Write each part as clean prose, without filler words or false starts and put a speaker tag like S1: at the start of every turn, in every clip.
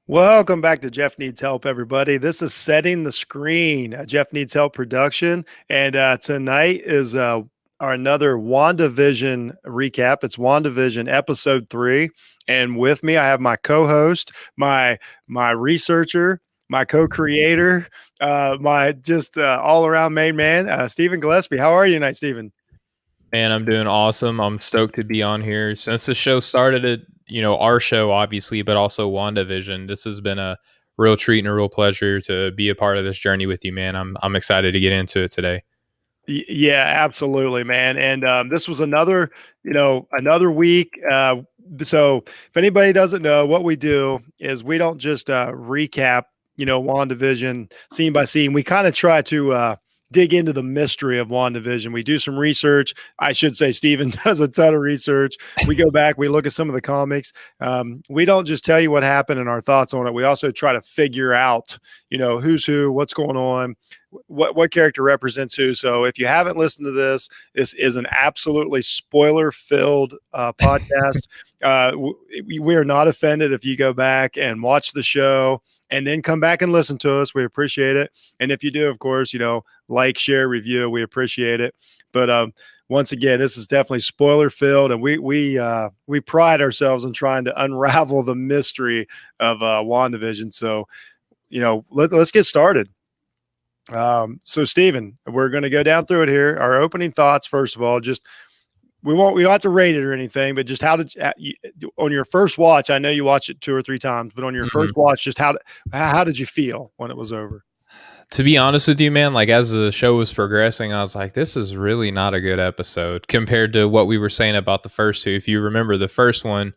S1: Welcome back to Jeff Needs Help, everybody. This is Setting the Screen, a Jeff Needs Help production. And tonight is our another WandaVision recap. It's WandaVision episode 3. And with me, I have my co-host, my researcher, my co-creator, my just all-around main man, Stephen Gillespie. How are you tonight, Stephen?
S2: Man, I'm doing awesome. I'm stoked to be on here. Since the show started at, our show, obviously, but also WandaVision, this has been a real treat and a real pleasure to be a part of this journey with you, man. I'm excited to get into it today.
S1: Yeah, absolutely, man. And this was another week. So if anybody doesn't know, what we do is we don't just recap, WandaVision scene by scene. We kind of try to dig into the mystery of WandaVision. We do some research. I should say Steven does a ton of research. We go back, we look at some of the comics. We don't just tell you what happened and our thoughts on it. We also try to figure out, who's who, what's going on, what character represents who. So if you haven't listened to this is an absolutely spoiler filled podcast. We are not offended if you go back and watch the show and then come back and listen to us. We appreciate it. And if you do, of course, like, share, review, we appreciate it. But once again, this is definitely spoiler filled, and we pride ourselves in trying to unravel the mystery of WandaVision. So let's get started. So Stephen, we're going to go down through it here. Our opening thoughts, first of all, just we don't have to rate it or anything, but just how did you, on your first watch? I know you watched it 2 or 3 times, but on your first watch, just how did you feel when it was over?
S2: To be honest with you, man, like as the show was progressing, I was like, this is really not a good episode compared to what we were saying about the first two. If you remember the first one,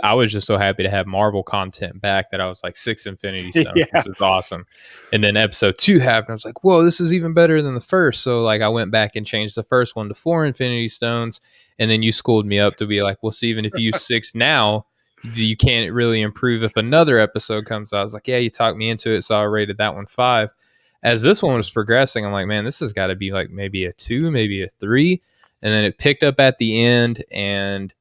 S2: I was just so happy to have Marvel content back that I was like 6 Infinity Stones.
S1: Yeah.
S2: This is awesome. And then episode 2 happened. I was like, whoa, this is even better than the first. So like I went back and changed the first one to 4 Infinity Stones. And then you schooled me up to be like, well, Steven, if you use 6 now, you can't really improve if another episode comes out. I was like, yeah, you talked me into it. So I rated that one 5. As this one was progressing, I'm like, man, this has got to be like maybe a 2, maybe a 3. And then it picked up at the end, and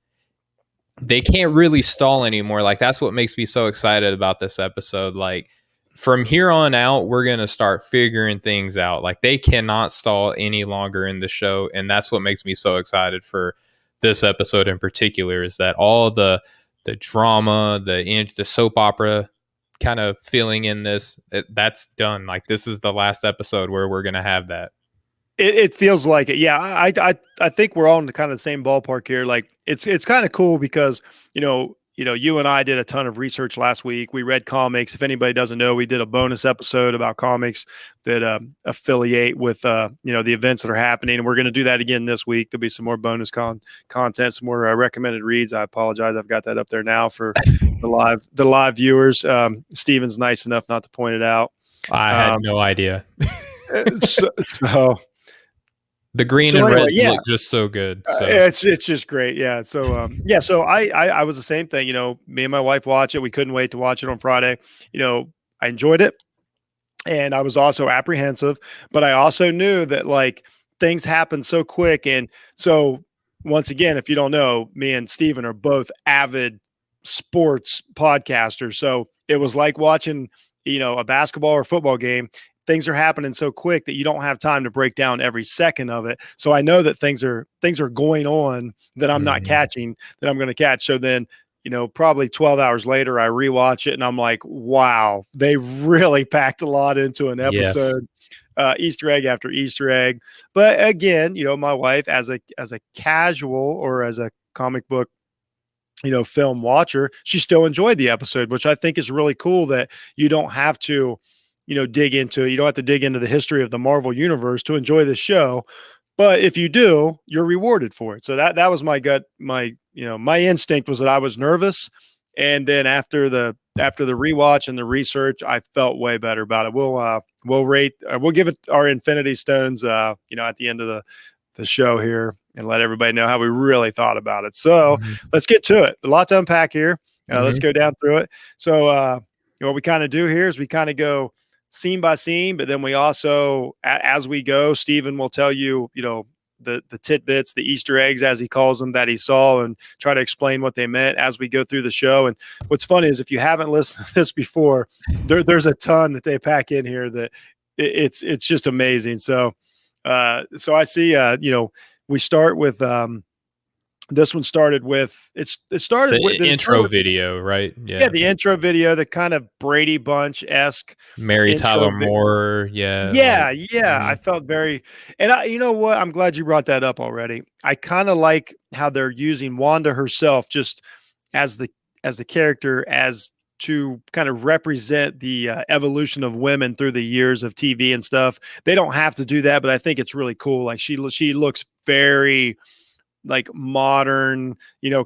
S2: they can't really stall anymore. Like that's what makes me so excited about this episode. Like from here on out, we're going to start figuring things out. Like they cannot stall any longer in the show. And that's what makes me so excited for this episode in particular, is that all the drama, the soap opera kind of feeling in this, that's done. Like this is the last episode where we're going to have that.
S1: It feels like it. Yeah, I think we're all in the kind of the same ballpark here. Like it's kind of cool because you and I did a ton of research last week. We read comics. If anybody doesn't know, we did a bonus episode about comics that affiliate with the events that are happening, and we're going to do that again this week. There'll be some more bonus content, some more recommended reads. I apologize, I've got that up there now for the live viewers. Steven's nice enough not to point it out.
S2: I had no idea.
S1: so
S2: the green and red look just so good. So.
S1: It's just great. Yeah. So so I was the same thing. Me and my wife watch it. We couldn't wait to watch it on Friday. I enjoyed it, and I was also apprehensive, but I also knew that like things happen so quick. And so once again, if you don't know, me and Steven are both avid sports podcasters. So it was like watching a basketball or football game. Things are happening so quick that you don't have time to break down every second of it. So I know that things are going on that I'm not catching, that I'm going to catch. So then, probably 12 hours later, I rewatch it and I'm like, wow, they really packed a lot into an episode. Yes. Easter egg after Easter egg. But again, my wife as a casual or as a comic book film watcher, she still enjoyed the episode, which I think is really cool, that you don't have to you don't have to dig into the history of the Marvel universe to enjoy the show. But if you do, you're rewarded for it. So that was my gut. My instinct was that I was nervous. And then after the rewatch and the research, I felt way better about it. We'll give it our Infinity Stones, at the end of the show here, and let everybody know how we really thought about it. So let's get to it. A lot to unpack here. Let's go down through it. So what we kind of do here is we kind of go scene by scene, but then we also, as we go, Steven will tell you, the tidbits, the Easter eggs, as he calls them, that he saw, and try to explain what they meant as we go through the show. And what's funny is, if you haven't listened to this before, there's a ton that they pack in here that it's just amazing. So so I see, we start with this one started with it started with
S2: The intro video, right?
S1: yeah,
S2: Yeah.
S1: the intro video, the kind of Brady Bunch esque
S2: Mary
S1: intro.
S2: Tyler Moore. Yeah. Like,
S1: Yeah, yeah. I felt very, and you know what? I'm glad you brought that up already. I kind of like how they're using Wanda herself just as the character, as to kind of represent the evolution of women through the years of TV and stuff. They don't have to do that, but I think it's really cool. Like, she looks very like modern,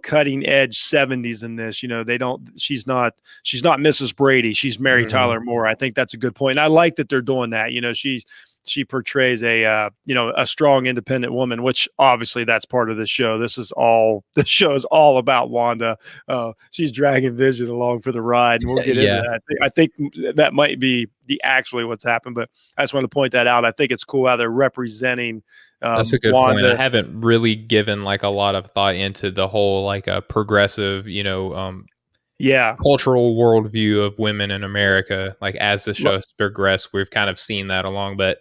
S1: cutting edge 70s in this. They don't she's not Mrs. Brady. She's Mary
S2: mhm.
S1: Tyler Moore. I think that's a good point. And I like that they're doing that. She portrays a strong independent woman, which obviously that's part of the show. The show is all about Wanda. She's dragging Vision along for the ride, and we'll get into
S2: Yeah.
S1: that. I think that might be actually what's happened, but I just want to point that out. I think it's cool how they're representing
S2: That's a good point. I
S1: Wanda.
S2: haven't really given like a lot of thought into the whole like a progressive,
S1: Yeah.
S2: cultural worldview of women in America. Like as the show has progressed, we've kind of seen that along. But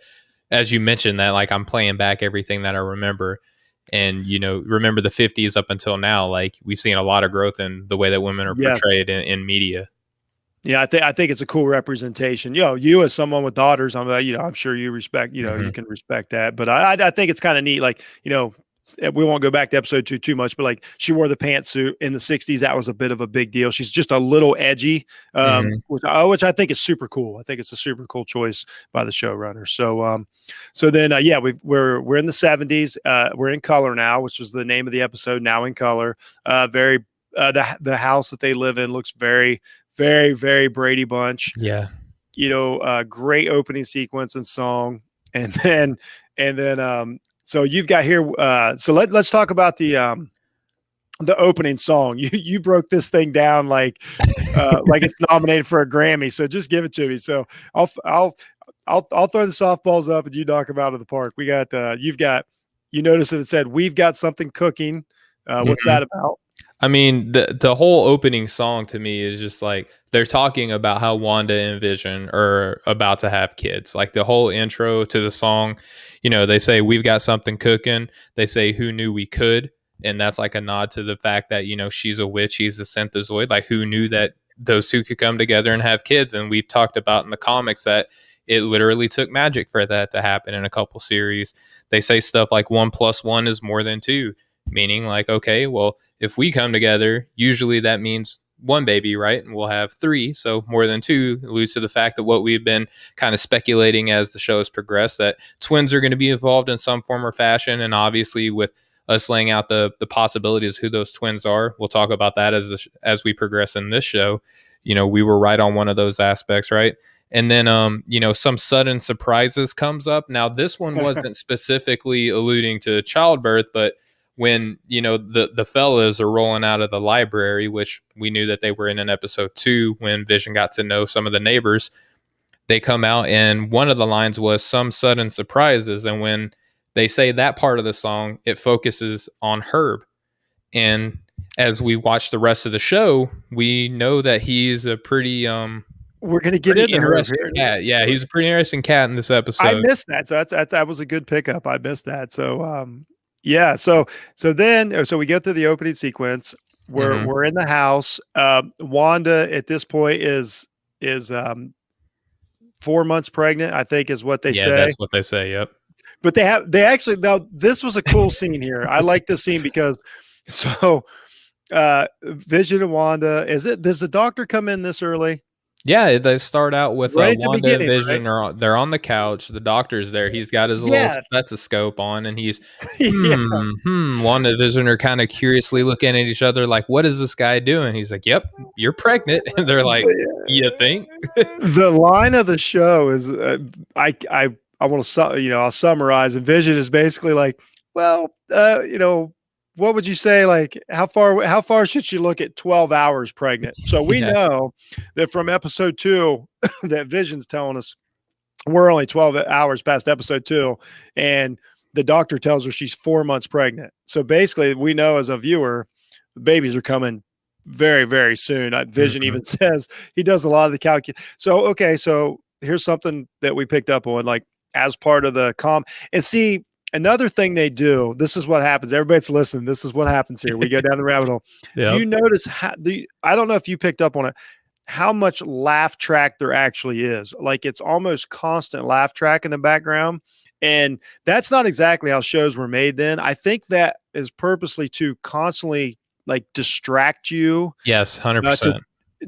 S2: as you mentioned that, like I'm playing back everything that I remember, and remember the 50s up until now. Like we've seen a lot of growth in the way that women are
S1: Yes.
S2: portrayed in media.
S1: Yeah, I think it's a cool representation. You as someone with daughters, I'm sure you respect, you
S2: Mhm.
S1: can respect that. But I think it's kind of neat. Like, we won't go back to episode 2 too much, but like, she wore the pantsuit in the 60s. That was a bit of a big deal. She's just a little edgy,
S2: Mhm.
S1: which I think is super cool. I think it's a super cool choice by the showrunner. So then, yeah, we're in the 70s. We're in color now, which was the name of the episode. Now in color. The house that they live in looks very, very, very Brady Bunch.
S2: Yeah.
S1: Great opening sequence and song, and then so you've got here. So let's talk about the opening song. You broke this thing down like it's nominated for a Grammy. So just give it to me. So I'll throw the softballs up and you knock them out of the park. We got you notice that it said, "We've got something cooking." What's
S2: Mhm.
S1: that about?
S2: I mean, the whole opening song to me is just like they're talking about how Wanda and Vision are about to have kids. Like the whole intro to the song, they say we've got something cooking. They say who knew we could, and that's like a nod to the fact that she's a witch, he's a synthezoid. Like who knew that those two could come together and have kids? And we've talked about in the comics that it literally took magic for that to happen in a couple series. They say stuff like 1+1 is more than 2, meaning like, okay, well, if we come together, usually that means one baby, right? And we'll have 3. So more than 2 alludes to the fact that what we've been kind of speculating as the show has progressed, that twins are going to be involved in some form or fashion. And obviously with us laying out the possibilities who those twins are, we'll talk about that as we progress in this show. We were right on one of those aspects, right? And then some sudden surprises comes up. Now this one wasn't specifically alluding to childbirth, but when the fellas are rolling out of the library, which we knew that they were in episode 2 when Vision got to know some of the neighbors, they come out and one of the lines was some sudden surprises. And when they say that part of the song, it focuses on Herb. And as we watch the rest of the show, we know that he's a pretty
S1: We're gonna get
S2: pretty
S1: into her
S2: interesting
S1: here.
S2: cat. Yeah, he's a pretty interesting cat in this
S1: I
S2: episode.
S1: missed that. So that was a good pickup. I missed that. So yeah. So we go through the opening sequence.
S2: Hmm.
S1: We're in the house. Wanda at this point is 4 months pregnant, I think is what they
S2: Yeah,
S1: say.
S2: that's what they say. Yep.
S1: But they actually, now this was a cool scene here. I like this scene because so Vision and Wanda, does the doctor come in this early?
S2: Yeah, they start out with
S1: Right at the
S2: Wanda and
S1: beginning, right?
S2: Vision. They're on the couch. The doctor's there. He's got his little
S1: Yeah.
S2: stethoscope on, and he's
S1: Yeah.
S2: Wanda and Vision are kind of curiously looking at each other, like, "What is this guy doing?" He's like, "Yep, you're pregnant." And they're like, "You think?"
S1: The line of the show is, I want to, I'll summarize. And Vision is basically like, well, what would you say? Like, how far should she look at 12 hours pregnant? So we
S2: Yeah.
S1: know that from episode 2 that Vision's telling us we're only 12 hours past episode 2, and the doctor tells her she's 4 months pregnant. So basically, we know as a viewer, the babies are coming very, very soon. Vision
S2: Mhm.
S1: even says he does a lot of the calculation. So, okay, so here's something that we picked up on, like as part of the and see, another thing they do, this is what happens. Everybody's listening. This is what happens here. We go down the rabbit hole. Do
S2: Yep.
S1: you notice I don't know if you picked up on it, how much laugh track there actually is. Like it's almost constant laugh track in the background. And that's not exactly how shows were made then. I think that is purposely to constantly like distract you,
S2: Yes,
S1: uh, to
S2: 100%.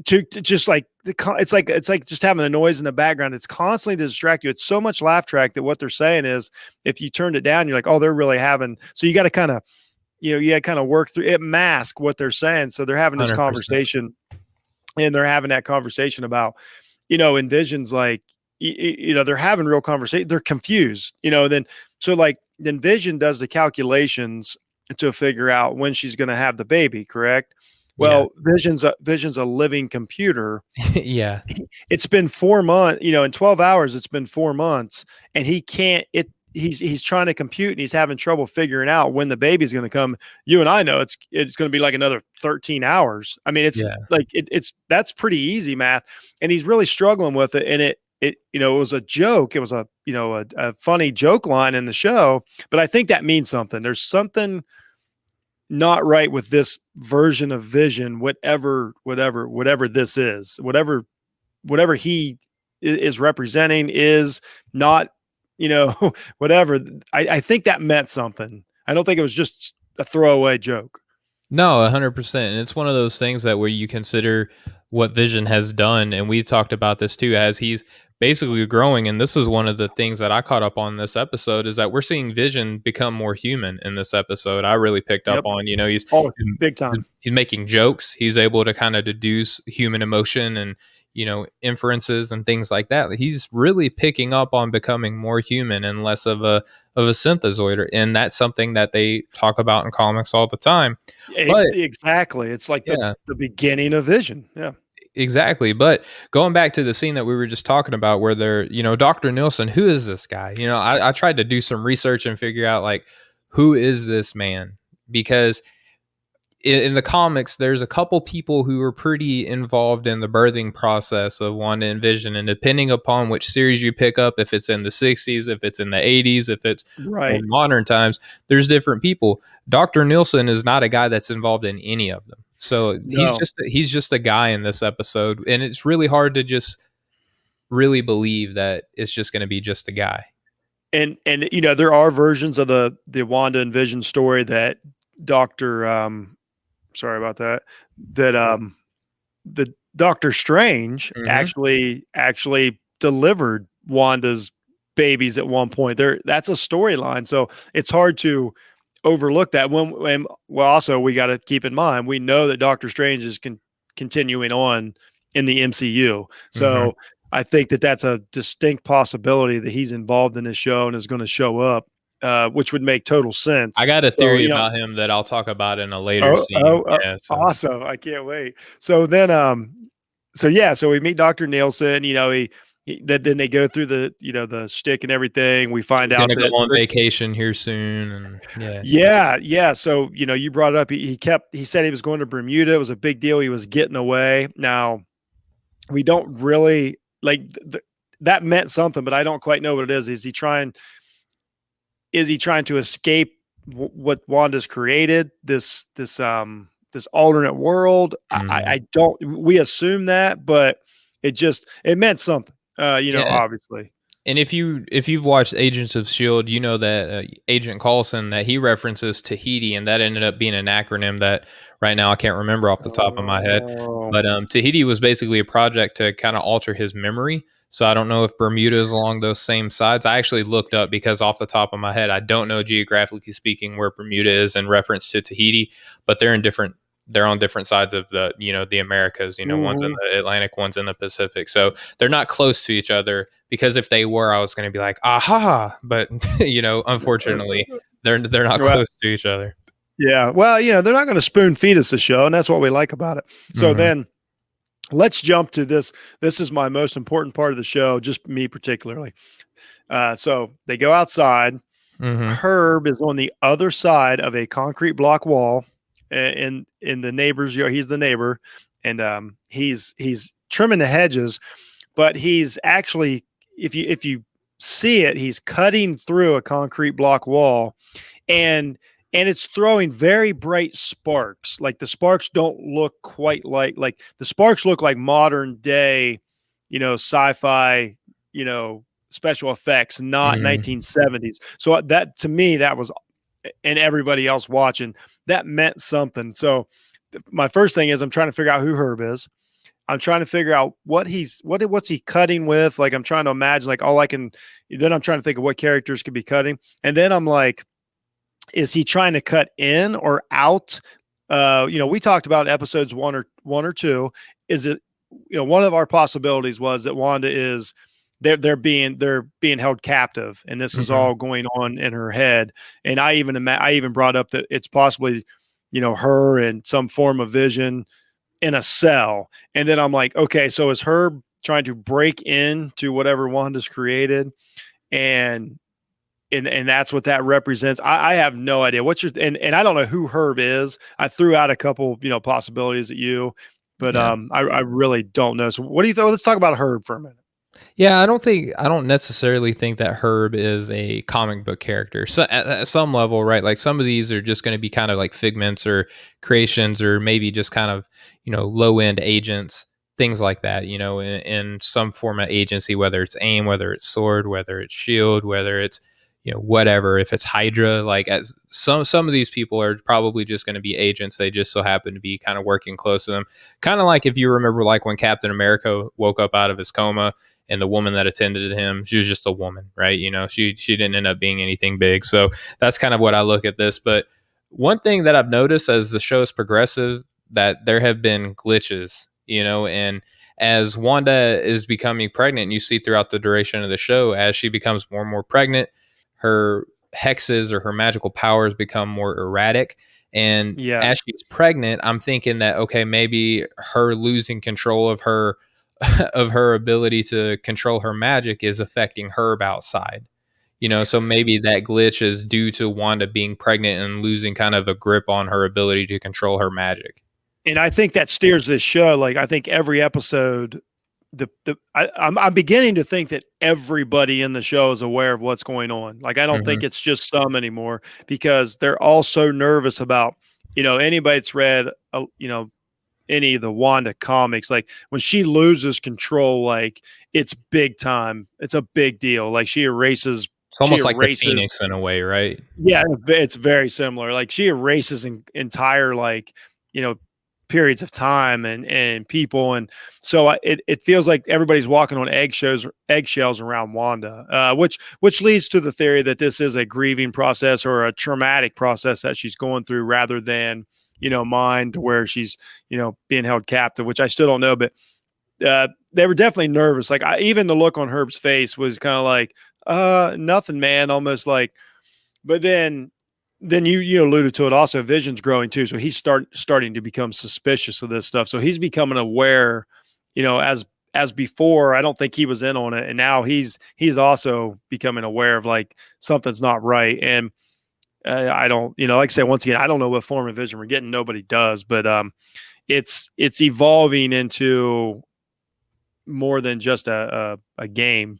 S1: to just like it's like just having a noise in the background. It's constantly to distract you. It's so much laugh track that what they're saying is if you turned it down, you're like, oh, they're really having. So you got to kind of, you got to kind of work through it, mask what they're saying. So they're having this
S2: 100%.
S1: conversation, and they're having that conversation about, Envision's like, they're having real conversation. They're confused, then so like then Vision does the calculations to figure out when she's going to have the baby, correct?
S2: Yeah.
S1: Well, Vision's a living computer.
S2: Yeah.
S1: It's been 4 months, in 12 hours, it's been 4 months, and he can't, he's trying to compute and he's having trouble figuring out when the baby's going to come. You and I know it's going to be like another 13 hours. I mean, it's
S2: Yeah.
S1: like, it's that's pretty easy math. And he's really struggling with it. And it was a joke. It was a funny joke line in the show, but I think that means something. There's something not right with this version of Vision, whatever this is, whatever he is representing is not, whatever. I think that meant something. I don't think it was just a throwaway joke.
S2: No, 100%. And it's one of those things that where you consider what Vision has done, and we talked about this too, as he's basically growing. And this is one of the things that I caught up on this episode is that we're seeing Vision become more human in this episode. I really picked up
S1: Yep.
S2: on,
S1: Oh, big time.
S2: he's making jokes. He's able to kind of deduce human emotion and inferences and things like that. He's really picking up on becoming more human and less of a synthezoid, and that's something that they talk about in comics all the time. But
S1: Exactly. It's like
S2: yeah,
S1: the beginning of Vision. Yeah.
S2: exactly. But going back to the scene that we were just talking about, where they're, Dr. Nielsen, who is this guy? I tried to do some research and figure out like who is this man, because in the comics, there's a couple people who are pretty involved in the birthing process of Wanda and Vision. And depending upon which series you pick up, if it's in the 60s, if it's in the 80s, if it's
S1: Right.
S2: in modern times, there's different people. Dr. Nielsen is not a guy that's involved in any of them. So
S1: No.
S2: he's just a guy in this episode. And it's really hard to just really believe that it's just going to be just a guy.
S1: And there are versions of the Wanda and Vision story that Dr. Sorry about that. That the Doctor Strange
S2: Mhm.
S1: actually delivered Wanda's babies at one point. That's a storyline, so it's hard to overlook that. Well, also we got to keep in mind we know that Doctor Strange is continuing on in the MCU,
S2: Mhm.
S1: so I think that that's a distinct possibility that he's involved in this show and is going to show up, which would make total sense.
S2: I got a
S1: So
S2: theory about him that I'll talk about in a later
S1: Oh,
S2: scene. Yeah, so
S1: awesome. I can't wait. So then, so yeah, so we meet Dr. Nielsen, then they go through the shtick and everything. We find
S2: he's
S1: out
S2: gonna go
S1: that
S2: on vacation here soon, and yeah.
S1: yeah. So, you brought it up. He said he was going to Bermuda. It was a big deal. He was getting away. Now we don't really like that meant something, but I don't quite know what it is. Is he trying to escape what Wanda's created, this alternate world?
S2: Mhm.
S1: I don't, we assume that, but it meant something,
S2: Yeah,
S1: obviously.
S2: and if you've watched Agents of Shield, you know that Agent Coulson, that he references Tahiti, and that ended up being an acronym that right now I can't remember off the top of my head.
S1: Oh,
S2: But Tahiti was basically a project to kind of alter his memory. So I don't know if Bermuda is along those same sides. I actually looked up because off the top of my head, I don't know geographically speaking where Bermuda is in reference to Tahiti, but they're on different sides of the Americas. One's in
S1: mhm.
S2: the Atlantic, one's in the Pacific. So they're not close to each other, because if they were, I was going to be like, aha, but unfortunately, they're not
S1: Well,
S2: close to each other.
S1: yeah. Well, they're not going to spoon feed us a show, and that's what we like about it. So
S2: Hmm.
S1: then let's jump to this. This is my most important part of the show, just me particularly. So they go outside.
S2: Mm-hmm.
S1: Herb is on the other side of a concrete block wall in the neighbor's yard. He's the neighbor, and he's trimming the hedges, but he's actually, if you see it, he's cutting through a concrete block wall, and it's throwing very bright sparks. Like the sparks don't look quite like the sparks look like modern day, sci-fi, special effects, not
S2: Mm-hmm.
S1: 1970s. So that, to me, that was, and everybody else watching, that meant something. So my first thing is I'm trying to figure out who Herb is. I'm trying to figure out what's he cutting with. Like I'm trying to imagine, like then I'm trying to think of what characters could be cutting. And then I'm like, is he trying to cut in or out? We talked about episodes one or two. Is it, one of our possibilities was that Wanda is, they're being held captive, and this is
S2: Mm-hmm.
S1: all going on in her head. And I even brought up that it's possibly, her and some form of Vision in a cell. And then I'm like, okay, so is Herb trying to break into whatever Wanda's created? And that's what that represents. I have no idea. And I don't know who Herb is. I threw out a couple, possibilities at you, but
S2: Yeah.
S1: I really don't know. So what do you think? Let's talk about Herb for a minute.
S2: Yeah, I don't necessarily think that Herb is a comic book character. So at some level, right? Like some of these are just going to be kind of like figments or creations, or maybe just kind of, low end agents, things like that, in some form of agency, whether it's AIM, whether it's Sword, whether it's Shield, whether it's, whatever, if it's Hydra, like as some of these people are probably just going to be agents. They just so happen to be kind of working close to them. Kind of like if you remember, like when Captain America woke up out of his coma, and the woman that attended him, she was just a woman, right? She didn't end up being anything big. So that's kind of what I look at this. But one thing that I've noticed as the show is progressive, that there have been glitches, and as Wanda is becoming pregnant, and you see throughout the duration of the show, as she becomes more and more pregnant, her hexes or her magical powers become more erratic. And
S1: Yeah.
S2: as she's pregnant, I'm thinking that, okay, maybe her losing control of her of her ability to control her magic is affecting Herb outside. So maybe that glitch is due to Wanda being pregnant and losing kind of a grip on her ability to control her magic.
S1: And I think that steers this show. Like I think every episode, I'm beginning to think that everybody in the show is aware of what's going on. Like I don't
S2: Mm-hmm.
S1: think it's just some anymore, because they're all so nervous about, anybody that's read, any of the Wanda comics, like when she loses control, like it's big time. It's a big deal. Like
S2: It's
S1: she
S2: almost like the
S1: erases.
S2: Phoenix in a way, right?
S1: Yeah, it's very similar. Like she erases entire, like, you know, periods of time and people. And so it feels like everybody's walking on eggshells around Wanda, which leads to the theory that this is a grieving process or a traumatic process that she's going through, rather than, mine, to where she's, being held captive, which I still don't know. But they were definitely nervous. Like even the look on Herb's face was kind of like, nothing, man. Almost like, but then you alluded to it also. Vision's growing too, so he's starting to become suspicious of this stuff. So he's becoming aware, as before. I don't think he was in on it, and now he's also becoming aware of, like, something's not right. And I don't, like I said, once again, I don't know what form of Vision we're getting. Nobody does, but it's evolving into more than just a game,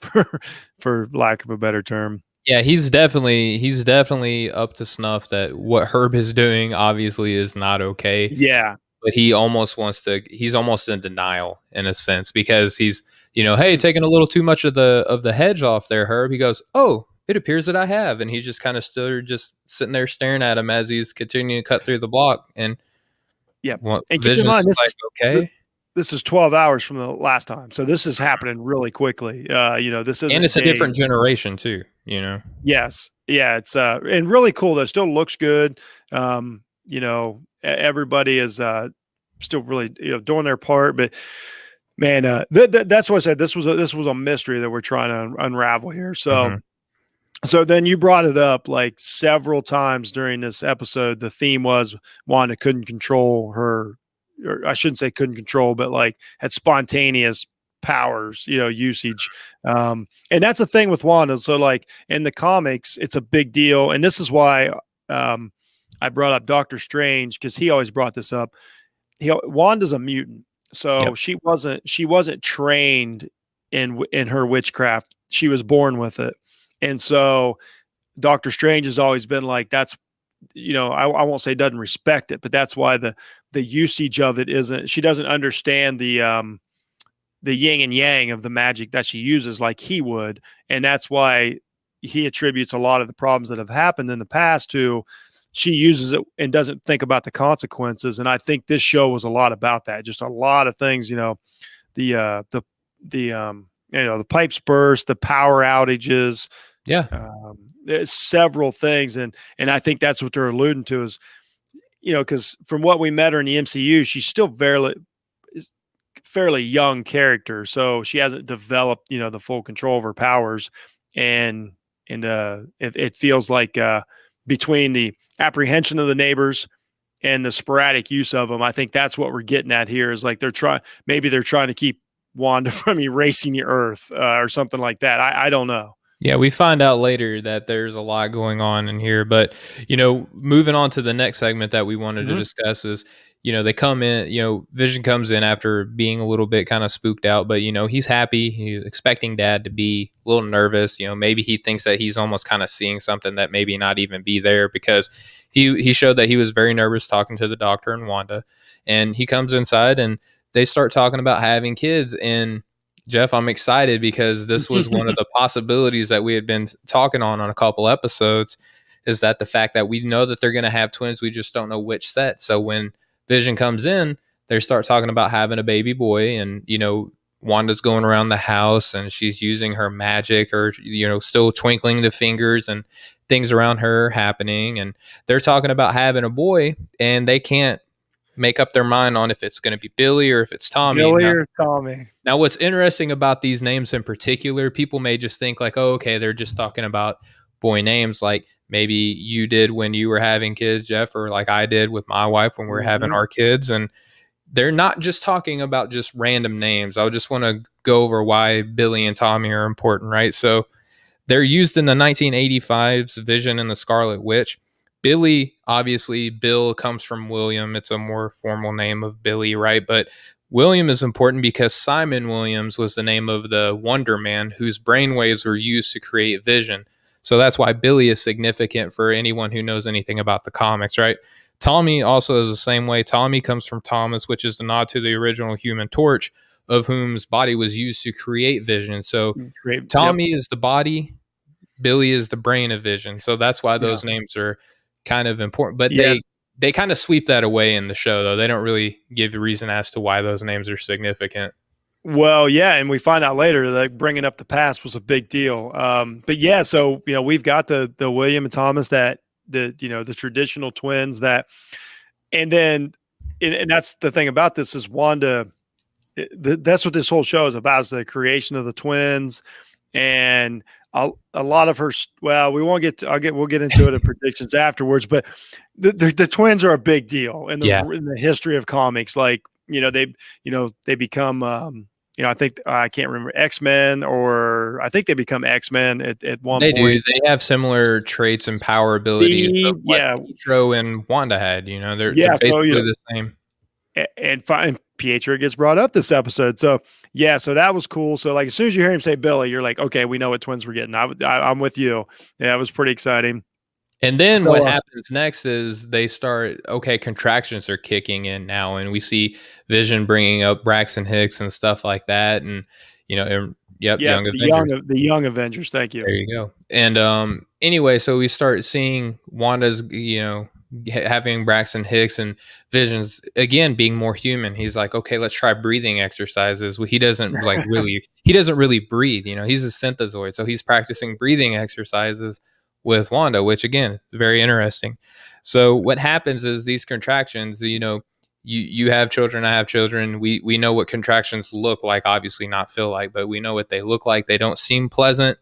S1: for lack of a better term.
S2: Yeah, he's definitely up to snuff that what Herb is doing obviously is not okay.
S1: Yeah.
S2: But he's almost in denial in a sense, because he's, hey, taking a little too much of the hedge off there, Herb. He goes, oh, it appears that I have. And he's just kind of still just sitting there staring at him as he's continuing to cut through the block. And
S1: Yeah.
S2: what
S1: And keep in
S2: Vision's
S1: mind,
S2: just like,
S1: th-
S2: okay.
S1: this is 12 hours from the last time. So this is happening really quickly. This
S2: And
S1: isn't
S2: it's a different
S1: days.
S2: generation too.
S1: Yes. Yeah. It's and really cool though. Still looks good. Everybody is still really, doing their part. But man, that's what I said. This was a mystery that we're trying to unravel here. So
S2: Hmm.
S1: then you brought it up like several times during this episode. The theme was Wanda couldn't control her, or I shouldn't say couldn't control, but like had spontaneous powers, usage. And that's the thing with Wanda. So like in the comics, it's a big deal. And this is why I brought up Doctor Strange, because he always brought this up. Wanda's a mutant. So
S2: Yep.
S1: she wasn't trained in her witchcraft. She was born with it. And so Doctor Strange has always been like, that's, I won't say doesn't respect it, but that's why the usage of it isn't, she doesn't understand the yin and yang of the magic that she uses like he would. And that's why he attributes a lot of the problems that have happened in the past to, she uses it and doesn't think about the consequences. And I think this show was a lot about that. Just a lot of things, the pipes burst, the power outages,
S2: Yeah.
S1: there's several things. And I think that's what they're alluding to is, because from what we met her in the MCU, she's still fairly young character. So she hasn't developed, the full control of her powers. And it feels like between the apprehension of the neighbors and the sporadic use of them, I think that's what we're getting at here is like they're trying to keep Wanda from erasing the Earth or something like that. I don't know.
S2: Yeah, we find out later that there's a lot going on in here. But, moving on to the next segment that we wanted to discuss is, they come in, Vision comes in after being a little bit kind of spooked out, but, he's happy. He's expecting Dad to be a little nervous. Maybe he thinks that he's almost kind of seeing something that maybe not even be there, because he showed that he was very nervous talking to the doctor and Wanda. And he comes inside and they start talking about having kids. And Jeff, I'm excited because this was one of the possibilities that we had been talking on a couple episodes, is that the fact that we know that they're going to have twins, we just don't know which set. So when Vision comes in, they start talking about having a baby boy, and, Wanda's going around the house and she's using her magic, or, still twinkling the fingers and things around her happening. And they're talking about having a boy, and they can't make up their mind on if it's going to be Billy or if it's Tommy.
S1: Billy or Tommy.
S2: Now, what's interesting about these names in particular, people may just think like, oh, okay, they're just talking about boy names, like maybe you did when you were having kids, Jeff, or like I did with my wife when we were having our kids. And they're not just talking about just random names. I just want to go over why Billy and Tommy are important, right? So they're used in the 1985's Vision and the Scarlet Witch. Billy, obviously, Bill comes from William. It's a more formal name of Billy, right? But William is important because Simon Williams was the name of the Wonder Man whose brainwaves were used to create Vision. So that's why Billy is significant for anyone who knows anything about the comics, right? Tommy also is the same way. Tommy comes from Thomas, which is the nod to the original Human Torch, of whom's body was used to create Vision. So Tommy is the body, Billy is the brain of Vision. So that's why those names are kind of important. But they kind of sweep that away in the show, though. They don't really give a reason as to why those names are significant.
S1: Well, yeah, and we find out later that bringing up the past was a big deal. But yeah, so we've got the William and Thomas, that the traditional twins, that, and then and that's the thing about this is Wanda. That's what this whole show is about, is the creation of the twins, and a lot of her. Well, we won't get. We'll get into it in predictions afterwards, but the twins are a big deal in the history of comics. Like they become. I think I can't remember X-Men, or I think they become X-Men at one point.
S2: They do. They have similar traits and power abilities of what Pietro and Wanda had. They're basically the same.
S1: And Pietro gets brought up this episode. So so that was cool. So like as soon as you hear him say Billy, you're like, okay, we know what twins we're getting. I'm with you. Yeah, it was pretty exciting.
S2: And then what happens next is they start, contractions are kicking in now, and we see Vision bringing up Braxton Hicks and stuff like that, and Young Avengers.
S1: The Young Avengers. Thank you.
S2: There you go. And anyway, so we start seeing Wanda's, having Braxton Hicks, and Vision's again being more human. He's like, okay, let's try breathing exercises. Well, he doesn't really breathe. He's a synthezoid, so he's practicing breathing exercises with Wanda, which again, very interesting. So what happens is these contractions, you have children, I have children. We know what contractions look like, obviously not feel like, but we know what they look like. They don't seem pleasant.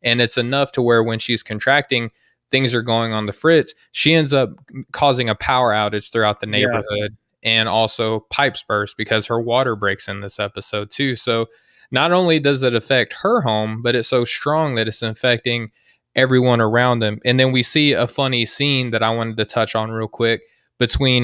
S2: And it's enough to where when she's contracting, things are going on the fritz. She ends up causing a power outage throughout the neighborhood, and also pipes burst because her water breaks in this episode too. So not only does it affect her home, but it's so strong that it's infecting everyone around them. And then we see a funny scene that I wanted to touch on real quick between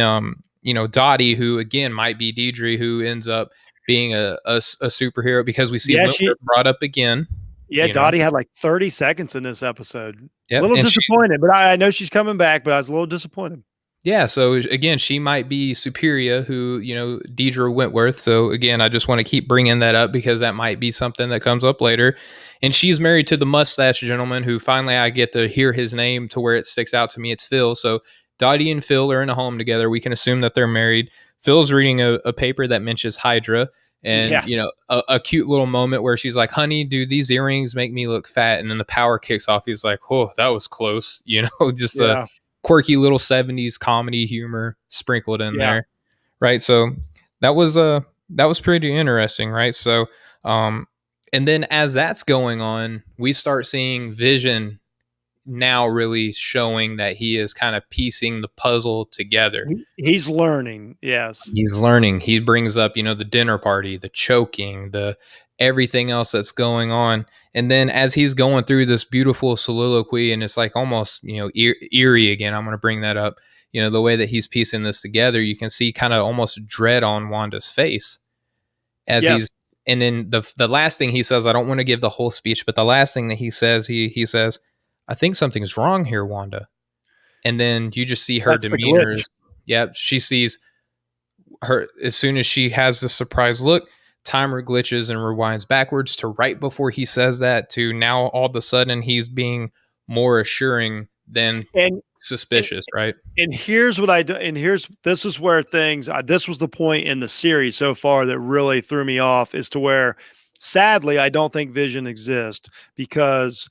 S2: Dottie, who again might be Deidre, who ends up being a superhero, because we see
S1: Yeah,
S2: Wentworth brought up again.
S1: yeah, Dottie had like 30 seconds in this episode. A
S2: Yep,
S1: little
S2: and
S1: disappointed, but I know she's coming back, but I was a little disappointed.
S2: yeah, so again, she might be Superior, who, Deidre Wentworth. So again, I just want to keep bringing that up because that might be something that comes up later. And she's married to the mustache gentleman, who finally I get to hear his name to where it sticks out to me. It's Phil. So Dottie and Phil are in a home together. We can assume that they're married. Phil's reading a paper that mentions Hydra. And,
S1: Yeah,
S2: a cute little moment where she's like, honey, do these earrings make me look fat? And then the power kicks off. He's like, oh, that was close. Just a
S1: yeah,
S2: quirky little 70s comedy humor sprinkled in
S1: yeah.
S2: there, right? So that was pretty interesting, right? So and then as that's going on, we start seeing Vision now really showing that he is kind of piecing the puzzle together.
S1: He's learning. Yes.
S2: He's learning. He brings up, the dinner party, the choking, the everything else that's going on. And then as he's going through this beautiful soliloquy, and it's like almost, eerie again, I'm going to bring that up. The way that he's piecing this together, you can see kind of almost dread on Wanda's face as
S1: Yes.
S2: and then the last thing he says, I don't want to give the whole speech, but the last thing that he says, he says, I think something's wrong here, Wanda. And then you just see her
S1: That's the
S2: demeanor.
S1: glitch.
S2: Yep, she sees her as soon as she has the surprise look, timer glitches and rewinds backwards to right before he says that, to now all of a sudden he's being more assuring than
S1: And
S2: suspicious, right?
S1: and here's what I do. And this is where this was the point in the series so far that really threw me off, is to where, sadly, I don't think Vision exists, because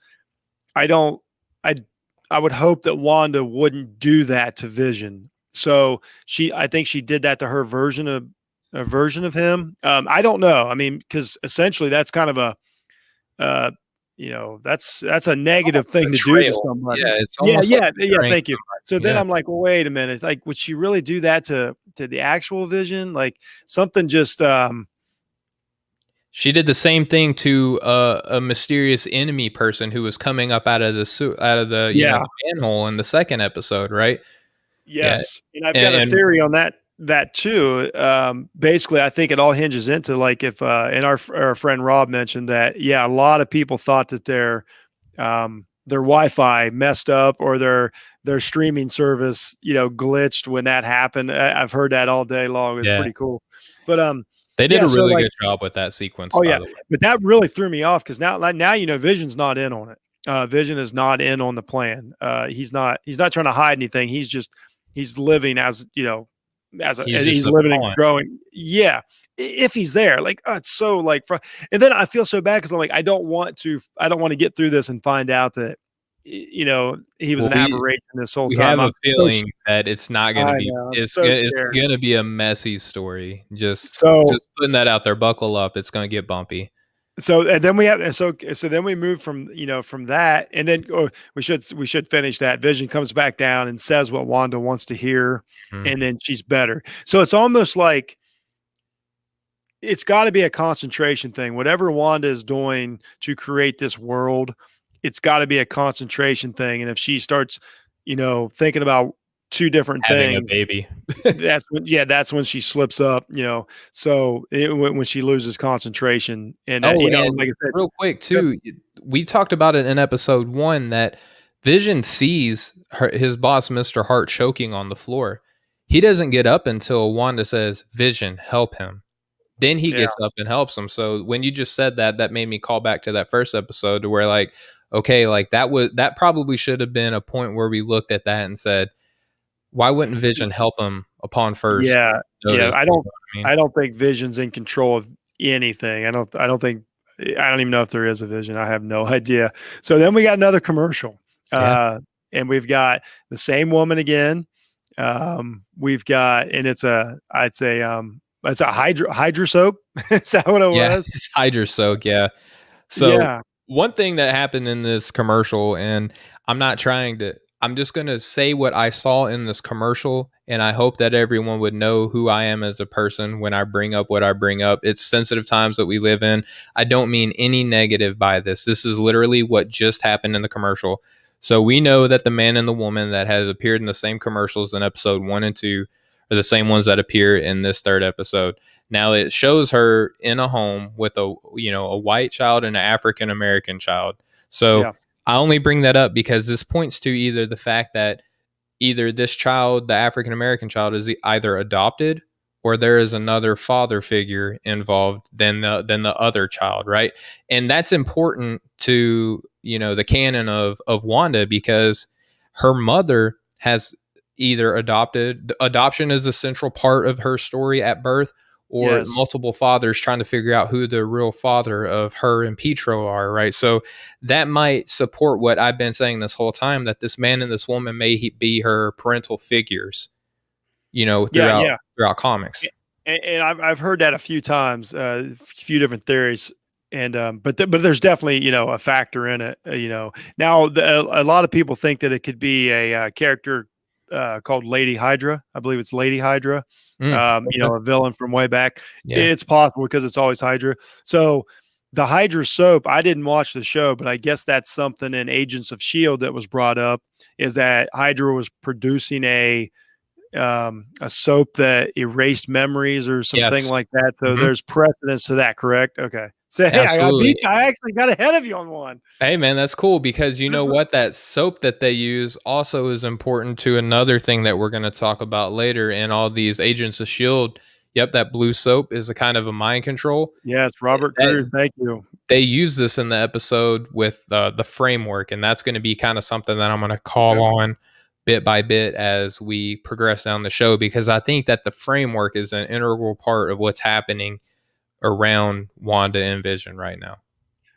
S1: I don't, I, I would hope that Wanda wouldn't do that to Vision. So I think she did that to her version of him. I don't know. I mean, because essentially that's kind of uh, that's a negative thing to do to
S2: Betrayal.
S1: somebody.
S2: Yeah, it's
S1: Yeah,
S2: almost like
S1: yeah.
S2: betraying
S1: Thank you. So then
S2: yeah.
S1: I'm like, well, wait a minute. Like, would she really do that to the actual Vision? Like, something just
S2: She did the same thing to a mysterious enemy person who was coming up out of the
S1: yeah.
S2: the manhole in the second episode, right? Yeah,
S1: Yes, and I've got a
S2: and
S1: theory on that too. Basically, I think it all hinges into, like, if and our friend Rob mentioned that, yeah, a lot of people thought that their Wi-Fi messed up, or their streaming service, glitched when that happened. I've heard that all day long. It's
S2: yeah,
S1: pretty cool. But
S2: they did
S1: yeah,
S2: a
S1: so
S2: really
S1: like,
S2: good job with that sequence,
S1: oh
S2: by
S1: yeah,
S2: the way.
S1: but that really threw me off, because now Vision's not in on it. Vision is not in on the plan. He's not trying to hide anything. He's living as
S2: He's
S1: as
S2: just
S1: he's
S2: a
S1: living and
S2: pawn.
S1: growing. Yeah, if he's there, like, it's so like, and then I feel so bad, because I'm like, I don't want to get through this and find out that he was
S2: Well,
S1: an aberration this whole
S2: we
S1: time.
S2: have a feeling that it's not going to
S1: I
S2: be.
S1: know, I'm so
S2: It's
S1: scared.
S2: going to be a messy story.
S1: So
S2: Just putting that out there. Buckle up. It's going to get bumpy.
S1: and then then we move from that, and then we should finish that. Vision comes back down and says what Wanda wants to hear,
S2: Mhm.
S1: and then she's better. So it's almost like it's got to be a concentration thing. Whatever Wanda is doing to create this world, it's got to be a concentration thing. And if she starts, thinking about two different
S2: Having a
S1: things,
S2: baby.
S1: that's when she slips up. So when she loses concentration, and
S2: Oh, and
S1: like I said,
S2: real quick
S1: good-
S2: too, we talked about it in episode 1 that Vision sees his boss, Mr. Hart, choking on the floor. He doesn't get up until Wanda says, "Vision, help him." Then he
S1: yeah,
S2: gets up and helps him. So when you just said that, that made me call back to that first episode to where, like, okay, like that probably should have been a point where we looked at that and said, why wouldn't Vision help him upon first
S1: yeah, yeah.
S2: notice?
S1: I
S2: You know
S1: don't,
S2: what I mean?
S1: I don't think Vision's in control of anything. I don't think. I don't even know if there is a Vision. I have no idea. So then we got another commercial,
S2: Yeah.
S1: and we've got the same woman again. We've got, and it's a hydro soap. Is that what it
S2: Yeah,
S1: was?
S2: it's Hydra Soak, yeah. So
S1: Yeah.
S2: one thing that happened in this commercial, and I'm not trying to, I'm just going to say what I saw in this commercial, And I hope that everyone would know who I am as a person when I bring up what I bring up. It's sensitive times that we live in. I don't mean any negative by this. This is literally what just happened in the commercial. So we know that the man and the woman that had appeared in the same commercials in episode 1 and 2 are the same ones that appear in this third episode. Now it shows her in a home with a white child and an African American child. So
S1: Yeah.
S2: I only bring that up because this points to either the fact that either this child, the African American child, is either adopted or there is another father figure involved than the other child, right? And that's important to the canon of Wanda, because her mother has either adopted. Adoption is a central part of her story at birth, or
S1: Yes.
S2: multiple fathers trying to figure out who the real father of her and Pietro are, right? So that might support what I've been saying this whole time, that this man and this woman may be her parental figures,
S1: Yeah.
S2: throughout
S1: Yeah.
S2: comics.
S1: And I've heard that a few times, a few different theories, and but there's definitely a factor in it. Now a lot of people think that it could be a character called Lady Hydra. I believe it's Lady Hydra.
S2: Okay.
S1: A villain from way back.
S2: Yeah.
S1: It's possible because it's always Hydra. So the Hydra soap, I didn't watch the show, but I guess that's something in Agents of Shield that was brought up, is that Hydra was producing a soap that erased memories or something
S2: Yes.
S1: like that. So
S2: Mhm.
S1: there's precedence to that, correct? Okay. So hey,
S2: Absolutely.
S1: I actually got ahead of you on one.
S2: Hey man, that's cool, because you know what? That soap that they use also is important to another thing that we're going to talk about later in all these Agents of Shield. Yep, that blue soap is a kind of a mind control.
S1: Yes, Robert
S2: That
S1: Cruz. Thank you.
S2: they use this in the episode with the framework, and that's going to be kind of something that I'm going to call
S1: Okay.
S2: on bit by bit as we progress down the show, because I think that the framework is an integral part of what's happening around Wanda and Vision right now.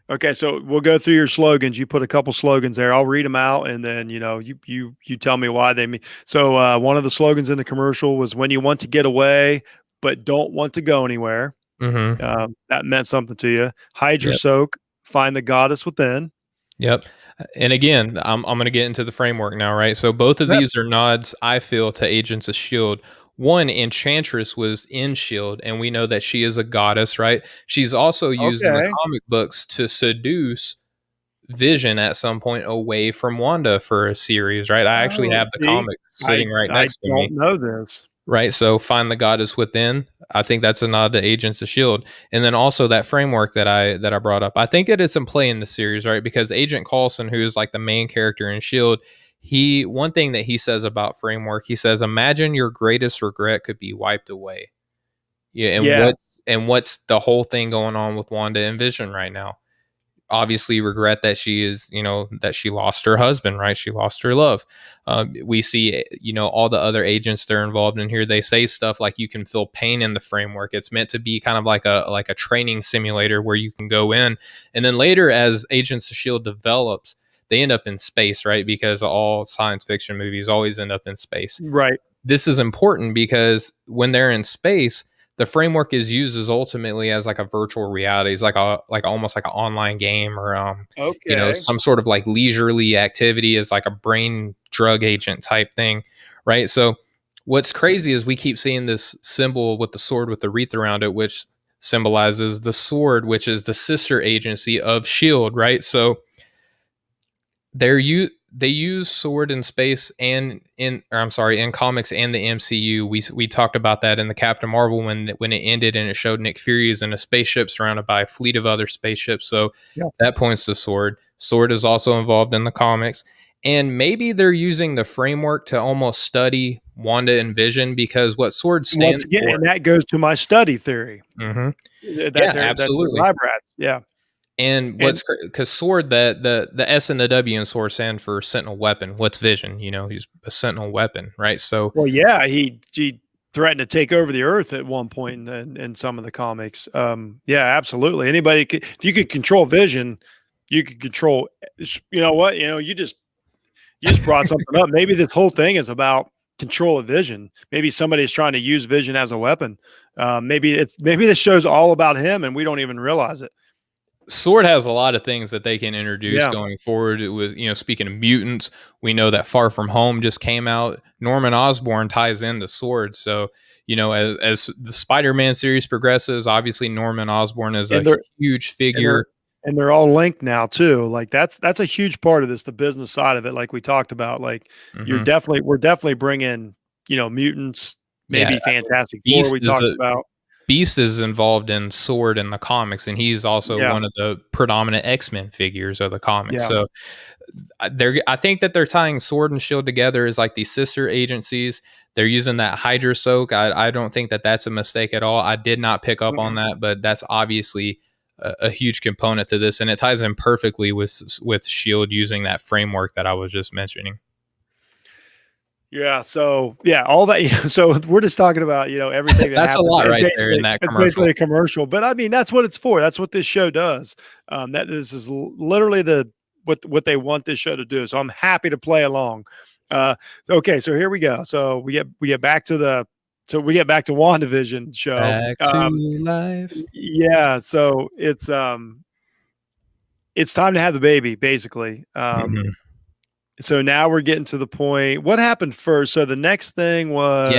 S1: Okay, so we'll go through your slogans. You put a couple slogans there. I'll read them out, and then you tell me why they mean. So one of the slogans in the commercial was "When you want to get away, but don't want to go anywhere."
S2: Mm-hmm.
S1: That meant something to you. Hide your
S2: Yep.
S1: soak. Find the goddess within.
S2: Yep. And again, I'm going to get into the framework now, right? So both of
S1: Yep.
S2: these are nods, I feel, to Agents of Shield. One, Enchantress was in Shield, and we know that she is a goddess, right? She's also used in the
S1: Okay.
S2: comic books to seduce Vision at some point away from Wanda for a series, right? I actually
S1: Oh,
S2: have the
S1: see,
S2: comic sitting right
S1: I
S2: next to me.
S1: don't know this.
S2: Right. So find the goddess within. I think that's a nod to Agents of Shield. And then also that framework that I brought up. I think that it's in play in the series, right? Because Agent Coulson, who is like the main character in Shield, one thing that he says about framework, he says, imagine your greatest regret could be wiped away. Yeah,
S1: Yeah.
S2: what's the whole thing going on with Wanda and Vision right now? Obviously regret that that she lost her husband, right? She lost her love. We see, all the other agents that are involved in here. They say stuff like you can feel pain in the framework. It's meant to be kind of like a training simulator where you can go in, and then later, as Agents of Shield develops, they end up in space, right? Because all science fiction movies always end up in space.
S1: Right.
S2: This is important because when they're in space, the framework is used as ultimately as like a virtual reality. It's like almost like an online game, or
S1: Okay.
S2: some sort of like leisurely activity, is like a brain drug agent type thing, right? So what's crazy is we keep seeing this symbol with the sword with the wreath around it, which symbolizes the sword, which is the sister agency of Shield, right? So they use sword in space and in comics and the MCU. We talked about that in the Captain Marvel when it ended, and it showed Nick Fury is in a spaceship surrounded by a fleet of other spaceships. So
S1: Yeah.
S2: that points to sword. Sword is also involved in the comics, and maybe they're using the framework to almost study Wanda and Vision, because what sword
S1: Once
S2: stands
S1: again,
S2: for.
S1: and that goes to my study theory.
S2: Mhm.
S1: That
S2: Yeah,
S1: that they're
S2: absolutely.
S1: lab rats. Yeah.
S2: And
S1: And
S2: what's because sword, the S and the W in sword stand for sentinel weapon. What's Vision? He's a sentinel weapon, right? So
S1: well, yeah, he threatened to take over the earth at one point in some of the comics. Yeah, absolutely. If you could control vision, you could control. You know what? You just brought something up. Maybe this whole thing is about control of vision. Maybe somebody's trying to use vision as a weapon. Maybe this show's all about him, and we don't even realize it.
S2: Sword has a lot of things that they can introduce
S1: Yeah.
S2: going forward with, speaking of mutants, we know that Far From Home just came out. Norman Osborn ties into Sword. So, as the Spider-Man series progresses, obviously Norman Osborn is a
S1: And they're
S2: huge
S1: and they're
S2: figure.
S1: and they're all linked now too. Like that's a huge part of this, the business side of it. Like we talked about, like
S2: Hmm.
S1: we're definitely bringing, mutants,
S2: Yeah,
S1: maybe
S2: I mean,
S1: Fantastic Four.
S2: Beast
S1: We
S2: is
S1: talked
S2: a
S1: about,
S2: Beast is involved in Sword in the comics, and he's also
S1: yeah,
S2: one of the predominant X-Men figures of the comics.
S1: yeah.
S2: So I think that they're tying Sword and Shield together as like these sister agencies. They're using that Hydra soak. I don't think that that's a mistake at all. I did not pick up on
S1: Mm-mm.
S2: that, but that's obviously a huge component to this, and it ties in perfectly with Shield using that framework that I was just mentioning.
S1: Yeah. So yeah, all that. So we're just talking about everything that
S2: That's a
S1: happens,
S2: lot
S1: and
S2: right there in
S1: basically
S2: that
S1: it's
S2: commercial.
S1: basically a commercial. But I mean, that's what it's for. That's what this show does. That this is literally what they want this show to do. So I'm happy to play along. Uh, okay, so here we go. So we get back to WandaVision show.
S2: Back to life.
S1: Yeah. So it's time to have the baby, basically.
S2: Mhm.
S1: So now we're getting to the point. What happened first? So the next thing
S2: Yeah,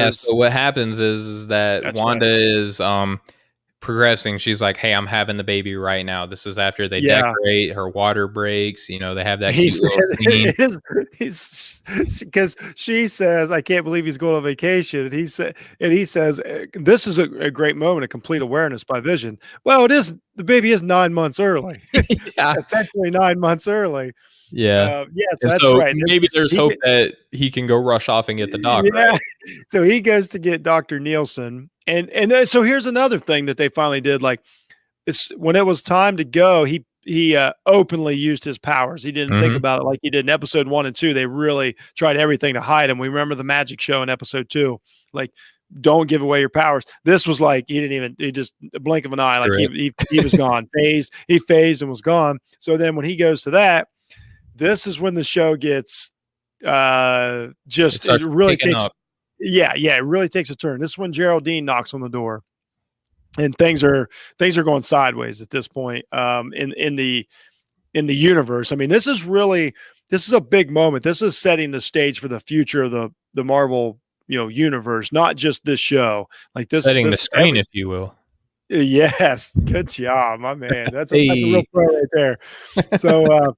S1: was
S2: so what happens is that
S1: that's
S2: Wanda
S1: right.
S2: is, progressing. She's like, "Hey, I'm having the baby right now." This is after they
S1: Yeah.
S2: decorate, her water breaks, they have that
S1: He
S2: cute
S1: said
S2: little scene.
S1: he's because she says, "I can't believe he's going on vacation." And he says, "This is a great moment of complete awareness by Vision." Well, it is. The baby is 9 months early,
S2: Yeah.
S1: essentially 9 months early.
S2: Yeah.
S1: Yeah, so
S2: And
S1: that's
S2: so
S1: right.
S2: maybe there's hope that he can go rush off and get the doc,
S1: Yeah.
S2: right?
S1: So he goes to get Dr. Nielsen, and then, so here's another thing that they finally did. Like, it's when it was time to go, he openly used his powers. He didn't think
S2: Mhm.
S1: about it like he did in episode 1 and 2. They really tried everything to hide him. We remember the magic show in episode 2, like, don't give away your powers. This was like he didn't even, he just a blink of an eye, like
S2: Screw it.
S1: he was gone. He phased and was gone. So then when he goes to that, this is when the show gets
S2: It
S1: just, it
S2: starts
S1: really
S2: picking
S1: takes,
S2: up.
S1: yeah, it really takes a turn. This is when Geraldine knocks on the door, and things are going sideways at this point, in the universe. I mean, this is a big moment. This is setting the stage for the future of the Marvel, universe, not just this show. Like
S2: Setting the
S1: this
S2: screen, if you will.
S1: yes, good job, my man. That's a real
S2: Hey.
S1: pro right there. So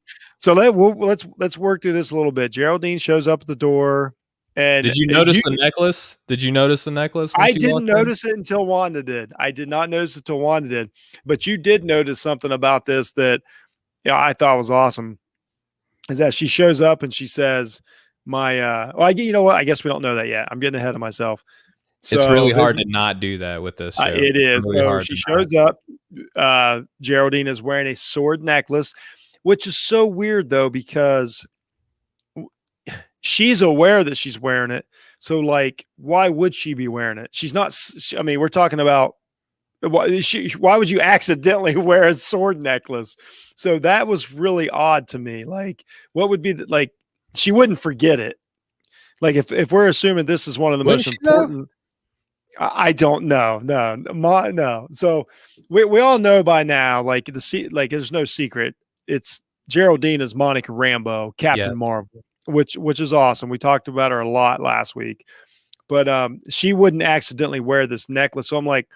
S1: let's work through this a little bit. Geraldine shows up at the door, and
S2: Did you notice
S1: you
S2: the necklace? Did you notice the necklace when
S1: I
S2: she
S1: didn't
S2: walked in?
S1: notice it until Wanda did. I did not notice it till Wanda did. But you did notice something about this that, I thought was awesome, is that she shows up and she says, "My well, you know what? I guess we don't know that yet. I'm getting ahead of myself."
S2: It's
S1: So
S2: really hard to not do that with this show.
S1: it
S2: It's
S1: is.
S2: really
S1: So
S2: hard
S1: she
S2: to not.
S1: shows up. Geraldine is wearing a sword necklace, which is so weird though, because she's aware that she's wearing it. So, like, why would she be wearing it? She's not. I mean, we're talking about why would you accidentally wear a sword necklace? So that was really odd to me. Like, what would be like? She wouldn't forget it. Like, if we're assuming this is one of the
S2: Wouldn't
S1: most
S2: she though?
S1: important, I don't know. No, no. So we all know by now, like like there's no secret. It's Geraldine is Monica Rambeau, Captain
S2: Yes.
S1: Marvel, which is awesome. We talked about her a lot last week, but she wouldn't accidentally wear this necklace. So I'm like,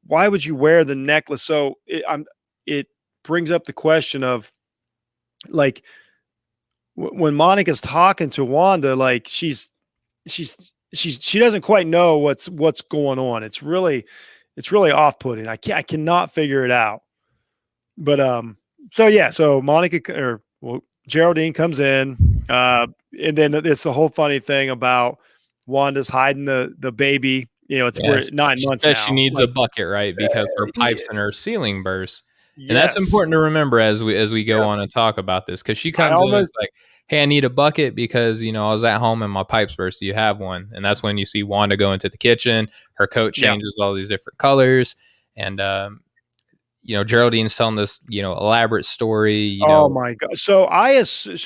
S1: why would you wear the necklace? So it brings up the question of, like, when Monica's talking to Wanda, like she doesn't quite know what's going on. It's really off putting. I cannot figure it out. But so yeah, so Geraldine comes in, and then it's the whole funny thing about Wanda's hiding the baby. We're
S2: Yes.
S1: at 9
S2: She
S1: months
S2: says she
S1: now.
S2: needs a
S1: Like,
S2: bucket, right? Because her
S1: yeah,
S2: pipes and her ceiling burst. And that's
S1: yes,
S2: important to remember as we go
S1: yeah.
S2: on and talk about this, because she
S1: I
S2: comes in and is
S1: almost
S2: like, "Hey, I need a bucket because I was at home and my pipes burst. Do you have one?" And that's when you see Wanda go into the kitchen. Her coat
S1: yeah.
S2: changes all these different colors, and Geraldine's telling this elaborate story.
S1: Oh my god. So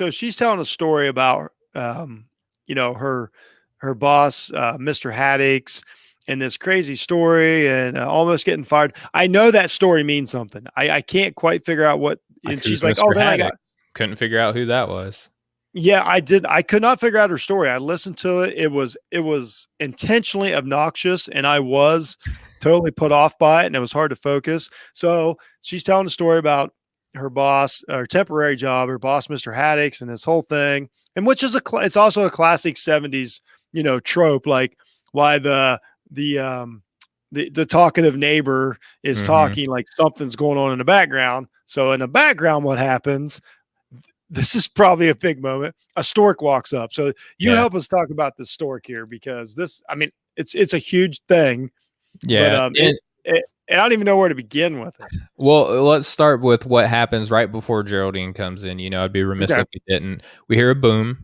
S1: she's telling a story about her boss, Mr. Haddix, and this crazy story and almost getting fired. I know that story means something. I can't quite figure out what.
S2: Like,
S1: And
S2: who's
S1: she's like, "Oh,
S2: Mr.
S1: then I got."
S2: Haddock? Couldn't figure out who that was.
S1: Yeah, I did. I could not figure out her story. I listened to it. It was intentionally obnoxious, and I was totally put off by it, and it was hard to focus. So she's telling a story about her boss, her temporary job, her boss, Mr. Haddix, and this whole thing, and which is it's also a classic '70s, trope, like why the talkative neighbor is
S2: Mhm.
S1: talking like something's going on in the background. So in the background, what happens? This is probably a big moment. A stork walks up. So you
S2: Yeah.
S1: help us talk about the stork here because this, I mean, it's a huge thing, but
S2: Yeah,
S1: I don't even know where to begin with it.
S2: well, let's start with what happens right before Geraldine comes in. I'd be remiss
S1: Okay,
S2: if we didn't. We hear a boom,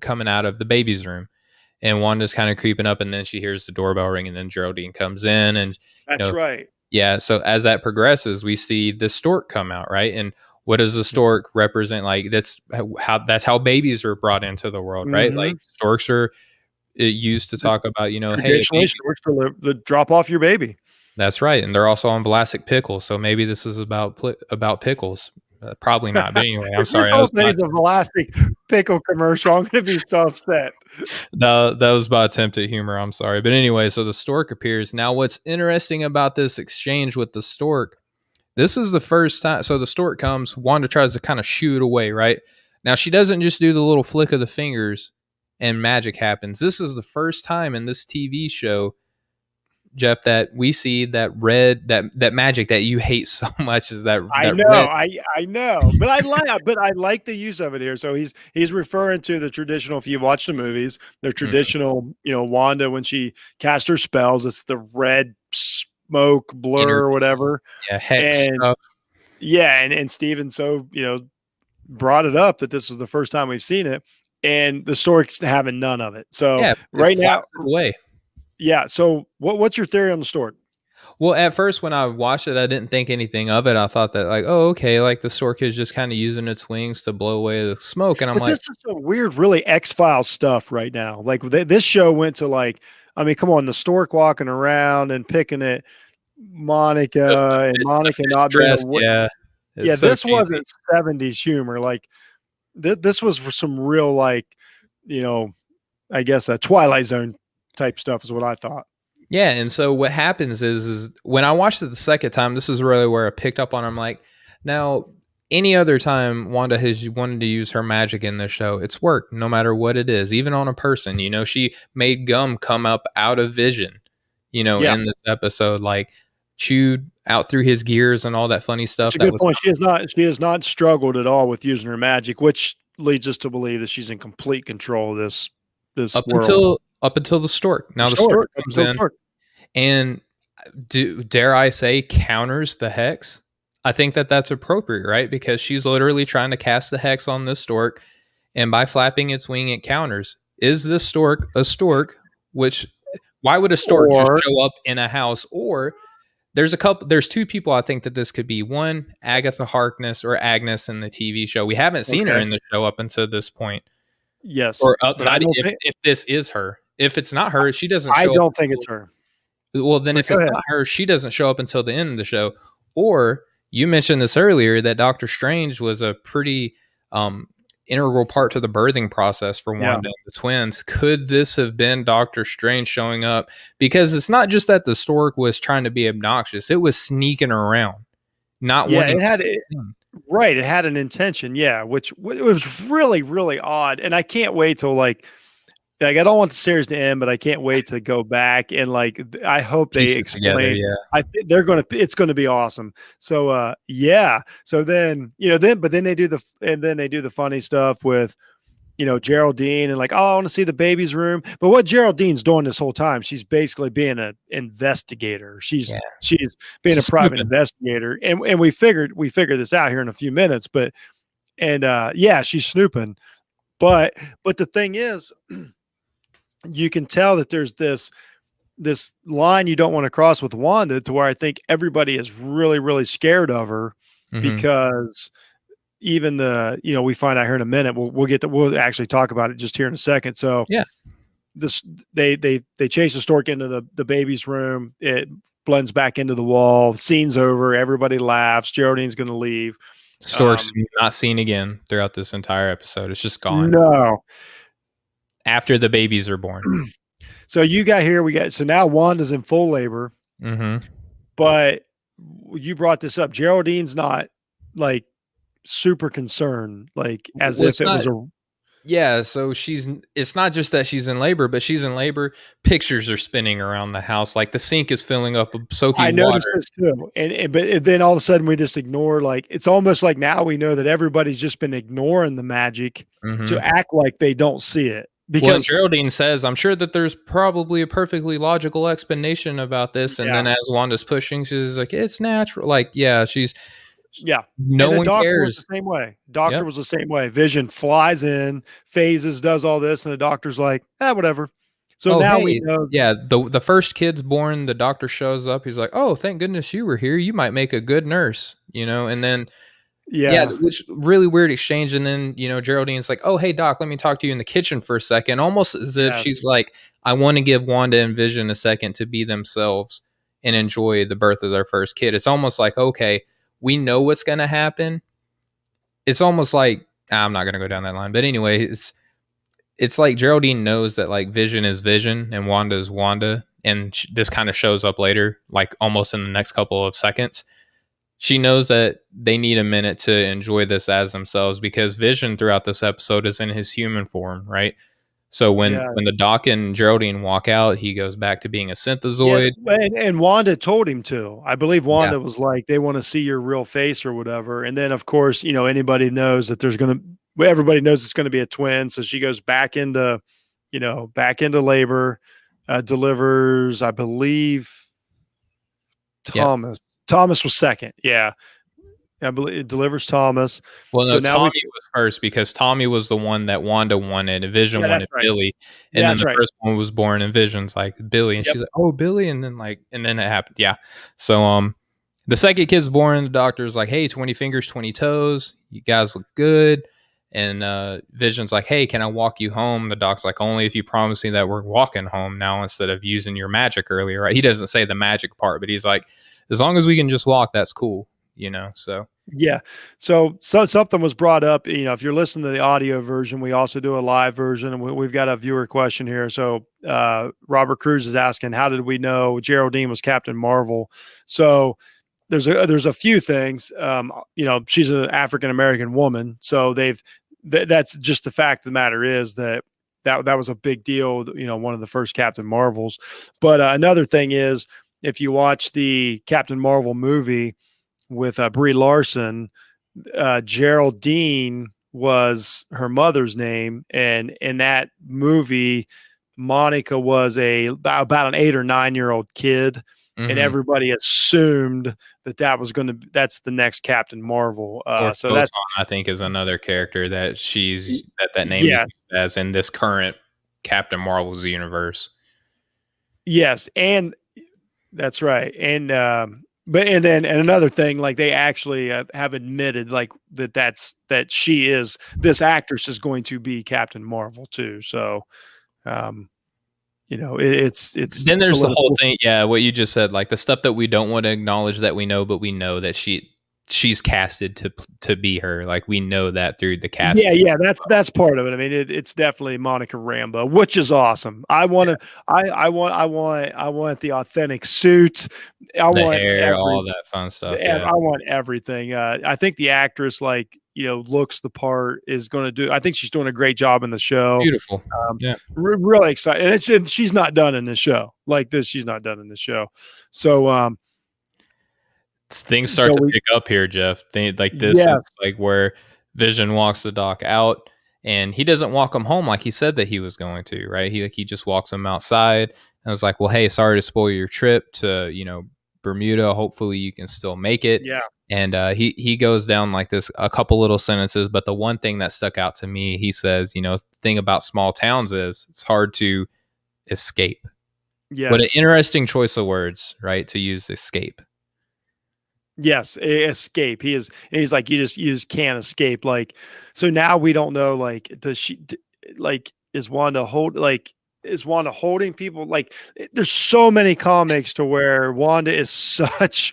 S2: coming out of the baby's room, and Wanda's kind of creeping up, and then she hears the doorbell ring, and then Geraldine comes in, and you
S1: that's
S2: know,
S1: right.
S2: yeah. So as that progresses, we see the stork come out, right? And what does the stork represent? Like that's how babies are brought into the world, right? Like
S1: Mm-hmm.
S2: storks are used to talk about, hey, a
S1: Traditionally,
S2: baby.
S1: storks the drop off your baby.
S2: That's right, and they're also on Vlasic pickles. So maybe this is about pickles. Probably not. But anyway, I'm
S1: If this
S2: sorry. That
S1: whole
S2: was
S1: thing
S2: my
S1: is a Velocity pickle commercial, I'm going to be so upset.
S2: that was my attempt at humor. I'm sorry. But anyway, so the stork appears. Now, what's interesting about this exchange with the stork? This is the first time. So the stork comes. Wanda tries to kind of shoo it away. Right now, she doesn't just do the little flick of the fingers, and magic happens. This is the first time in this TV show, Jeff, that we see that magic that you hate so much is that
S1: I
S2: that
S1: know,
S2: red
S1: I know, but I like the use of it here. So he's referring to the traditional. If you watch the movies, the
S2: Mhm.
S1: traditional, Wanda when she casts her spells, it's the red smoke blur or
S2: energy,
S1: whatever.
S2: yeah, hex
S1: And
S2: stuff.
S1: yeah, and Steven brought it up that this was the first time we've seen it, and the story's having none of it. So
S2: Yeah, it
S1: right now,
S2: flaps it away.
S1: yeah. So what's your theory on the story?
S2: Well, at first when I watched it, I didn't think anything of it. I thought that like, oh, okay, like the stork is just kind of using its wings to blow away the smoke, and I'm
S1: But
S2: like,
S1: this is some weird, really X-Files stuff right now. Like this show went to like, I mean, come on, the stork walking around and picking at Monica and
S2: the
S1: Monica
S2: fish
S1: not being
S2: dress,
S1: aware.
S2: yeah, it's
S1: Yeah,
S2: so
S1: this
S2: cheesy.
S1: wasn't 70s humor. Like this was some real like, you know, I guess a Twilight Zone type stuff is what I thought.
S2: Yeah, and so what happens is when I watched it the second time, this is really where I picked up on. I'm like, now any other time Wanda has wanted to use her magic in this show, it's worked no matter what it is, even on a person. She made gum come up out of Vision,
S1: Yeah,
S2: in this episode, like chewed out through his gears and all that funny
S1: that's
S2: stuff
S1: a
S2: that
S1: good
S2: was
S1: point. She has not struggled at all with using her magic, which leads us to believe that she's in complete control of this
S2: up
S1: world.
S2: until the stork.
S1: The
S2: Now the
S1: stork,
S2: stork
S1: up
S2: comes
S1: until the
S2: in
S1: stork.
S2: and dare I say counters the hex. I think that that's appropriate, right? Because she's literally trying to cast the hex on this stork, and by flapping its wing, it counters. Is this stork a stork? Which why would a stork just
S1: Or
S2: show up in a house? Or there's two people I think that this could be. One, Agatha Harkness or Agnes in the TV show. We haven't seen her
S1: okay,
S2: in the show up until this point,
S1: yes,
S2: or
S1: but I
S2: not
S1: don't
S2: if
S1: think
S2: this is her. If it's not her, she doesn't
S1: I
S2: show up
S1: don't think
S2: until.
S1: it's her.
S2: Well, then
S1: But
S2: if
S1: go
S2: it's
S1: ahead.
S2: not her, she doesn't show up until the end of the show. Or you mentioned this earlier that Doctor Strange was a pretty um, integral part to the birthing process for
S1: Yeah,
S2: Wanda and the twins. Could this have been Doctor Strange showing up? Because it's not just that the stork was trying to be obnoxious; it was sneaking around, not
S1: yeah,
S2: wanting
S1: it
S2: to
S1: had
S2: be
S1: it.
S2: seen.
S1: Right, it had an intention, yeah, which it was really, really odd, and I can't wait till like I don't want the series to end, but I can't wait to go back and I hope they
S2: Piece it together,
S1: explain.
S2: yeah.
S1: I think it's gonna be awesome. So yeah. So then but then they do the funny stuff with Geraldine and like, oh, I want to see the baby's room. But what Geraldine's doing this whole time, she's basically being an investigator. She's
S2: Yeah,
S1: she's being a
S2: she's
S1: private
S2: snooping.
S1: investigator, and we figured this out here in a few minutes. But and yeah, she's snooping. But but the thing is, you can tell that there's this line you don't want to cross with Wanda, to where I think everybody is really, really scared of her
S2: Hmm.
S1: because we find out here in a minute. We'll actually talk about it just here in a second. So
S2: Yeah,
S1: this they chase the stork into the baby's room. It blends back into the wall. Scene's over. Everybody laughs. Geraldine's going to leave.
S2: Stork's not seen again throughout this entire episode. It's just gone
S1: No.
S2: after the babies are born.
S1: So so now Wanda's in full labor, but you brought this up. Geraldine's not like super concerned, like as if it was a.
S2: Yeah, so it's not just that she's in labor, but she's in labor. Pictures are spinning around the house. Like the sink is filling up with soaking
S1: I noticed
S2: water.
S1: this too. But then all of a sudden we just ignore, like, it's almost like now we know that everybody's just been ignoring the magic to act like they don't see it. Because
S2: Geraldine says, I'm sure that there's probably a perfectly logical explanation about this. And then as Wanda's pushing, she's like, it's natural. Like, she's.
S1: Yeah.
S2: No one
S1: doctor
S2: cares.
S1: was the same way. Doctor was the same way. Vision flies in, phases, does all this, and the doctor's like, whatever. So now we know.
S2: Yeah, the first kid's born, the doctor shows up. He's like, oh, thank goodness you were here. You might make a good nurse, and then which really weird exchange. And then, Geraldine's like, oh, hey, Doc, let me talk to you in the kitchen for a second. Almost as if she's like, I want to give Wanda and Vision a second to be themselves and enjoy the birth of their first kid. It's almost like, okay, we know what's going to happen. It's almost like, I'm not going to go down that line. But anyway, it's like Geraldine knows that like Vision is Vision and Wanda is Wanda. And this kind of shows up later, like almost in the next couple of seconds. She knows that they need a minute to enjoy this as themselves because Vision throughout this episode is in his human form, right? So when the Doc and Geraldine walk out, he goes back to being a synthezoid.
S1: Yeah, and Wanda told him to. I believe Wanda was like, they want to see your real face or whatever. And then, of course, anybody knows that everybody knows it's going to be a twin. So she goes back into labor, delivers, I believe, Thomas. Yep. Thomas was second. Yeah. I believe it delivers Thomas.
S2: Well, no, Tommy was first because Tommy was the one that Wanda wanted and Vision wanted Billy. And then the first one was born and Vision's like Billy. And she's like, oh, Billy. And then it happened. Yeah. So the second kid's born. The doctor's like, hey, 20 fingers, 20 toes. You guys look good. And Vision's like, hey, can I walk you home? The doc's like, only if you promise me that we're walking home now instead of using your magic earlier. Right? He doesn't say the magic part, but he's like, as long as we can just walk, that's cool. So something was brought up. If you're listening to the audio version, we also do a live version, and we've got a viewer question here. So Robert Cruz is asking, how did we know Geraldine was Captain Marvel? So there's a few things. She's an African American woman, so that's just the fact of the matter is that was a big deal. One of the first Captain Marvels. But another thing is, if you watch the Captain Marvel movie with Brie Larson, Geraldine was her mother's name, and in that movie, Monica was about an 8 or 9-year-old kid, and everybody assumed that's the next Captain Marvel. So that's, I think, is another character that that name is as in this current Captain Marvel's universe.
S1: Yes, and that's right, and another thing, like they actually have admitted like that this actress is going to be Captain Marvel too. So, it's
S2: then there's the whole thing. Yeah. What you just said, like the stuff that we don't want to acknowledge that we know, but we know that she's casted to be her. Like we know that through the cast.
S1: Yeah. That's part of it. I mean, it's definitely Monica Rambeau, which is awesome. I want the authentic suits. I want
S2: hair, all that fun stuff.
S1: I want everything. I think the actress, looks the part, is going to do. I think she's doing a great job in the show.
S2: Beautiful.
S1: Really excited. And she's not done in this show like this. She's not done in this show. So,
S2: things start to pick up here, Jeff. Like this is like where Vision walks the Doc out, and he doesn't walk him home like he said that he was going to, right? He just walks him outside and was like, well, hey, sorry to spoil your trip to, Bermuda. Hopefully you can still make it.
S1: Yeah.
S2: And he goes down like this, a couple little sentences, but the one thing that stuck out to me, he says, the thing about small towns is it's hard to escape.
S1: Yes.
S2: What an interesting choice of words, right? To use escape.
S1: Yes, escape. He's like, you just can't escape. Like, so now we don't know, like, does she, like, is Wanda hold, like, is Wanda holding people? Like, there's so many comics to where Wanda is such,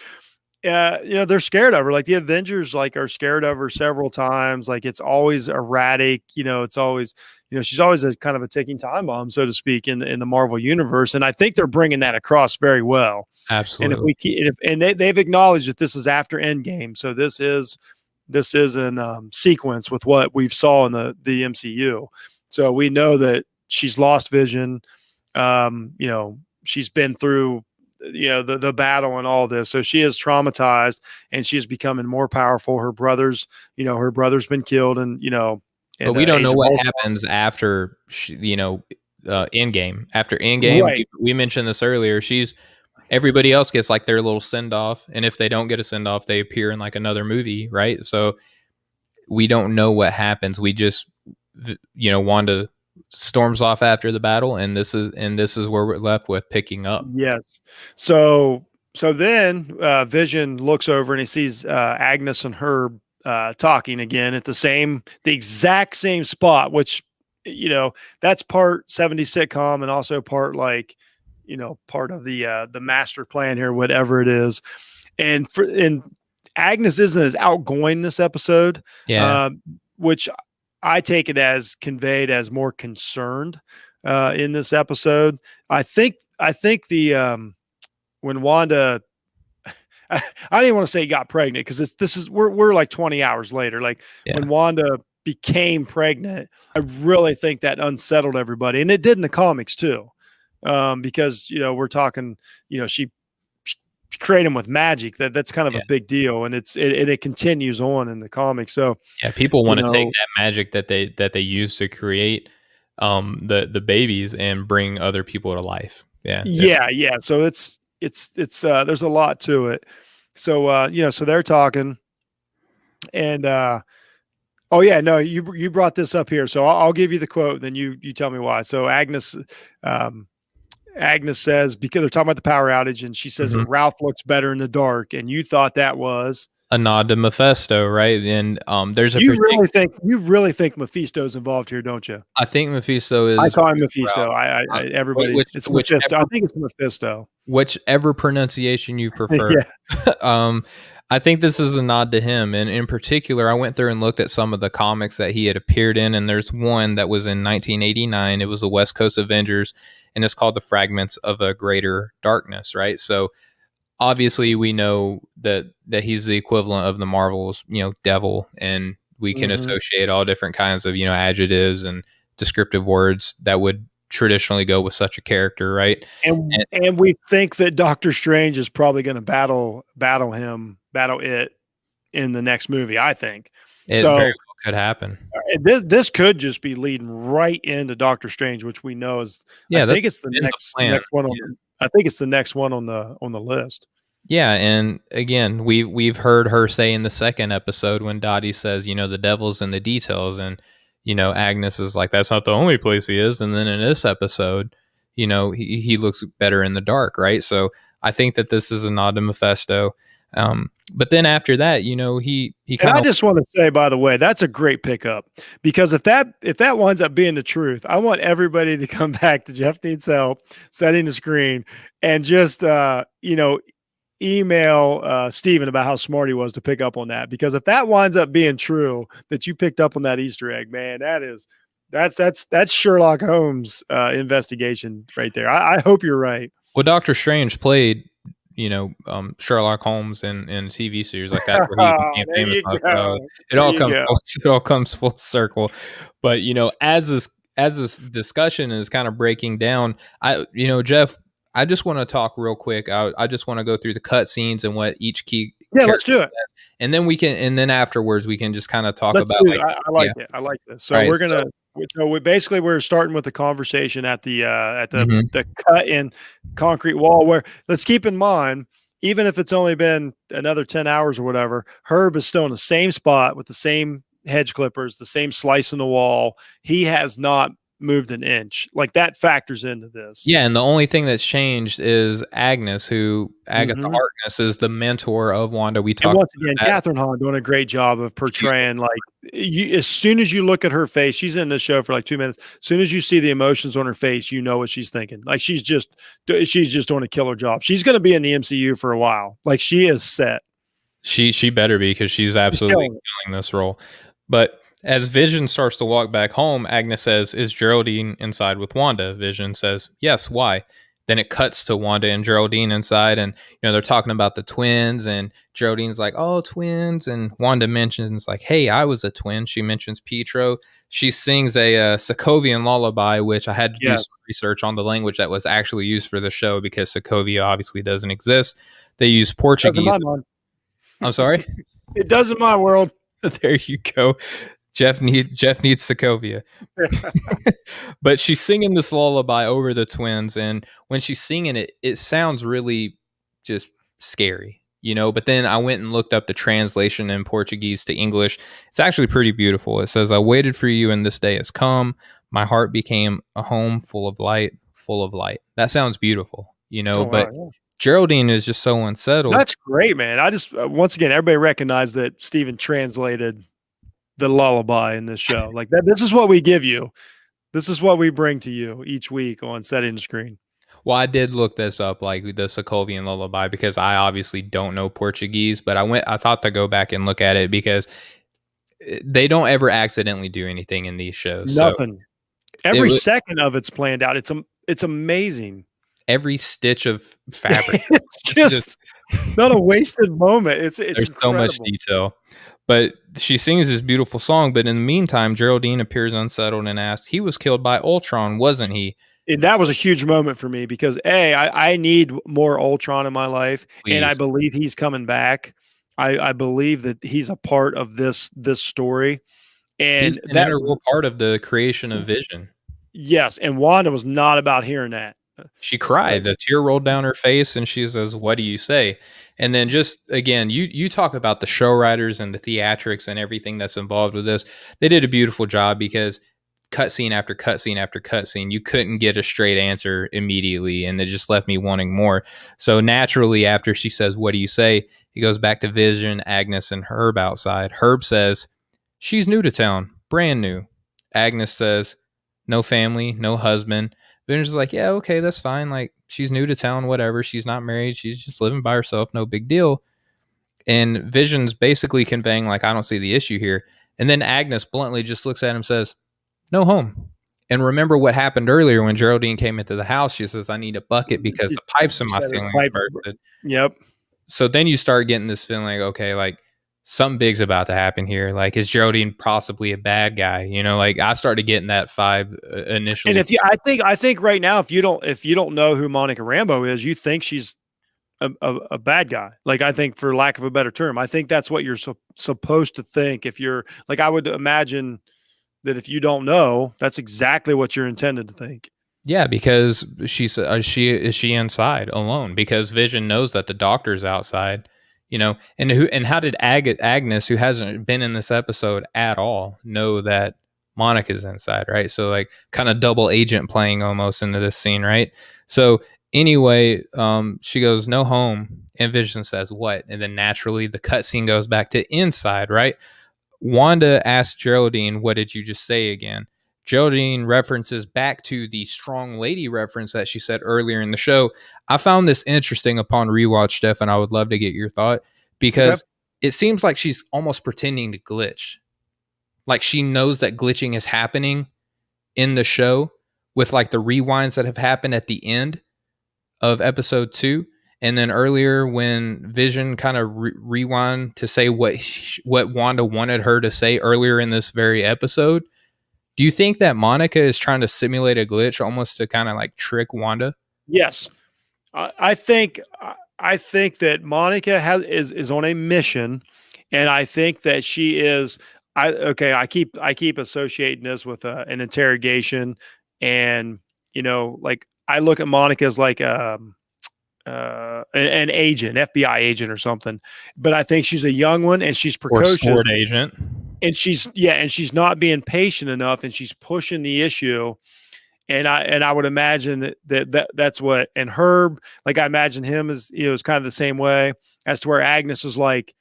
S1: they're scared of her. Like the Avengers, like are scared of her several times. Like it's always erratic. It's always, she's always a kind of a ticking time bomb, so to speak, in the Marvel universe. And I think they're bringing that across very well. And if
S2: Absolutely.
S1: we keep, and they've acknowledged that this is after Endgame, so this is in sequence with what we've saw in the MCU. So we know that she's lost Vision. She's been through the battle and all this, so she is traumatized and she's becoming more powerful. Her brother's been killed, and
S2: But we don't
S1: Age
S2: know
S1: of
S2: what
S1: Ultron.
S2: happens after, Endgame. After Endgame,
S1: Right.
S2: we mentioned this earlier. Everybody else gets like their little send off, and if they don't get a send off, they appear in like another movie, right? So we don't know what happens. We just, Wanda storms off after the battle, and this is where we're left with picking up.
S1: Yes. So then Vision looks over and he sees Agnes and Herb talking again at the exact same spot, which that's part 70 sitcom and also part like part of the master plan here, whatever it is. And Agnes isn't as outgoing this episode,
S2: Yeah,
S1: which I take it as conveyed as more concerned in this episode. I think the when Wanda, I didn't even want to say got pregnant because we're like 20 hours later. Like
S2: yeah.
S1: when Wanda became pregnant, I really think that unsettled everybody, and it did in the comics too, because we're talking, she created him with magic. That's kind of
S2: Yeah.
S1: a big deal, and it continues on in the comics. So
S2: Yeah, people
S1: you
S2: want to take
S1: know,
S2: that magic that they use to create the babies and bring other people to life. Yeah,
S1: yeah. So it's there's a lot to it. So so they're talking, and oh yeah, no, you brought this up here, so I'll give you the quote, then you tell me why. So um, Agnes says, because they're talking about the power outage, and she says that
S2: hmm
S1: Ralph looks better in the dark, and you thought that was
S2: a nod to Mephisto, right? And there's a particular.
S1: you really think Mephisto's involved here, don't you?
S2: I think Mephisto
S1: I
S2: is
S1: call him
S2: Ralph.
S1: Mephisto. Everybody,
S2: Which
S1: it's Mephisto. I
S2: whichever
S1: think it's Mephisto.
S2: whichever pronunciation you prefer.
S1: Yeah.
S2: um, I think this is a nod to him, and in particular, I went through and looked at some of the comics that he had appeared in, and there's one that was in 1989. It was the West Coast Avengers, and it's called "The Fragments of a Greater Darkness." Right, so obviously we know that he's the equivalent of the Marvel's, devil, and we can
S1: hmm
S2: associate all different kinds of, adjectives and descriptive words that would traditionally go with such a character, right?
S1: And we think that Doctor Strange is probably going to battle it in the next movie. I think
S2: It very
S1: so.
S2: well could happen.
S1: This could just be leading right into Doctor Strange, which we know is. I
S2: Yeah,
S1: think
S2: that's
S1: it's the
S2: in the
S1: next
S2: plan.
S1: next one on. I think it's the next one on the list.
S2: Yeah, and again, we've heard her say in the second episode when Dottie says, the devil's in the details, and Agnes is like, that's not the only place he is. And then in this episode, he looks better in the dark, right? So I think that this is a nod to Mephisto. But then after that, he
S1: And
S2: kind
S1: I
S2: of.
S1: just want to say, by the way, that's a great pickup, because if that winds up being the truth, I want everybody to come back to Jeff Needs Help setting the screen and just email Steven about how smart he was to pick up on that. Because if that winds up being true, that you picked up on that Easter egg, man, that's Sherlock Holmes investigation right there. I hope you're right.
S2: Well, Doctor Strange played, Sherlock Holmes in TV series. Like that's where he became
S1: There
S2: famous.
S1: you
S2: So
S1: go.
S2: it
S1: There
S2: all
S1: you
S2: comes
S1: go.
S2: it all comes full circle. But as this discussion is kind of breaking down, Jeff, I just want to talk real quick. I just want to go through the cut scenes and what each key
S1: Yeah, let's
S2: character
S1: do it.
S2: says, and then afterwards we can just kind of talk
S1: Let's
S2: about
S1: do it.
S2: like,
S1: I like
S2: yeah,
S1: it. I like this.
S2: all
S1: So
S2: right,
S1: we're gonna. So we're starting with the conversation at the
S2: mhm.
S1: the cut in concrete wall. Where, let's keep in mind, even if it's only been another 10 hours or whatever, Herb is still in the same spot with the same hedge clippers, the same slice in the wall. He has not moved an inch. Like that factors into this.
S2: Yeah, and the only thing that's changed is Agnes, who Agatha
S1: Hmm.
S2: Harkness is the mentor of Wanda. We
S1: And
S2: talked
S1: once
S2: about
S1: again,
S2: that.
S1: Catherine Hahn doing a great job of portraying like you. As soon as you look at her face, she's in the show for like 2 minutes. As soon as you see the emotions on her face, you know what she's thinking. Like she's just doing a killer job. She's going to be in the MCU for a while. Like she is set.
S2: She better be, because she's
S1: She's
S2: absolutely
S1: killing it.
S2: killing this role. But as Vision starts to walk back home, Agnes says, "Is Geraldine inside with Wanda?" Vision says, "Yes, why?" Then it cuts to Wanda and Geraldine inside, and they're talking about the twins, and Geraldine's like, "Oh, twins," and Wanda mentions like, "Hey, I was a twin." She mentions Pietro. She sings a Sokovian lullaby, which I had to do
S1: Yeah,
S2: some research on the language that was actually used for the show, because Sokovia obviously doesn't exist. They use
S1: does in
S2: Portuguese.
S1: my mind.
S2: I'm sorry.
S1: It does in my world.
S2: There you go. Jeff needs Sokovia. But she's singing this lullaby over the twins, and when she's singing it, it sounds really just scary. But then I went and looked up the translation in Portuguese to English. It's actually pretty beautiful. It says, "I waited for you, and this day has come. My heart became a home full of light, full of light." That sounds beautiful.
S1: Oh wow,
S2: But
S1: yeah.
S2: Geraldine is just so unsettled.
S1: That's great, man. I just once again, everybody recognized that Steven translated the lullaby in this show. Like that. This is what we give you. This is what we bring to you each week on Setting the Screen.
S2: Well, I did look this up, like the Sokovian lullaby, because I obviously don't know Portuguese, but I thought to go back and look at it, because they don't ever accidentally do anything in these shows. So
S1: Nothing.
S2: it
S1: Every
S2: was
S1: second of it's planned out. It's amazing.
S2: every stitch of fabric.
S1: It's
S2: It's just,
S1: just not a wasted moment. It's
S2: there's so much
S1: incredible.
S2: detail. But she sings this beautiful song, but in the meantime, Geraldine appears unsettled and asks, "He was killed by Ultron, wasn't he?"
S1: And that was a huge moment for me because I need more Ultron in my life, and I
S2: Please.
S1: believe he's coming back. I believe that he's a part of this story,
S2: He's
S1: and
S2: an
S1: that
S2: integral part of the creation of Vision.
S1: yes, and Wanda was not about hearing that.
S2: She
S1: Like
S2: cried. A tear rolled down her face, and she says, "What do you say?" And then, just again, you talk about the show writers and the theatrics and everything that's involved with this. They did a beautiful job, because cutscene after cutscene after cutscene, you couldn't get a straight answer immediately, and it just left me wanting more. So naturally, after she says, "What do you say?" he goes back to Vision, Agnes, and Herb outside. Herb says, "She's new to town, brand new." Agnes says, "No family, no husband." Vision's like, "Yeah, okay, that's fine. Like, she's new to town, whatever. She's not married. She's just living by herself. No big deal." And Vision's basically conveying, like, "I don't see the issue here." And then Agnes bluntly just looks at him and says, "No home." And remember what happened earlier when Geraldine came into the house. She says, "I need a bucket because
S1: she,
S2: the pipes in
S1: she
S2: my
S1: said her
S2: ceiling is
S1: pipe.
S2: bursted."
S1: Yep.
S2: So then you start getting this feeling like, okay, like something big's about to happen here. Like, is Geraldine possibly a bad guy? Like I started getting that vibe
S1: And
S2: initially.
S1: if you, I think right now, if you don't know who Monica Rambeau is, you think she's a bad guy. Like I think, for lack of a better term, I think that's what you're supposed to think. If you're like, I would imagine that if you don't know, that's exactly what you're intended to think.
S2: Yeah, because she inside alone, because Vision knows that the doctor's outside. And how did Agnes, who hasn't been in this episode at all, know that Monica's inside, right? So like kind of double agent playing almost into this scene, right? So anyway, she goes, "No home," and Vision says, "What?" And then naturally the cutscene goes back to inside, right? Wanda asks Geraldine, "What did you just say again?" Geraldine references back to the strong lady reference that she said earlier in the show. I found this interesting upon rewatch, Steph, and I would love to get your thought,
S1: Okay.
S2: because it seems like she's almost pretending to glitch. Like she knows that glitching is happening in the show, with like the rewinds that have happened at the end of episode 2. And then earlier, when Vision kind of rewind to say what Wanda wanted her to say earlier in this very episode, do you think that Monica is trying to simulate a glitch, almost to kind of like trick Wanda?
S1: Yes. I think that Monica is on a mission, and I think that she is. I keep associating this with an interrogation, and like I look at Monica as like an agent, FBI agent or something. But I think she's a young one, and she's
S2: Or
S1: precocious,
S2: sword agent?
S1: and she's not being patient enough, and she's pushing the issue. And I would imagine that's what. And Herb, like I imagine him as, is kind of the same way, as to where Agnes is like,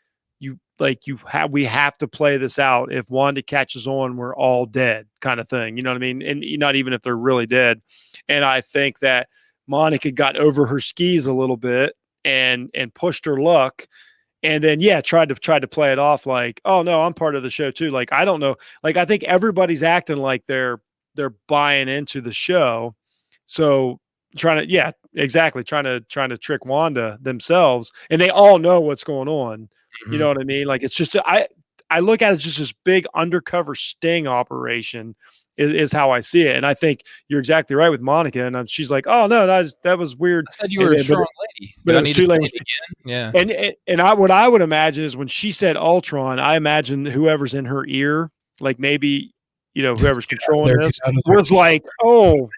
S1: we have to play this out. If Wanda catches on, we're all dead, kind of thing. You know what I mean? And not even if they're really dead. And I think that Monica got over her skis a little bit and pushed her luck, and then tried to play it off like, oh no, I'm part of the show too. Like, I don't know. Like, I think everybody's acting like they're buying into the show. So trying to trick Wanda themselves, and they all know what's going on. You know what I mean? Like, it's just, I look at it as just this big undercover sting operation is how I see it. And I think you're exactly right with Monica. And she's like, oh no, that was weird.
S2: I said you were a strong lady,
S1: but it was too late
S2: again. Yeah.
S1: And what I would imagine is when she said Ultron, I imagine whoever's in her ear, like maybe, whoever's controlling this, was like, oh,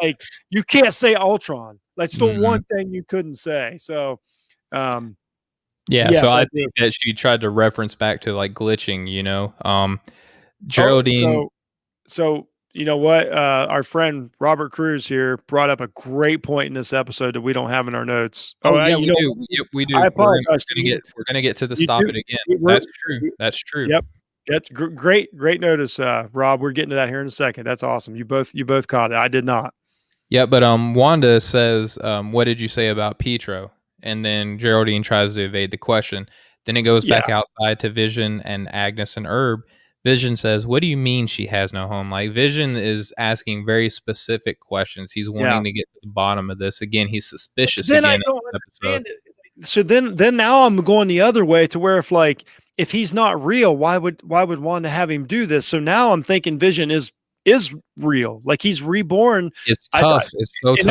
S1: like, you can't say Ultron. That's the one thing you couldn't say. So,
S2: so I think that she tried to reference back to like glitching, Geraldine.
S1: So you know what? Our friend Robert Cruz here brought up a great point in this episode that we don't have in our notes.
S2: We do. Yep, we do.
S1: I apologize.
S2: We're gonna get to the stop it again. That's true. That's true.
S1: Yep. That's great notice, Rob. We're getting to that here in a second. That's awesome. You both caught it. I did not.
S2: Yeah, but Wanda says, "What did you say about Pietro?" And then Geraldine tries to evade the question. Then it goes back outside to Vision and Agnes and Herb. Vision says, "What do you mean she has no home?" Like, Vision is asking very specific questions. He's wanting to get to the bottom of this. Again, he's suspicious.
S1: Then I don't understand it. So then now I'm going the other way to where if he's not real, why would Wanda have him do this? So now I'm thinking Vision is real. Like, he's reborn.
S2: It's tough. It's so tough.
S1: In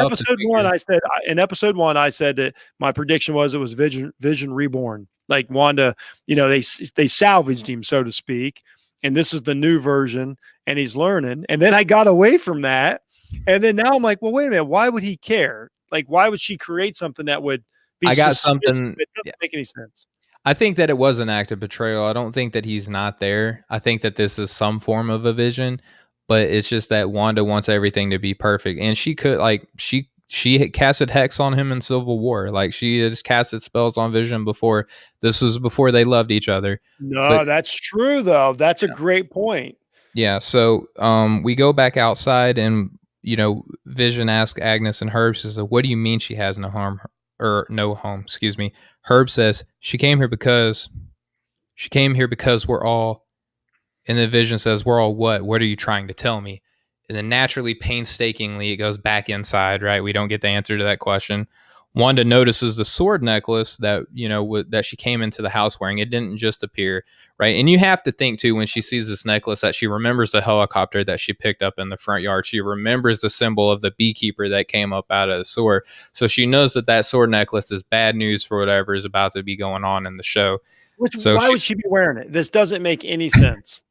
S1: episode one, I said that my prediction was it was Vision reborn. Like, Wanda, they salvaged him, so to speak. And this is the new version, and he's learning. And then I got away from that. And then now I'm like, well, wait a minute. Why would he care? Like, why would she create something that would be something? It doesn't make any sense.
S2: I think that it was an act of betrayal. I don't think that he's not there. I think that this is some form of a vision, but it's just that Wanda wants everything to be perfect. And she could, like, she casted Hex on him in Civil War. Like, she has casted spells on Vision before. This was before they loved each other.
S1: No, that's true, though. That's a great point.
S2: Yeah. So we go back outside, and, Vision asks Agnes and Herb, says, "What do you mean she has no home?" Or no home, excuse me. Herb says, she came here because we're all, and then Vision says, "We're all what? What are you trying to tell me?" And then naturally, painstakingly, it goes back inside, right? We don't get the answer to that question. Wanda notices the sword necklace that, that she came into the house wearing. It didn't just appear, right? And you have to think, too, when she sees this necklace, that she remembers the helicopter that she picked up in the front yard. She remembers the symbol of the beekeeper that came up out of the sword. So she knows that sword necklace is bad news for whatever is about to be going on in the show.
S1: Why would she be wearing it? This doesn't make any sense.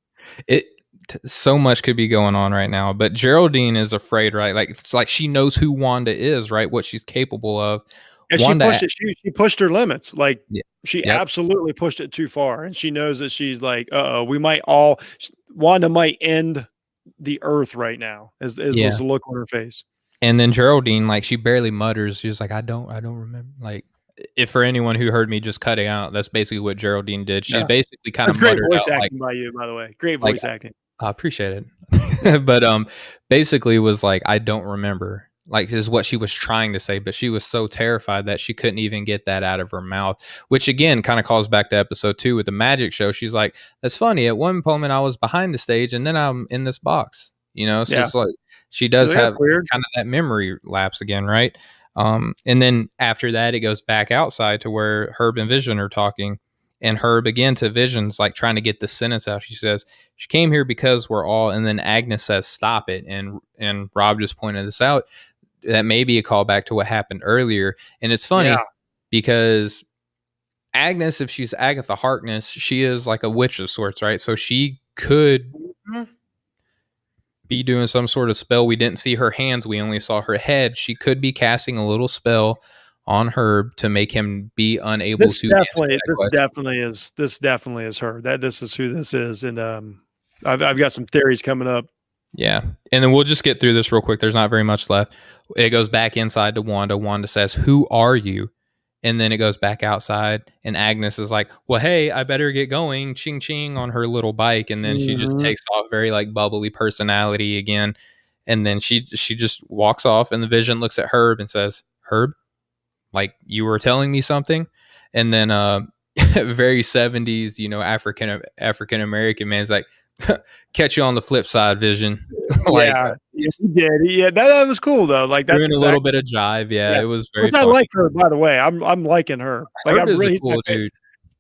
S2: So much could be going on right now, but Geraldine is afraid, right? Like, it's like she knows who Wanda is, right? What she's capable of.
S1: And she pushed her limits. Like, she absolutely pushed it too far, and she knows that she's like, Wanda might end the earth right now, was the look on her face.
S2: And then Geraldine, like, she barely mutters. She's like, I don't remember. Like, if for anyone who heard me just cutting out, that's basically what Geraldine did. She's basically kind of
S1: great voice acting by you, by the way. Great voice acting.
S2: I appreciate it. But basically was like, I don't remember, like, is what she was trying to say, but she was so terrified that she couldn't even get that out of her mouth, which again kind of calls back to episode 2 with the magic show. She's like, that's funny, at one moment I was behind the stage and then I'm in this box, so it's like she does have kind of that memory lapse again, right? And then after that it goes back outside to where Herb and Vision are talking. And Herb again to Vision's like trying to get the sentence out. She says, she came here because we're all, and then Agnes says, stop it. And Rob just pointed this out. That may be a callback to what happened earlier. And it's funny because Agnes, if she's Agatha Harkness, she is like a witch of sorts, right? So she could be doing some sort of spell. We didn't see her hands. We only saw her head. She could be casting a little spell on Herb to make him be unable to answer that question.
S1: This definitely is her. This is who this is, and I've got some theories coming up.
S2: Yeah. And then we'll just get through this real quick. There's not very much left. It goes back inside to Wanda. Wanda says, "Who are you?" And then it goes back outside. And Agnes is like, "Well, hey, I better get going." Ching ching on her little bike. And then she just
S1: Mhm.
S2: takes off, very like bubbly personality again. And then she just walks off. And the Vision looks at Herb and says, "Herb, like you were telling me something." And then very 70s, African American man's like, "Catch you on the flip side, Vision." Like
S1: Yeah, yes, he did. Yeah, that was cool though. Like that's
S2: doing a little
S1: exactly
S2: bit of jive. Yeah,
S1: yeah.
S2: it was very
S1: Which I
S2: funny.
S1: like her, by the way. I'm liking her. Like I
S2: Herb is a
S1: really, he's my
S2: cool
S1: favorite.
S2: dude.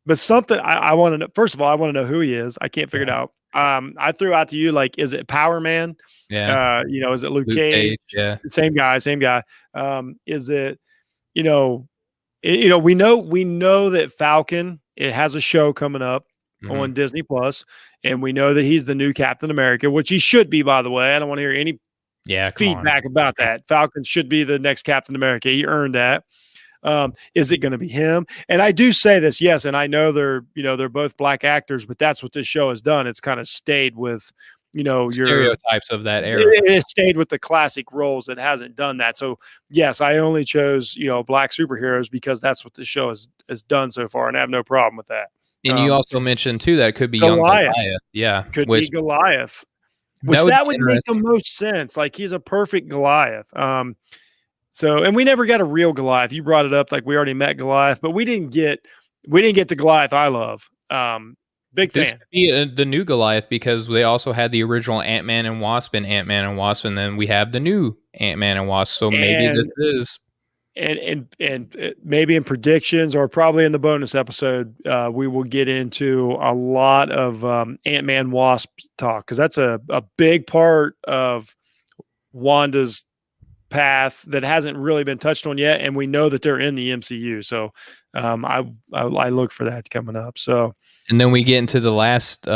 S1: But something I want to know. First of all, I want to know who he is. I can't figure it
S2: Yeah.
S1: out. I threw out to you like, is it Power Man?
S2: Yeah.
S1: Is it Luke
S2: Luke
S1: Cage?
S2: Cage. Yeah.
S1: Same guy, same guy. Is it you know we know that Falcon, it has a show coming up
S2: Hmm.
S1: on Disney Plus, and we know that he's the new Captain America, which he should be, by the way. I don't want to hear any
S2: Yeah. Come on.
S1: feedback about that. Falcon should be the next Captain America. He earned that. Is it going to be him? And I do say this, yes, and I know they're both black actors, but that's what this show has done. It's kind of stayed with, your
S2: Stereotypes of that era.
S1: it stayed with the classic roles. It hasn't done that. So yes, I only chose black superheroes because that's what the show has done so far, and I have no problem with that.
S2: And you also mentioned too that it could be young
S1: Goliath
S2: Goliath. Yeah.
S1: could be
S2: Which
S1: Goliath, which
S2: that would
S1: that
S2: be
S1: would make the
S2: interesting.
S1: most sense. Like he's a perfect Goliath. So, and we never got a real Goliath. You brought it up, like we already met Goliath, but we didn't get the Goliath I love. Big
S2: This
S1: fan.
S2: could be the new Goliath because they also had the original Ant-Man and Wasp and Ant-Man and Wasp, and then we have the new Ant-Man and Wasp. So maybe this
S1: And
S2: is
S1: maybe in predictions or probably in the bonus episode, we will get into a lot of Ant-Man Wasp talk, because that's a big part of Wanda's path that hasn't really been touched on yet, and we know that they're in the MCU. So I look for that coming up. So
S2: and then we get into the last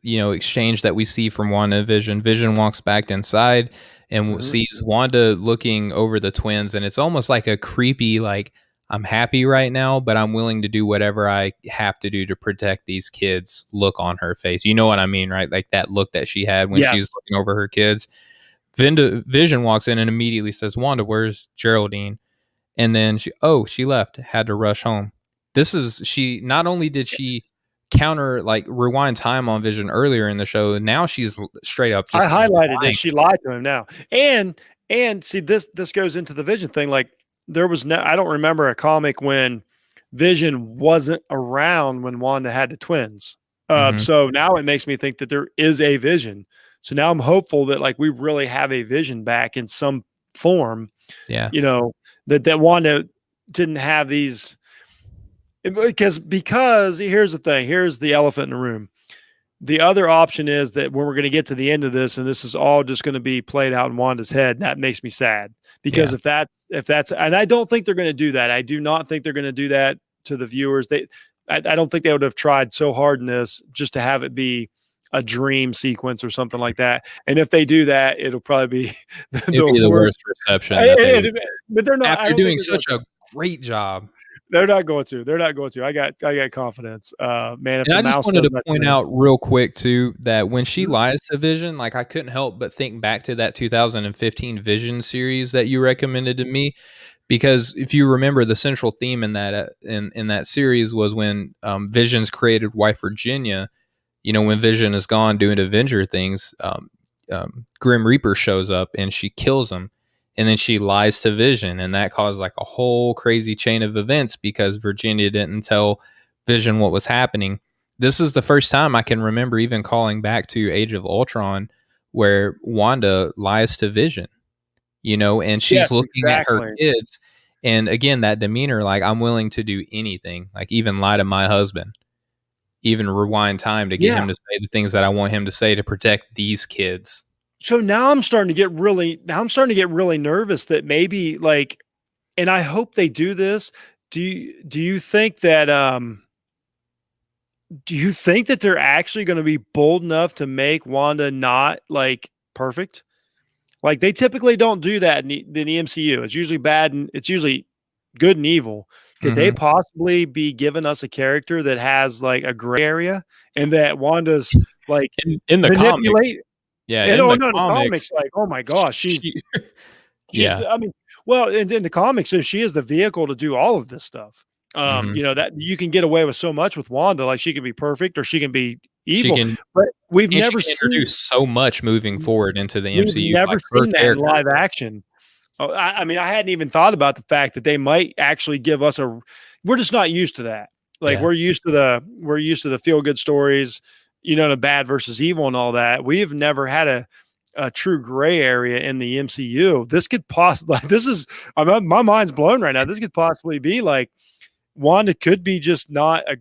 S2: exchange that we see from WandaVision. Vision walks back inside and sees Wanda looking over the twins, and it's almost like a creepy, like, I'm happy right now, but I'm willing to do whatever I have to do to protect these kids look on her face. You know what I mean, right? Like that look that she had when she was looking over her kids. Vision walks in and immediately says, "Wanda, where's Geraldine?" And then she left, had to rush home. Not only did she counter, like, rewind time on Vision earlier in the show, now she's straight up
S1: I
S2: just
S1: highlighted
S2: lying.
S1: that she lied to him now. And see, this goes into the Vision thing. Like there was I don't remember a comic when Vision wasn't around when Wanda had the twins. So now it makes me think that there is a Vision. So now I'm hopeful that like we really have a Vision back in some form.
S2: Yeah.
S1: That Wanda didn't have these, because here's the thing. Here's the elephant in the room. The other option is that when we're going to get to the end of this, and this is all just going to be played out in Wanda's head, that makes me sad, because if that's, and I don't think they're going to do that. I do not think they're going to do that to the viewers. I don't think they would have tried so hard in this just to have it be a dream sequence or something like that. And if they do that, it'll probably be
S2: the worst reception.
S1: But they're not.
S2: After doing such a great job.
S1: They're not going to. They're not going to. I got confidence. Man, if
S2: and
S1: the
S2: I just
S1: mouse
S2: wanted
S1: does
S2: to
S1: that
S2: point
S1: to me.
S2: out real quick too that when she lies to Vision, like I couldn't help but think back to that 2015 Vision series that you recommended to me, because if you remember, the central theme in that in that series was when Vision's created wife Virginia. When Vision is gone doing Avenger things, Grim Reaper shows up and she kills him. And then she lies to Vision, and that caused like a whole crazy chain of events because Virginia didn't tell Vision what was happening. This is the first time I can remember even calling back to Age of Ultron where Wanda lies to Vision, and she's looking at her kids. And again, that demeanor, like, I'm willing to do anything, like even lie to my husband, even rewind time to get him to say the things that I want him to say to protect these kids.
S1: So now I'm starting to get really nervous that maybe, like, and I hope they do this. Do you think that they're actually going to be bold enough to make Wanda not like perfect? Like they typically don't do that in the MCU. It's usually bad, and it's usually good and evil. Could they
S2: Mm-hmm.
S1: possibly be giving us a character that has like a gray area and that Wanda's like
S2: In the comics,
S1: manipulate?
S2: yeah,
S1: And
S2: in
S1: oh
S2: the
S1: no, in the
S2: comics,
S1: comics, like oh my gosh,
S2: she,
S1: she's
S2: yeah,
S1: I mean, well, in the comics, so she is the vehicle to do all of this stuff.
S2: hmm
S1: You know that you can get away with so much with Wanda, like she can be perfect or she can be
S2: she
S1: evil,
S2: can,
S1: but we've
S2: and she
S1: never
S2: can
S1: seen
S2: introduce so much moving forward into the
S1: we've
S2: MCU,
S1: never
S2: like her
S1: seen that in
S2: character.
S1: live action. Oh, I mean, I hadn't even thought about the fact that they might actually give us a. We're just not used to that. Like
S2: Yeah,
S1: we're used to the feel good stories, you know, the bad versus evil and all that. We've never had a true gray area in the MCU. This could possibly like this is my mind's blown right now. This could possibly be like Wanda could be just not a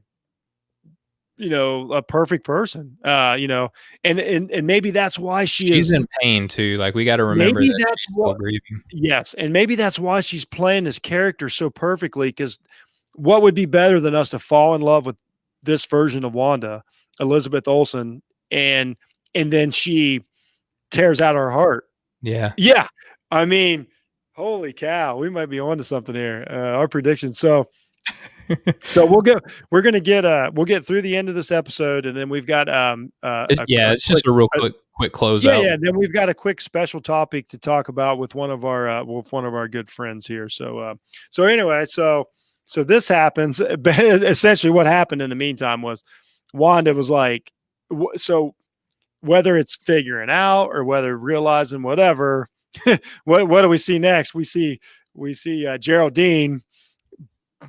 S1: a perfect person. And maybe that's why she
S2: she's
S1: is
S2: in pain too. Like we got to remember
S1: maybe
S2: that
S1: that's
S2: she's still
S1: what
S2: grieving.
S1: yes, and maybe that's why she's playing this character so perfectly. Because what would be better than us to fall in love with this version of Wanda, Elizabeth Olsen, and then she tears out our heart.
S2: Yeah.
S1: Yeah, I mean, holy cow, we might be onto something here. Our prediction. So we're gonna get we'll get through the end of this episode, and then we've got
S2: Yeah,
S1: a
S2: it's
S1: quick
S2: just a real
S1: uh,
S2: quick
S1: yeah,
S2: closeout.
S1: yeah. Then we've got a quick special topic to talk about with one of our good friends here. So anyway, so this happens. But essentially, what happened in the meantime was Wanda was like, so whether it's figuring out or whether realizing whatever, what do we see next? We see Geraldine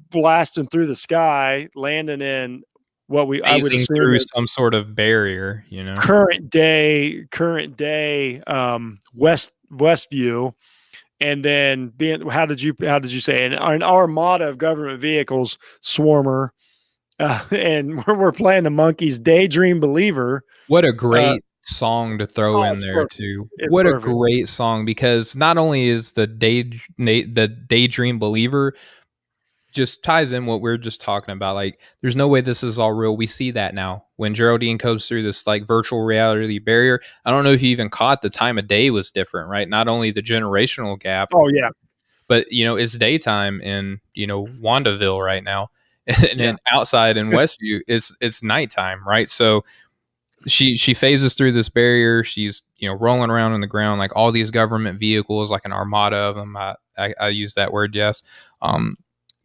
S1: blasting through the sky, landing in what I would
S2: Phasing
S1: assume
S2: through
S1: is
S2: some sort of barrier, you know.
S1: current day Westview, and then being how did you say an armada of government vehicles, Swarmer, and we're playing the Monkeys' Daydream Believer.
S2: What a
S1: uh
S2: great song to throw in
S1: it's
S2: there
S1: perfect.
S2: too.
S1: It's
S2: What a
S1: perfect.
S2: great song, because not only is the Daydream Believer just ties in what we're just talking about. Like, there's no way this is all real. We see that now when Geraldine comes through this like virtual reality barrier. I don't know if you even caught the time of day was different, right? Not only the generational gap,
S1: Oh yeah.
S2: but it's daytime in Wandaville right now, and
S1: Yeah.
S2: then outside in Westview it's nighttime, right? So she phases through this barrier. She's rolling around on the ground, like all these government vehicles, like an armada of them. I use that word, yes.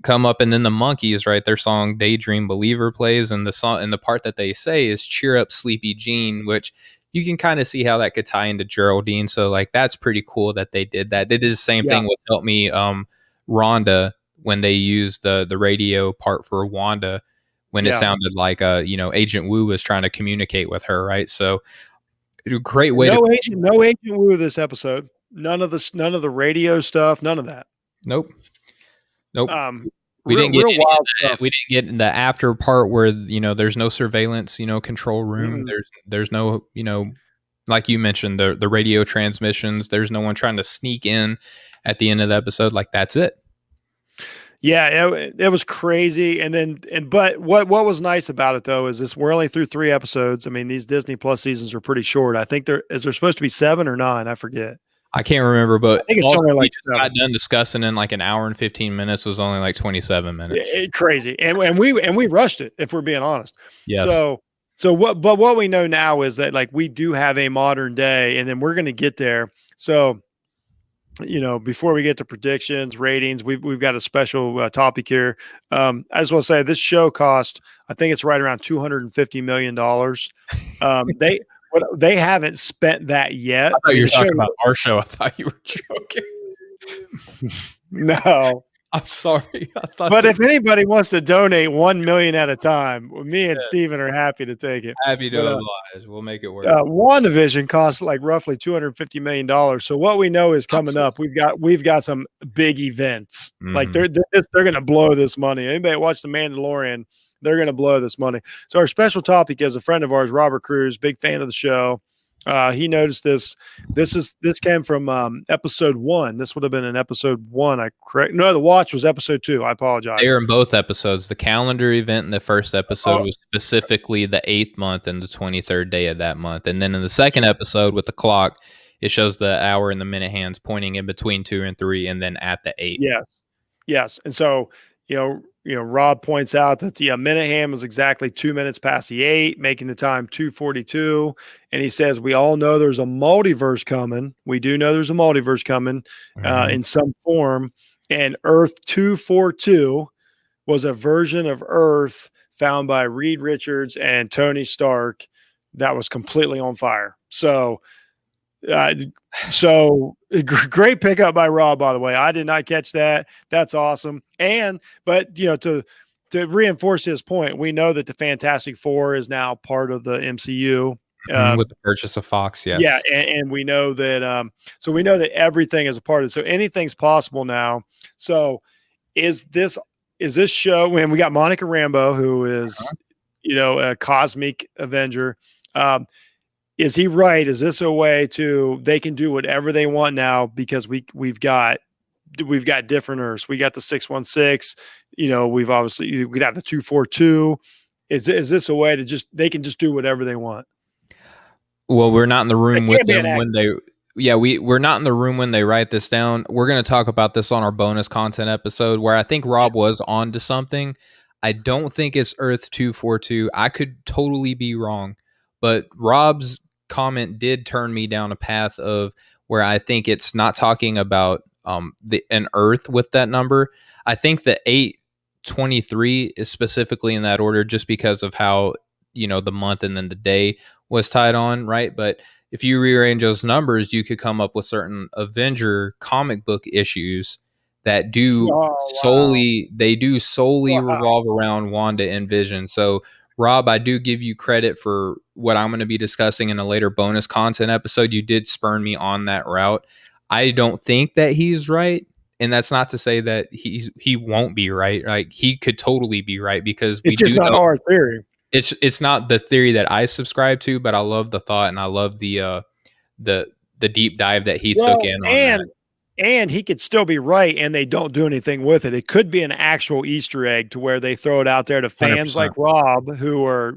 S2: Come up, and then the Monkeys, right? Their song "Daydream Believer" plays, and the part that they say is "Cheer up, Sleepy Jean," which you can kind of see how that could tie into Geraldine. So like that's pretty cool that they did that. They did the same
S1: Yeah.
S2: thing with "Help Me, Rhonda," when they used the radio part for Wanda, when it
S1: Yeah.
S2: sounded like Agent Wu was trying to communicate with her, right? So a great way to
S1: No agent Wu this episode. None of the radio stuff. None of that.
S2: nope. Nope. We
S1: Real
S2: didn't get
S1: real
S2: any of
S1: wild
S2: that.
S1: stuff.
S2: We didn't get in the after part where there's no surveillance, control room.
S1: Mm-mm.
S2: There's no like you mentioned, the radio transmissions. There's no one trying to sneak in at the end of the episode. Like that's it.
S1: Yeah, it was crazy. But what was nice about it though is this we're only through 3 episodes. I mean, these Disney Plus seasons are pretty short. I think there supposed to be 7 or 9. I forget.
S2: I can't remember,
S1: I
S2: but
S1: think it's
S2: all
S1: only
S2: we
S1: like
S2: just got
S1: 7.
S2: done discussing in like an hour and 15 minutes was only like 27 minutes.
S1: Crazy. And we rushed it, if we're being honest.
S2: Yes.
S1: So what we know now is that like we do have a modern day, and then we're gonna get there. So before we get to predictions, ratings, we've got a special topic here. I just want to say this show cost, I think it's right around $250 million. They haven't spent that yet.
S2: I thought you were
S1: The show,
S2: talking about our show. I thought you were joking.
S1: no.
S2: I'm sorry. I thought
S1: But if anybody wants to donate 1 million at a time, me and Steven are happy to take it.
S2: happy to
S1: But,
S2: oblige. We'll make it work.
S1: WandaVision costs like roughly $250 million. So what we know is coming up. We've got some big events. Like they're going to blow this money. Anybody that watch The Mandalorian, they're going to blow this money. So our special topic is a friend of ours, Robert Cruz, big fan of the show. He noticed this. This came from episode 1. This would have been in episode 1. No, the watch was episode 2. I apologize.
S2: They are in both episodes. The calendar event in the first episode
S1: Oh.
S2: was specifically the 8th month and the 23rd day of that month. And then in the second episode with the clock, it shows the hour and the minute hands pointing in between 2 and 3 and then at the 8.
S1: Yes. Yes, and so, Rob points out that the minute hand was exactly 2 minutes past the 8, making the time 2:42, and he says, "We all know there's a multiverse coming. We do know there's a multiverse coming,
S2: Mhm.
S1: in some form, and Earth 242 was a version of Earth found by Reed Richards and Tony Stark that was completely on fire." Uh, great pickup by Rob, by the way. I did not catch that. That's awesome. But to reinforce his point, we know that the Fantastic Four is now part of the MCU.
S2: Mhm,
S1: Uh,
S2: with the purchase of Fox,
S1: yeah,
S2: yes.
S1: and we know that. So we know that everything is a part of it. So anything's possible now. So is this is this show when we got Monica Rambeau, who is a cosmic Avenger? Um, is he right? Is this a way to they can do whatever they want now because we've got different Earths. We got the 616. We've obviously we got the 242. Is this a way to just they can just do whatever they want?
S2: Well, we're not in the
S1: It
S2: room with
S1: can't be an
S2: them when
S1: accident.
S2: they yeah, we're not in the room when they write this down. We're gonna talk about this on our bonus content episode where I think
S1: Yeah.
S2: Rob was on to something. I don't think it's Earth 242. I could totally be wrong, but Rob's comment did turn me down a path of where I think it's not talking about the an Earth with that number. I think the 823 is specifically in that order just because of how the month and then the day was tied on, right? But if you rearrange those numbers, you could come up with certain Avenger comic book issues that
S1: Oh wow.
S2: do solely
S1: Wow.
S2: revolve around Wanda and Vision. So Rob, I do give you credit for what I'm going to be discussing in a later bonus content episode. You did spurn me on that route. I don't think that he's right. And that's not to say that he won't be right. Like he could totally be right because
S1: It's
S2: we
S1: just
S2: do
S1: not
S2: know
S1: our theory.
S2: it's not the theory that I subscribe to, but I love the thought and I love the the deep dive that he took
S1: Well,
S2: in on that.
S1: and he could still be right, and they don't do anything with it. It could be an actual Easter egg to where they throw it out there to fans like
S2: 100%.
S1: Rob who are,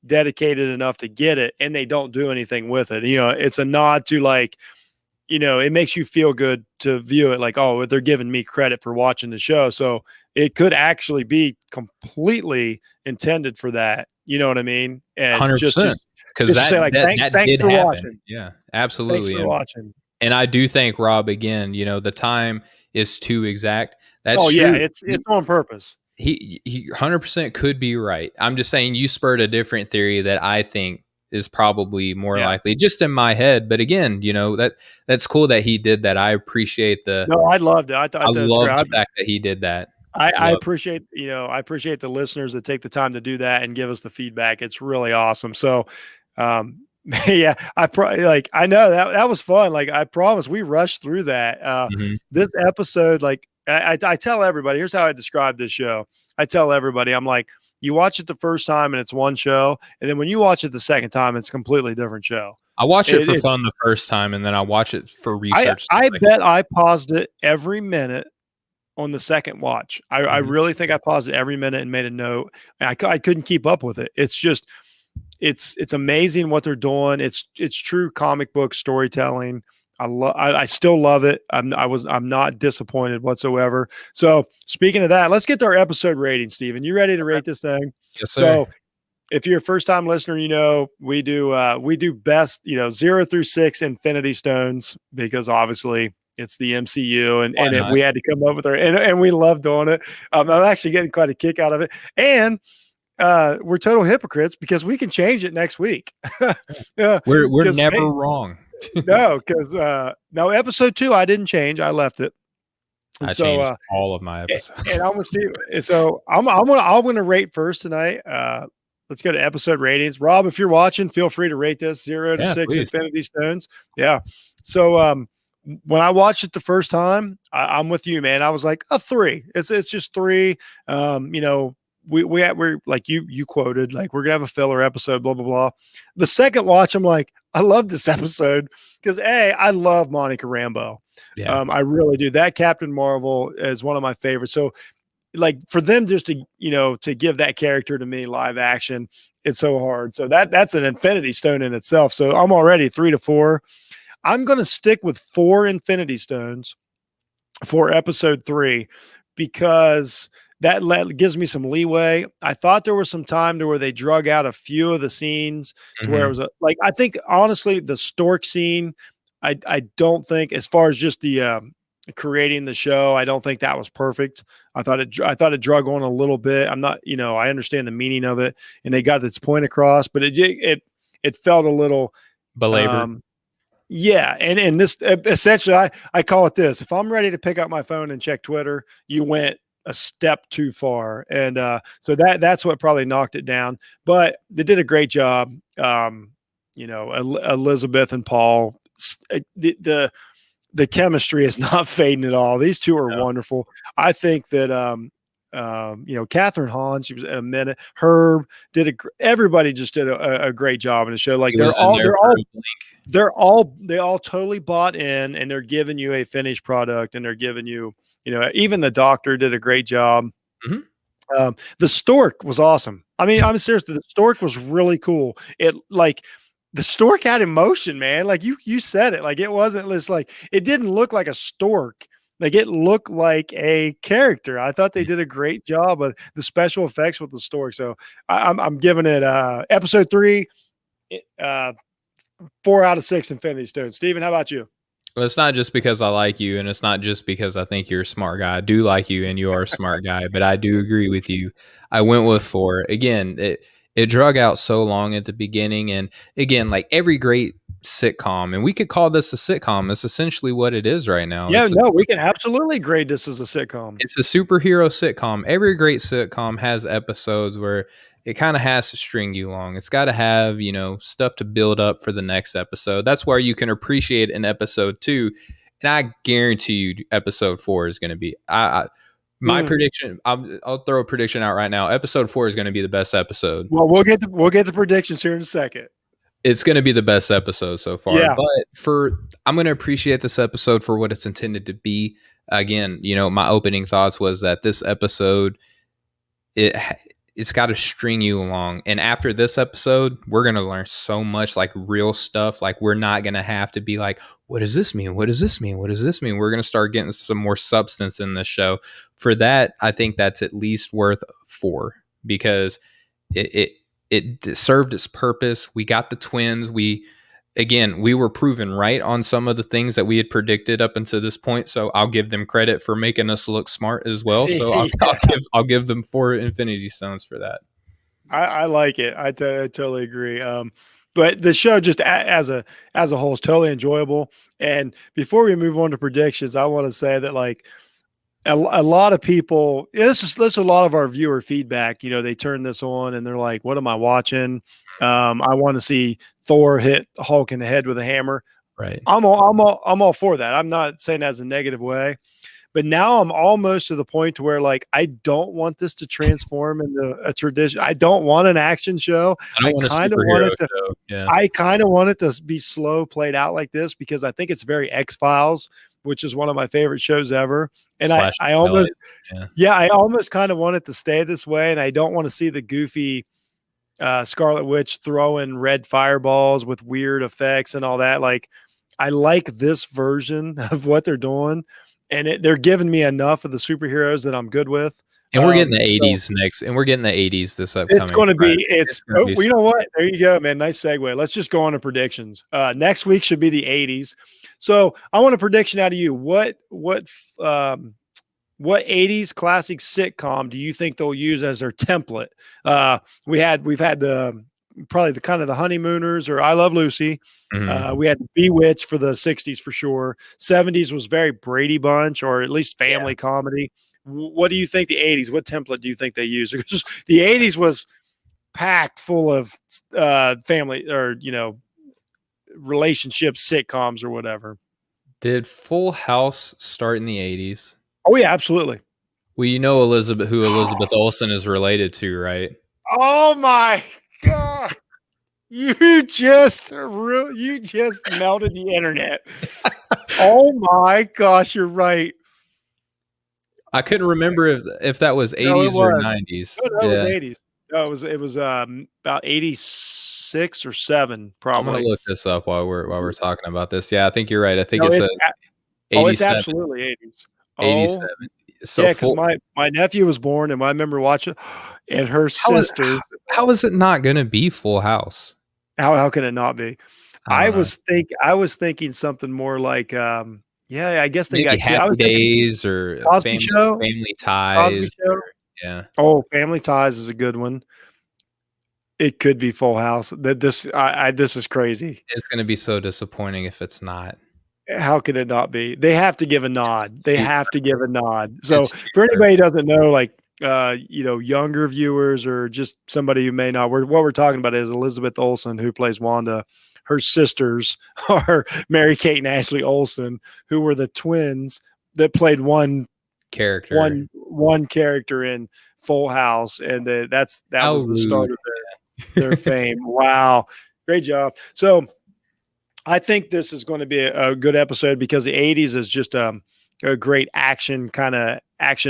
S1: dedicated enough to get it, and they don't do anything with it. It's a nod to like, it makes you feel good to view it like, oh, they're giving me credit for watching the show. So it could actually be completely intended for that. You know what I mean? And just
S2: 100%.
S1: just
S2: Because
S1: just to
S2: that
S1: say like,
S2: that
S1: thanks,
S2: that
S1: thanks
S2: did
S1: for
S2: happen.
S1: watching.
S2: Yeah,
S1: Thanks
S2: absolutely.
S1: for
S2: And
S1: watching.
S2: I do thank Rob again, the time is too exact. That's
S1: Oh yeah,
S2: true.
S1: it's on purpose.
S2: He 100% could be right. I'm just saying you spurred a different theory that I think is probably more
S1: Yeah.
S2: likely just in my head. But again, that's cool that he did that. I appreciate
S1: No, I loved it. I
S2: I
S1: thought it was
S2: love
S1: great.
S2: the fact that he did that.
S1: I
S2: Love
S1: appreciate, I appreciate the listeners that take the time to do that and give us the feedback. It's really awesome. So, yeah, I know that was fun. Like I promise we rushed through that.
S2: Mhm.
S1: This episode, like I tell everybody, here's how I describe this show. I tell everybody, I'm like, you watch it the first time and it's one show, and then when you watch it the second time, it's a completely different show.
S2: I watch it for
S1: It's
S2: fun the first time, and then I watch it for
S1: I
S2: research the
S1: I
S2: second
S1: bet I paused it every minute on the second watch. I
S2: time. Mhm.
S1: really think I paused it every minute and made a note. And I couldn't keep up with it. It's just it's amazing what they're doing. It's true comic book storytelling. I still love it. I'm not disappointed whatsoever. So speaking of that, let's get to our episode rating, Steven. You ready to
S2: Okay.
S1: rate this thing?
S2: Yes, sir.
S1: So if you're a first time listener, we do best, 0 through 6 Infinity Stones because obviously it's the MCU
S2: Why not?
S1: we had to come up with our and we love doing it. I'm actually getting quite a kick out of it. And we're total hypocrites because we can change it next week. Yeah,
S2: We're
S1: because
S2: never wrong.
S1: no, episode 2 I didn't change. I left it. And
S2: I
S1: so
S2: changed all of my episodes.
S1: and I'm gonna see. So I'm gonna rate first tonight. Let's go to episode ratings. Rob, if you're watching, feel free to rate this 0 to
S2: Yeah,
S1: 6
S2: please.
S1: Infinity Stones. Yeah. So when I watched it the first time, I'm with you, man. I was like a 3. It's just 3. We're like you quoted like we're gonna have a filler episode, blah blah blah. The second watch, I'm like, I love this episode because I love Monica Rambeau.
S2: Yeah.
S1: I really do. That Captain Marvel is one of my favorites. So like for them just to to give that character to me live action, it's so hard. So that's an Infinity Stone in itself. So I'm already 3 to 4. I'm gonna stick with 4 Infinity Stones for episode 3 because gives me some leeway. I thought there was some time to where they drug out a few of the scenes to where it
S2: Mhm.
S1: was like I think honestly the stork scene, I don't think as far as just the creating the show, I don't think that was perfect. I thought it drug on a little bit. I'm not, I understand the meaning of it and they got its point across, but it felt a little
S2: Belabored.
S1: um yeah, and this essentially, I call it this: if I'm ready to pick up my phone and check Twitter, you went a step too far, and so that's what probably knocked it down. But they did a great job. Elizabeth and Paul, the chemistry is not fading at all. These two are
S2: No.
S1: wonderful. I think that Catherine Hahn, she was in a minute. Herb everybody just did a great job in the show. Like
S2: He was in there for a blink.
S1: they all totally bought in and they're giving you a finished product and they're giving you, even the doctor did a great job.
S2: Mhm.
S1: The stork was awesome. I mean, I'm serious. The stork was really cool. It like the stork had emotion, man. Like you said it. Like it wasn't just like it didn't look like a stork. Like it looked like a character. I thought they did a great job of the special effects with the stork. So I'm giving it episode 3, 4 out of 6 Infinity Stones. Steven, how about you?
S2: Well, it's not just because I like you, and it's not just because I think you're a smart guy. I do like you, and you are a smart guy, but I do agree with you. I went with 4. Again, it drug out so long at the beginning, and again, like every great sitcom, and we could call this a sitcom. That's essentially what it is right now.
S1: Yeah, no, we can absolutely grade this as a sitcom.
S2: It's a superhero sitcom. Every great sitcom has episodes where it kind of has to string you along. It's got to have, stuff to build up for the next episode. That's where you can appreciate an episode 2. And I guarantee you episode 4 is going to be, my prediction, I'll throw a prediction out right now. Episode 4 is going to be the best episode.
S1: Well, we'll get the predictions here in a second.
S2: It's going to be the best episode so far.
S1: Yeah.
S2: But I'm going to appreciate this episode for what it's intended to be. Again, my opening thoughts was that this episode, it's got to string you along. And after this episode, we're going to learn so much like real stuff. Like we're not going to have to be like, what does this mean? What does this mean? What does this mean? We're going to start getting some more substance in this show. For that, I think that's at least worth 4 because it served its purpose. We got the twins. We were proven right on some of the things that we had predicted up until this point. So I'll give them credit for making us look smart as well. So I'll give them 4 Infinity Stones for that.
S1: I like it. I totally agree. But the show just as a whole is totally enjoyable. And before we move on to predictions, I want to say that like a lot of people, this is a lot of our viewer feedback. They turn this on and they're like, "What am I watching? I want to see Thor hit Hulk in the head with a hammer."
S2: Right.
S1: I'm all for that. I'm not saying that as a negative way, but now I'm almost to the point to where like I don't want this to transform into a tradition. I don't want an action show.
S2: I kind of want it to. Yeah.
S1: I kind of want it to be slow, played out like this because I think it's very X-Files, which is one of my favorite shows ever. And I almost, I almost kind of want it to stay this way. And I don't want to see the goofy Scarlet Witch throwing red fireballs with weird effects and all that. Like, I like this version of what they're doing, and they're giving me enough of the superheroes that I'm good with.
S2: And we're getting the 80s next, and we're getting the 80s this upcoming.
S1: It's going to be, you know what? There you go, man. Nice segue. Let's just go on to predictions. Next week should be the 80s. So I want a prediction out of you. What 80s classic sitcom do you think they'll use as their template? We've had probably the kind of the Honeymooners or I Love Lucy.
S2: Mm-hmm.
S1: We had Bewitched for the 60s for sure. 70s was very Brady Bunch or at least family comedy. What do you think the 80s? What template do you think they use? Because the 80s was packed full of family or relationship sitcoms or whatever.
S2: Did Full House start in the 80s?
S1: Oh yeah, absolutely.
S2: Well, you know who Elizabeth Olsen is related to, right?
S1: Oh my God. You just melted the internet. Oh my gosh, you're right.
S2: I couldn't remember if that was 80s or 90s.
S1: No, it was 80s. No, it was about 86 or 7 probably.
S2: I'm gonna look this up while we're talking about this. Yeah, I think you're right. I think
S1: it's
S2: 87.
S1: absolutely 80s.
S2: 87. So
S1: Yeah, because
S2: full.
S1: my nephew was born, and I remember watching, and her
S2: How is
S1: sisters.
S2: how is it not going to be Full House?
S1: How can it not be?
S2: I don't know.
S1: I was thinking something more like, yeah, I guess they
S2: Maybe
S1: got killed. I
S2: Happy
S1: was thinking
S2: Days or
S1: Cosby Show.
S2: Family
S1: Cosby
S2: Ties or
S1: Show.
S2: yeah.
S1: Oh, Family Ties is a good one. It could be Full House. That this is crazy.
S2: It's going to be so disappointing if it's not.
S1: How could it not be? They have to give a
S2: It's
S1: nod. They
S2: too
S1: have to give a nod. So
S2: it's too
S1: for anybody who
S2: perfect.
S1: doesn't know, like younger viewers or just somebody who may not, what we're talking about is Elizabeth Olsen, who plays Wanda. Her sisters are Mary Kate and Ashley Olsen, who were the twins that played
S2: Character.
S1: one character in Full House, and that
S2: How
S1: was the start
S2: rude.
S1: of their fame. Wow, great job. So I think this is going to be a good episode because the 80s is just a great action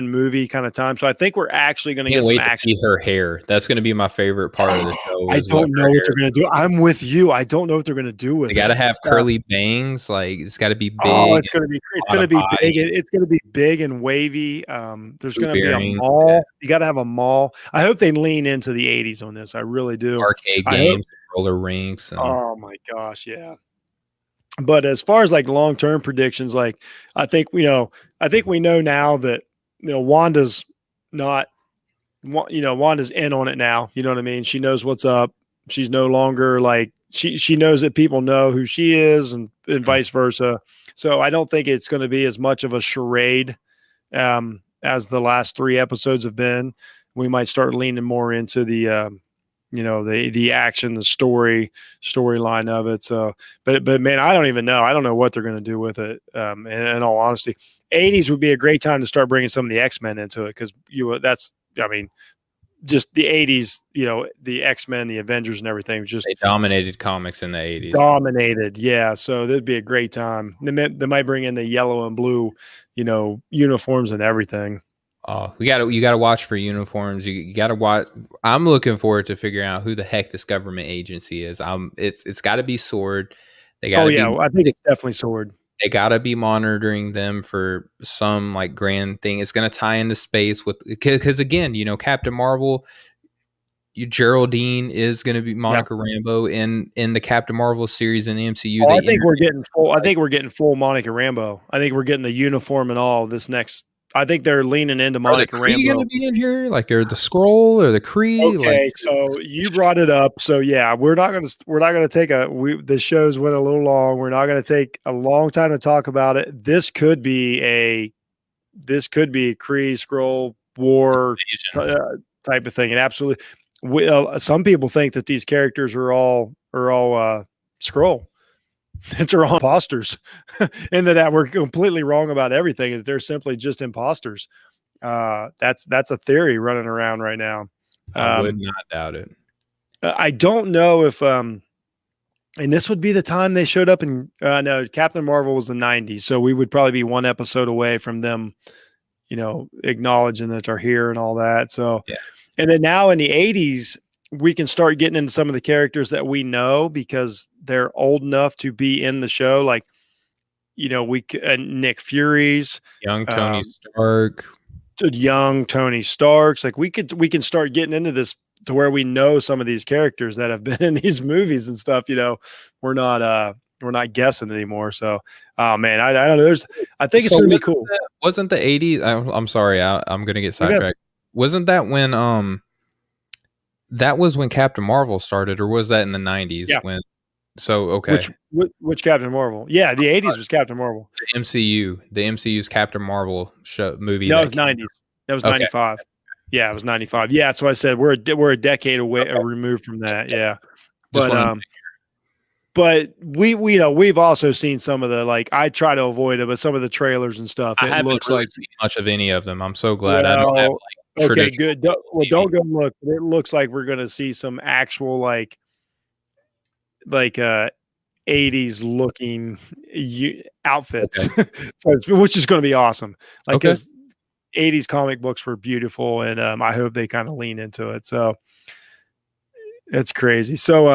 S1: movie kind of time. So I think we're actually going to get
S2: Can't
S1: some
S2: wait to
S1: action.
S2: see her hair. That's going to be my favorite part of the show
S1: I
S2: is what
S1: don't
S2: her
S1: know what
S2: hair
S1: they're
S2: is
S1: going to do.
S2: gonna be.
S1: I'm with you. I don't know what they're going to do
S2: They
S1: with
S2: got
S1: it.
S2: to have
S1: Uh,
S2: curly bangs. Like it's got to be
S1: oh,
S2: big,
S1: it's
S2: a lot
S1: going to
S2: of
S1: be big.
S2: body,
S1: It's going to be big and wavy. There's
S2: boot
S1: going to be a
S2: earrings, yeah,
S1: mall. You got to have a mall. I hope they lean into the 80s on this. I really do.
S2: arcade
S1: I hope.
S2: games, roller rinks, and
S1: Oh my gosh, yeah. But as far as like long term predictions, like I think I think we know now that Wanda's not, Wanda's in on it now. You know what I mean? She knows what's up. She's no longer like she knows that people know who she is, and
S2: mm,
S1: vice versa. So I don't think it's going to be as much of a charade as the last three episodes have been. We might start leaning more into the action, the storyline of it. So, but man, I don't even know. I don't know what they're going to do with it. In all honesty, 80s would be a great time to start bringing some of the X-Men into it because that's I mean just the 80s. The X-Men, the Avengers, and everything was just
S2: they dominated comics in the 80s.
S1: dominated. Yeah, so that'd be a great time. They might bring in the yellow and blue, uniforms and everything.
S2: Oh, you gotta watch for uniforms. You gotta watch. I'm looking forward to figuring out who the heck this government agency is. It's got to be Sword. They got
S1: Oh
S2: to
S1: yeah,
S2: be
S1: I think it's definitely Sword.
S2: they gotta be monitoring them for some like grand thing. It's gonna tie into space with because again, Captain Marvel, Geraldine is gonna be
S1: Yeah.
S2: Monica Rambeau in the Captain Marvel series in the MCU.
S1: Oh,
S2: They
S1: I think we're
S2: introduced
S1: getting full. I think we're getting full Monica Rambeau. I think we're getting the uniform and all this next. I think they're leaning into
S2: are the
S1: Monica
S2: Kree gonna
S1: Rambeau.
S2: be in here? Like are the Scroll or the Kree? Like
S1: Okay, so you brought it up. So yeah, we're not gonna take the shows went a little long. We're not gonna take a long time to talk about it. This could be a Kree Scroll war type of thing, and absolutely, some people think that these characters are all Scroll. That they're all imposters, and that we're completely wrong about everything. That they're simply just imposters. That's a theory running around right now.
S2: I would
S1: Um,
S2: not doubt it.
S1: I don't know if and this would be the time they showed up in no, Captain Marvel was the 90s, so we would probably be one episode away from them, acknowledging that they're here and all that. So,
S2: Yeah,
S1: and then now in the 80s, we can start getting into some of the characters that we know because they're old enough to be in the show. Like, Nick Fury's,
S2: young Tony
S1: um,
S2: Stark.
S1: young Tony Starks. Like we can start getting into this to where we know some of these characters that have been in these movies and stuff. We're not guessing anymore. So, oh man, I don't know. I think it's
S2: So
S1: going to be cool.
S2: wasn't the 80s? I'm sorry, I'm gonna get
S1: Okay.
S2: sidetracked. Wasn't that when that was when Captain Marvel started, or was that in the 90s?
S1: Yeah.
S2: When so okay,
S1: Which Captain Marvel? Yeah, the 80s was Captain Marvel.
S2: the MCU's Captain Marvel show movie
S1: No, it
S2: that
S1: was
S2: came.
S1: 90s. That was
S2: Okay,
S1: 95. Yeah, it was 95. Yeah, that's what I said. We're a decade away
S2: okay,
S1: removed from that.
S2: okay.
S1: Yeah.
S2: Just
S1: But
S2: want to.
S1: we've also seen some of the, like, I try to avoid it, but some of the trailers and stuff,
S2: I
S1: it
S2: haven't
S1: looks
S2: really
S1: like,
S2: seen much of any of them. I'm so glad I don't have
S1: well,
S2: like
S1: okay,
S2: traditional
S1: good. Well,
S2: TV.
S1: don't go look. It looks like we're gonna see some actual like 80s looking outfits.
S2: Okay,
S1: So which is gonna be awesome. Like,
S2: okay.
S1: because 80s comic books were beautiful, and I hope they kind of lean into it. So it's crazy. So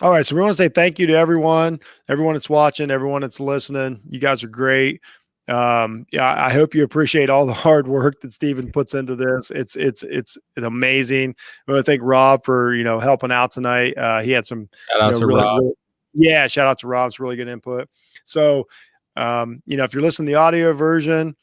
S1: all right, so we want to say thank you to everyone that's watching, everyone that's listening. You guys are great. Yeah, I hope you appreciate all the hard work that Steven puts into this. It's amazing. I want to thank Rob for helping out tonight. He had some
S2: Shout out to
S1: really,
S2: Rob.
S1: really, yeah. Shout out to Rob's really good input. So if you're listening to the audio version,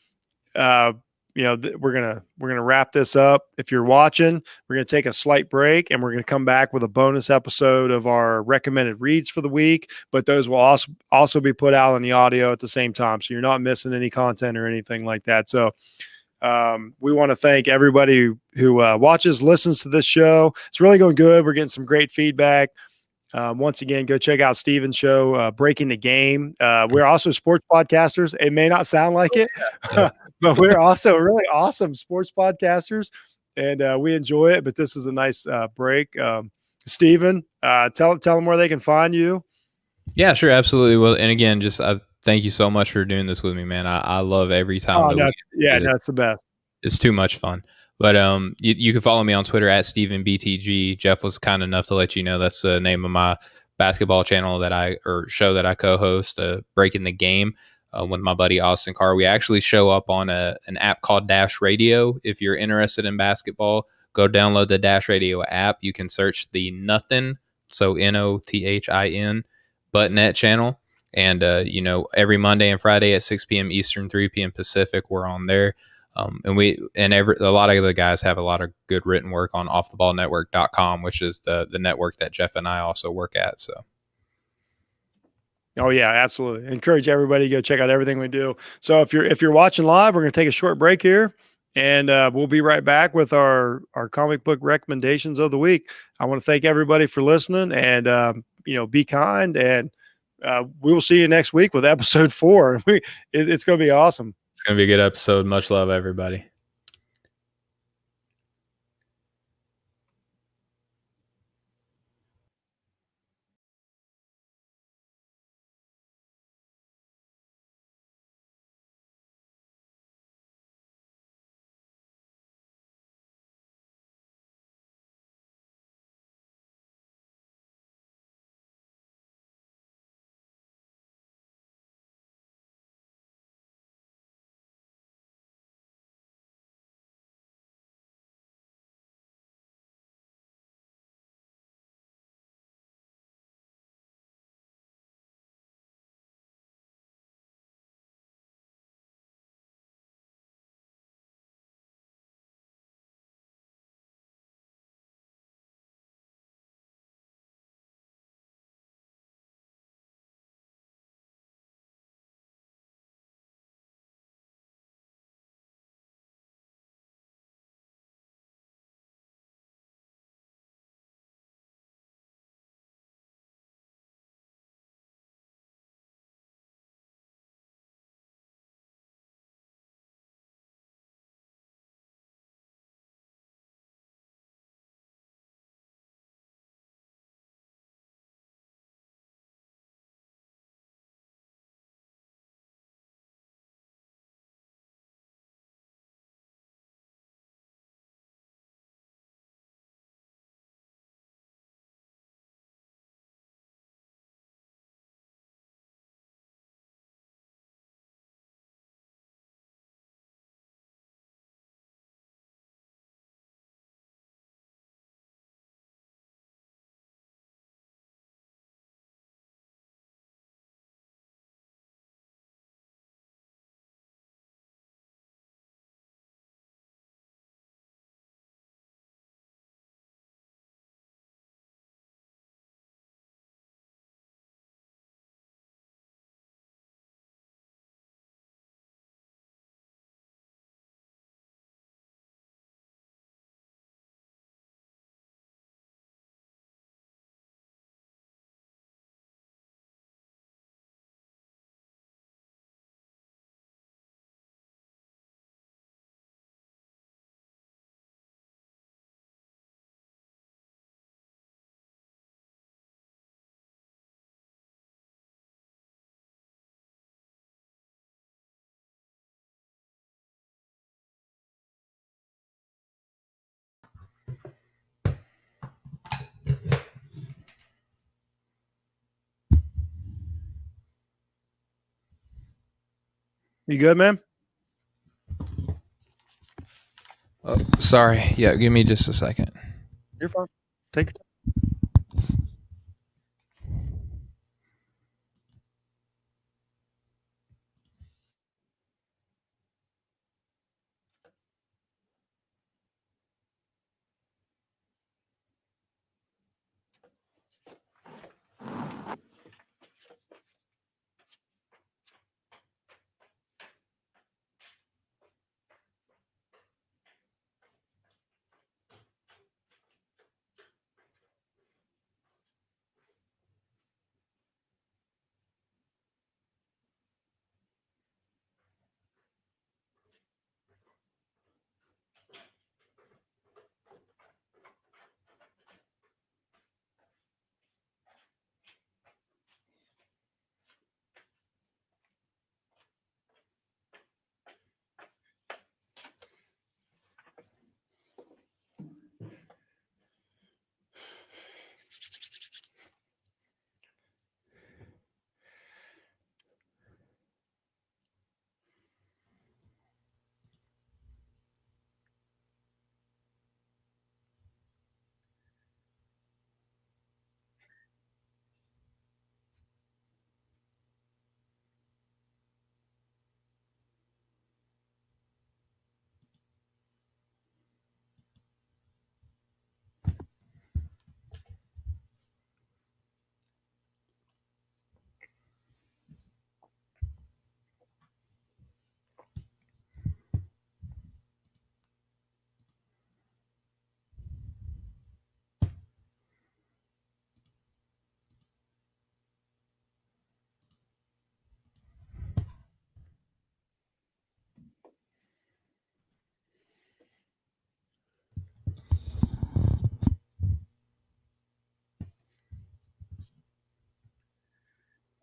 S1: uh, we're gonna wrap this up. If you're watching, we're gonna take a slight break, and we're gonna come back with a bonus episode of our recommended reads for the week. But those will also be put out on the audio at the same time, so you're not missing any content or anything like that. So we want to thank everybody who watches, listens to this show. It's really going good. We're getting some great feedback. Once again, go check out Steven's show, Breaking the Game. We're also sports podcasters. It may not sound like it,
S2: Yep.
S1: but we're also really awesome sports podcasters, and we enjoy it. But this is a nice break. Steven, tell them where they can find you.
S2: Yeah, sure, absolutely. Well, and again, just thank you so much for doing this with me, man. I love every time
S1: Oh,
S2: that we
S1: no,
S2: get to
S1: yeah,
S2: do this.
S1: that's the best.
S2: It's too much fun. But you can follow me on Twitter at StephenBTG. Jeff was kind enough to let you know that's the name of my basketball channel or show that I co-host, Breaking the Game, with my buddy Austin Carr. We actually show up on an app called Dash Radio. If you're interested in basketball, go download the Dash Radio app. You can search the Nothin, so Nothin .net channel. And every Monday and Friday at 6 p.m. Eastern, 3 p.m. Pacific, we're on there. A lot of the guys have a lot of good written work on offtheballnetwork.com, which is the network that Jeff and I also work at. So,
S1: Oh yeah, absolutely. Encourage everybody to go check out everything we do. So if you're watching live, we're going to take a short break here, and we'll be right back with our comic book recommendations of the week. I want to thank everybody for listening, and be kind, and we will see you next week with episode 4. It's going to be awesome.
S2: it's going to be a good episode. Much love, everybody.
S1: You good, man?
S2: Oh, sorry. Yeah, give me just a second.
S1: You're fine. Take your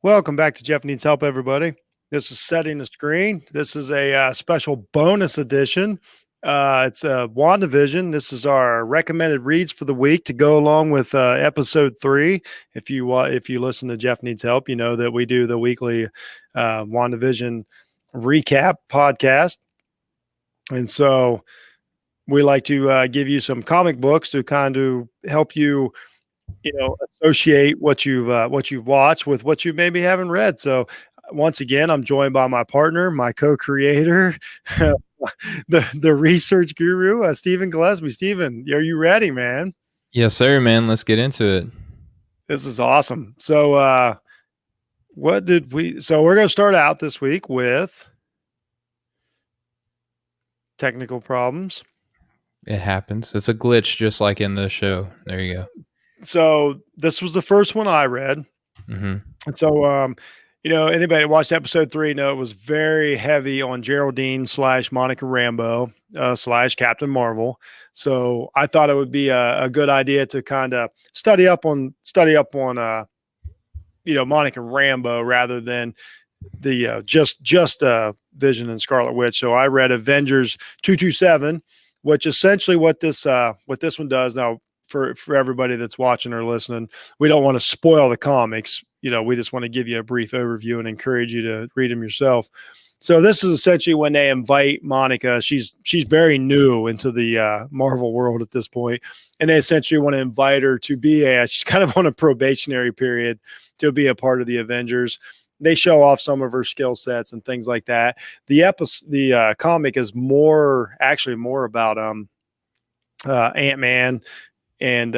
S1: Welcome back to Jeff Needs Help, everybody. This is Setting the Screen. This is a special bonus edition. It's WandaVision. This is our recommended reads for the week to go along with episode 3. If you listen to Jeff Needs Help, you know that we do the weekly WandaVision recap podcast, and so we like to give you some comic books to kind of help you associate what you've watched with what you maybe haven't read. So once again, I'm joined by my partner, my co-creator, the research guru, Stephen Gillespie. Stephen, are you ready, man?
S2: Yes, sir, man. Let's get into it.
S1: This is awesome. So we're going to start out this week with technical problems.
S2: It happens. It's a glitch, just like in the show. There you go.
S1: So this was the first one I read.
S2: Mm-hmm.
S1: And so, anybody that watched episode 3 know it was very heavy on Geraldine / Monica Rambeau / Captain Marvel. So I thought it would be a good idea to kind of study up on Monica Rambeau rather than the just Vision and Scarlet Witch. So I read Avengers 227, which essentially what this one does now. For everybody that's watching or listening, we don't want to spoil the comics. We just want to give you a brief overview and encourage you to read them yourself. So this is essentially when they invite Monica. She's very new into the Marvel world at this point, and they essentially want to invite her to be she's kind of on a probationary period to be a part of the Avengers. They show off some of her skill sets and things like that. The comic is more about Ant-Man and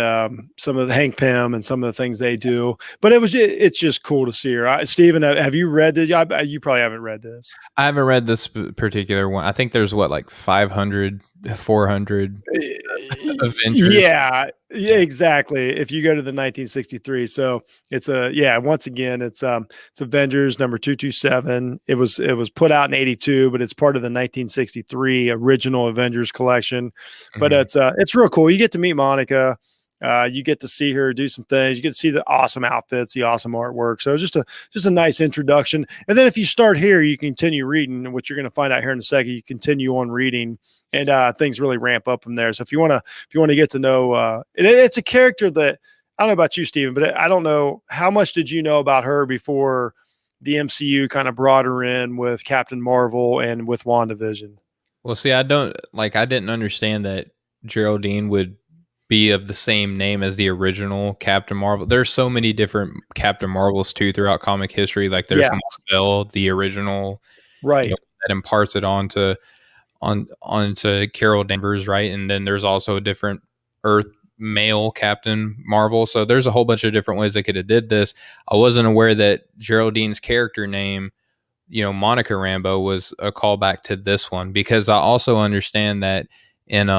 S1: some of the Hank Pym and some of the things they do. But it's just cool to see her. Steven, have you read this? You probably haven't read this.
S2: I haven't read this particular one. I think there's 500, 400 Avengers.
S1: Yeah, exactly. If you go to the 1963, so it's once again, it's Avengers number 227. It was put out in 82, but it's part of the 1963 original Avengers collection. But it's real cool. You get to meet Monica. You get to see her do some things. You get to see the awesome outfits, the awesome artwork. So it's just a nice introduction. And then if you start here, you continue reading, which you're going to find out here in a second. You continue on reading, and things really ramp up from there. So if you want to get to know, it's a character that I don't know about you, Stephen, but I don't know how much did you know about her before the MCU kind of brought her in with Captain Marvel and with WandaVision.
S2: Well, see, I didn't understand that Geraldine would be of the same name as the original Captain Marvel. There's so many different Captain Marvels too throughout comic history. Like there's
S1: Yeah,
S2: Marvel, the original,
S1: right.
S2: that imparts it onto Carol Danvers, right? And then there's also a different Earth male Captain Marvel. So there's a whole bunch of different ways they could have did this. I wasn't aware that Geraldine's character name, Monica Rambeau, was a callback to this one, because I also understand that in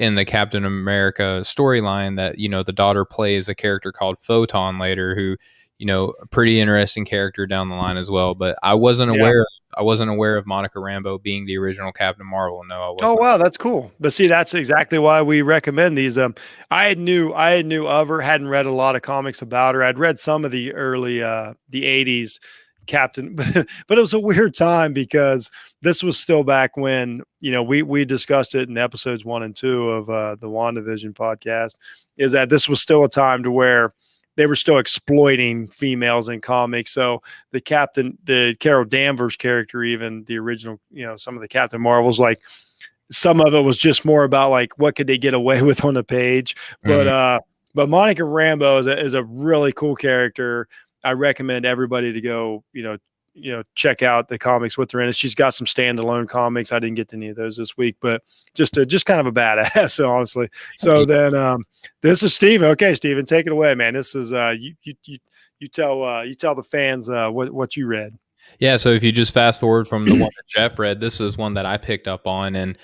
S2: in the Captain America storyline that the daughter plays a character called Photon later, who a pretty interesting character down the line as well. But
S1: Yeah.
S2: I wasn't aware of Monica Rambeau being the original Captain Marvel. No, I
S1: Oh
S2: wasn't.
S1: wow, that's cool. But see, that's exactly why we recommend these. I had knew of her, hadn't read a lot of comics about her. I'd read some of the early the '80s Captain, but it was a weird time because this was still back when we discussed it in episodes 1 and 2 of the WandaVision podcast. Is that this was still a time to where they were still exploiting females in comics. So the Carol Danvers character, even the original, some of the Captain Marvels, like some of it was just more about like what could they get away with on the page.
S2: Mhm.
S1: But Monica Rambeau is a really cool character. I recommend everybody to go, check out the comics with her in it. She's got some standalone comics. I didn't get to any of those this week, but just kind of a badass, honestly. So then this is Steven. Okay, Steven, take it away, man. This is you tell the fans what you read.
S2: Yeah, so if you just fast forward from the one that Jeff read, this is one that I picked up on. And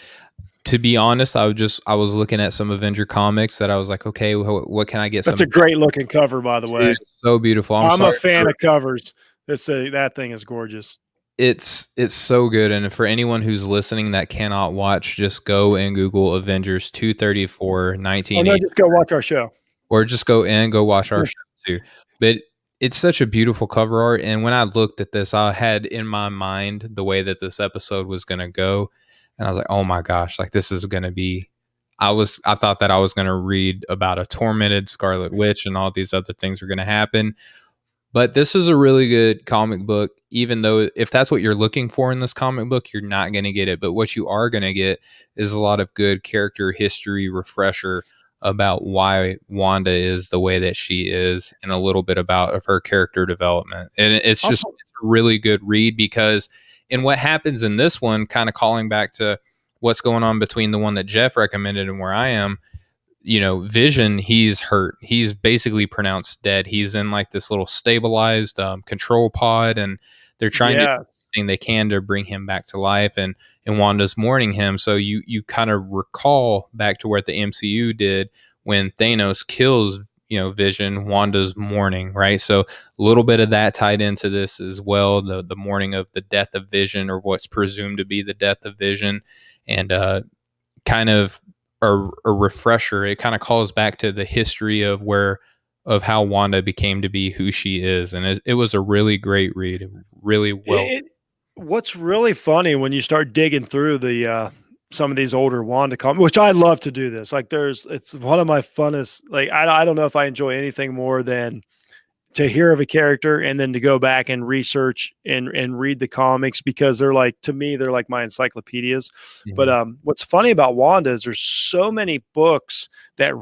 S2: to be honest, I was looking at some Avenger comics that I was like, okay, what can I get?
S1: That's a great looking cover, by the way.
S2: It's so beautiful.
S1: I'm a fan of covers. That thing is gorgeous.
S2: It's so good. And for anyone who's listening that cannot watch, just go and Google Avengers 234
S1: Oh no,
S2: 1980,
S1: just go watch our show.
S2: or just go watch our show too. But it's such a beautiful cover art. And when I looked at this, I had in my mind the way that this episode was going to go. And I was like, oh my gosh, like this is going to be, I thought that I was going to read about a tormented Scarlet Witch and all these other things were going to happen. But this is a really good comic book, even though if that's what you're looking for in this comic book, you're not going to get it. But what you are going to get is a lot of good character history refresher about why Wanda is the way that she is, and a little bit about of her character development. And it's just it's a really good read, because in what happens in this one, kind of calling back to what's going on between the one that Jeff recommended and where I am, Vision, he's hurt. He's basically pronounced dead. He's in like this little stabilized control pod, and they're trying to do everything they can to bring him back to life. And Wanda's mourning him. So you kind of recall back to what the MCU did when Thanos kills Vision. Wanda's mourning, right? So a little bit of that tied into this as well. The mourning of the death of Vision, or what's presumed to be the death of Vision, and kind of a refresher. It kind of calls back to the history of how Wanda became to be who she is, and it was a really great read, really well.
S1: What's really funny when you start digging through the some of these older Wanda comics, which I love to do this. Like, it's one of my funnest. Like, I don't know if I enjoy anything more than to hear of a character and then to go back and research and read the comics, because they're like, to me, they're like my encyclopedias.
S2: Mhm.
S1: But what's funny about Wanda is there's so many books that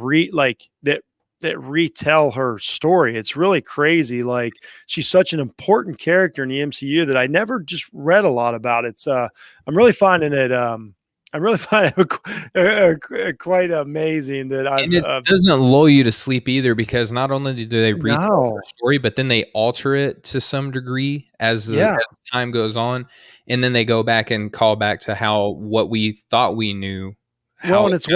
S1: retell her story. It's really crazy. Like, she's such an important character in the MCU that I never just read a lot about. I'm really finding it quite amazing that
S2: And it doesn't lull you to sleep either, because not only do they retell the story, but then they alter it to some degree as time goes on, and then they go back and call back to what we thought we knew.
S1: Well, and it's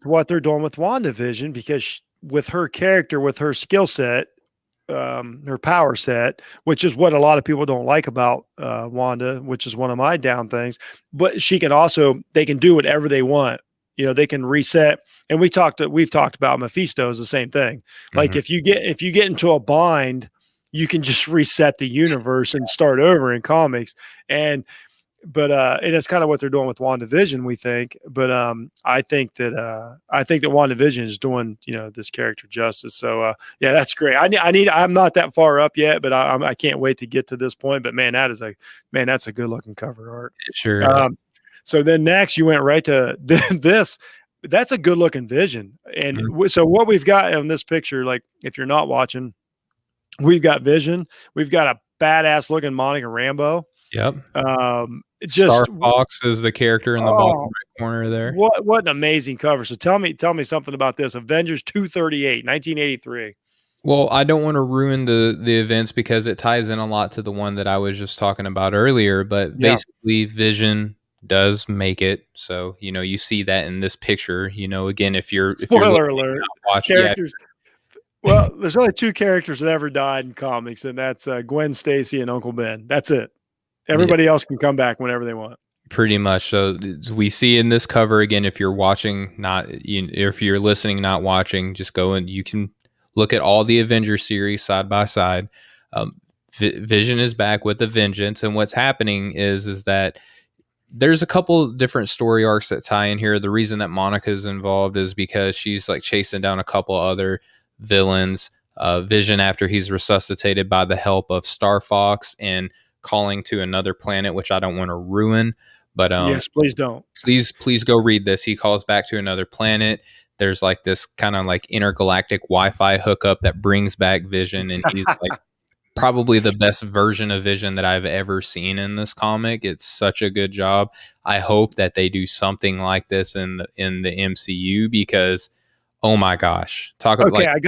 S1: what they're doing with WandaVision, because with her character, with her skill set, her power set, which is what a lot of people don't like about Wanda, which is one of my down things. But they can do whatever they want. They can reset. And we've talked about Mephisto is the same thing. Like, if you get into a bind, you can just reset the universe and start over in comics. And but and it's kind of what they're doing with WandaVision, we think. But I think that WandaVision is doing this character justice. So yeah, that's great. I'm not that far up yet, but I can't wait to get to this point. But man, that's a good looking cover art.
S2: It sure is.
S1: So then next you went right to this. That's a good looking Vision. And so what we've got in this picture, like if you're not watching, we've got Vision. We've got a badass looking Monica Rambeau.
S2: Yep.
S1: Just
S2: Star Fox is the character in the bottom right corner there.
S1: What an amazing cover. So tell me something about this. Avengers 238, 1983.
S2: Well, I don't want to ruin the events because it ties in a lot to the one that I was just talking about earlier. But basically, Vision does make it. So you see that in this picture. Again, if you're
S1: spoiler alert,
S2: watching
S1: characters. Well, there's only two characters that ever died in comics, and that's Gwen Stacy and Uncle Ben. That's it. Everybody else can come back whenever they want.
S2: Pretty much. So we see in this cover again. If you're watching, if you're listening, not watching, just go and you can look at all the Avengers series side by side. Vision is back with a vengeance, and what's happening is that there's a couple different story arcs that tie in here. The reason that Monica's involved is because she's like chasing down a couple other villains. Vision, after he's resuscitated by the help of Star Fox and calling to another planet, which I don't want to ruin, but
S1: yes, please don't.
S2: Please go read this. He calls back to another planet. There's like this kind of like intergalactic Wi-Fi hookup that brings back Vision, and he's like probably the best version of Vision that I've ever seen in this comic. It's such a good job. I hope that they do something like this in the MCU because oh my gosh.
S1: Okay, I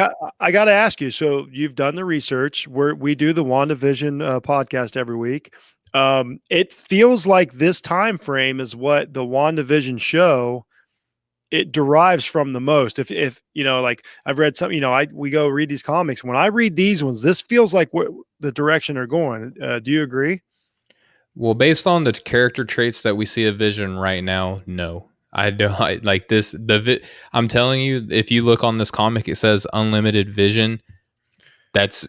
S1: got to ask you. So you've done the research. We do the WandaVision podcast every week. It feels like this time frame is what the WandaVision show it derives from the most. If like I've read some, we go read these comics. When I read these ones, this feels like the direction they're going. Do you agree?
S2: Well, based on the character traits that we see of Vision right now, no. I don't like this. I'm telling you, if you look on this comic, it says unlimited vision. That's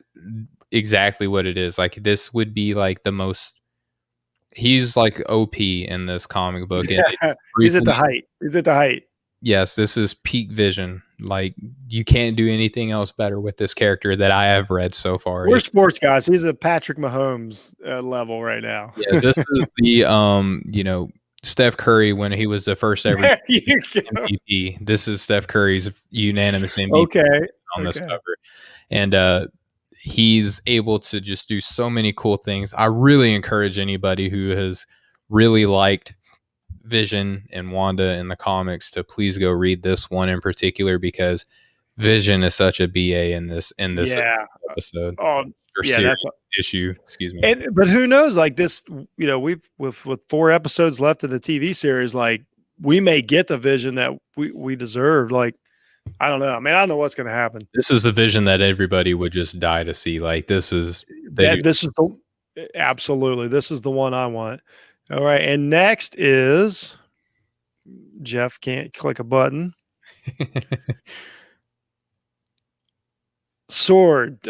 S2: exactly what it is. Like this would be like the most. He's like OP in this comic book.
S1: Yeah. He's at the height.
S2: Yes, this is peak Vision. Like you can't do anything else better with this character that I have read so far.
S1: We're sports guys. He's a Patrick Mahomes level right now.
S2: Yes, this is the Steph Curry when he was the first ever MVP. This is Steph Curry's unanimous MVP on this cover. And he's able to just do so many cool things. I really encourage anybody who has really liked Vision and Wanda in the comics to please go read this one in particular because Vision is such a BA in this episode. That's issue. Excuse me.
S1: But who knows? Like this, we've with 4 episodes left of the TV series, like we may get the Vision that we deserve. Like I don't know. I mean, I don't know what's going to happen.
S2: This is the Vision that everybody would just die to see. Like
S1: absolutely. This is the one I want. All right, and next is Jeff can't click a button. Sword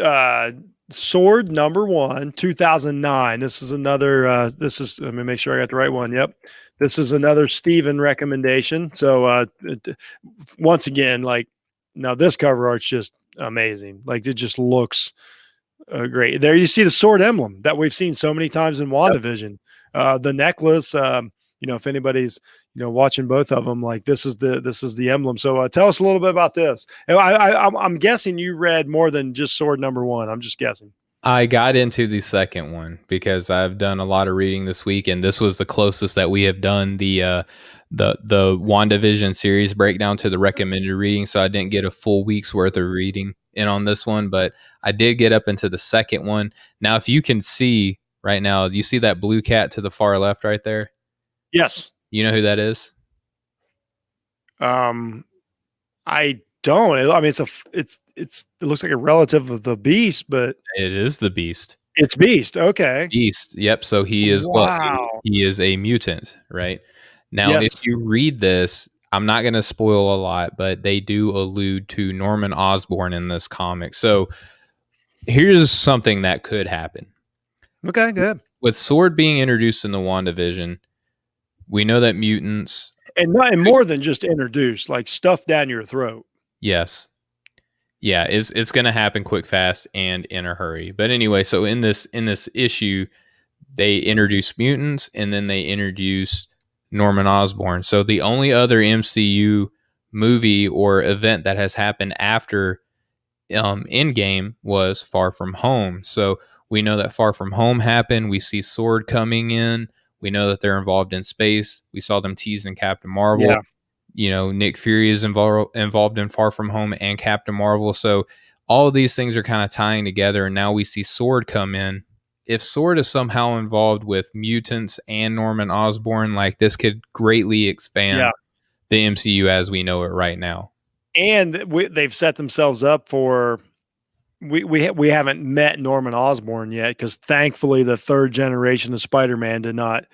S1: number 1, 2009. This is another. Let me make sure I got the right one. Yep, this is another Steven recommendation. So once again, like now this cover art's just amazing. Like it just looks great. There you see the sword emblem that we've seen so many times in WandaVision. The necklace. If anybody's watching both of them, like this is the emblem. So tell us a little bit about this. I'm guessing you read more than just sword number 1. I'm just guessing.
S2: I got into the second one because I've done a lot of reading this week, and this was the closest that we have done the WandaVision series breakdown to the recommended reading. So I didn't get a full week's worth of reading in on this one, but I did get up into the second one. Now, if you can see right now, you see that blue cat to the far left right there?
S1: Yes.
S2: You know who that is?
S1: I don't. I mean, it looks like a relative of the Beast, but
S2: it is the Beast.
S1: It's Beast. Okay.
S2: Beast. Yep. So he is he is a mutant, right? Now, if you read this, I'm not going to spoil a lot, but they do allude to Norman Osborn in this comic. So here's something that could happen.
S1: Okay, good.
S2: With Sword being introduced in the WandaVision, We know that mutants.
S1: And not and more than just introduced, like stuff down your throat.
S2: Yes. Yeah, it's going to happen quick, fast, and in a hurry. But anyway, so in this issue, they introduced mutants, and then they introduced Norman Osborn. So the only other MCU movie or event that has happened after Endgame was Far From Home. So we know that Far From Home happened. We see Sword coming in. We know that they're involved in space. We saw them teased in Captain Marvel.
S1: Yeah.
S2: Nick Fury is involved in Far From Home and Captain Marvel. So all of these things are kind of tying together. And now we see Sword come in. If Sword is somehow involved with mutants and Norman Osborn, like this could greatly expand
S1: Yeah.
S2: the MCU as we know it right now.
S1: And they've set themselves up for we haven't met Norman Osborn yet, because thankfully the third generation of Spider-Man did not,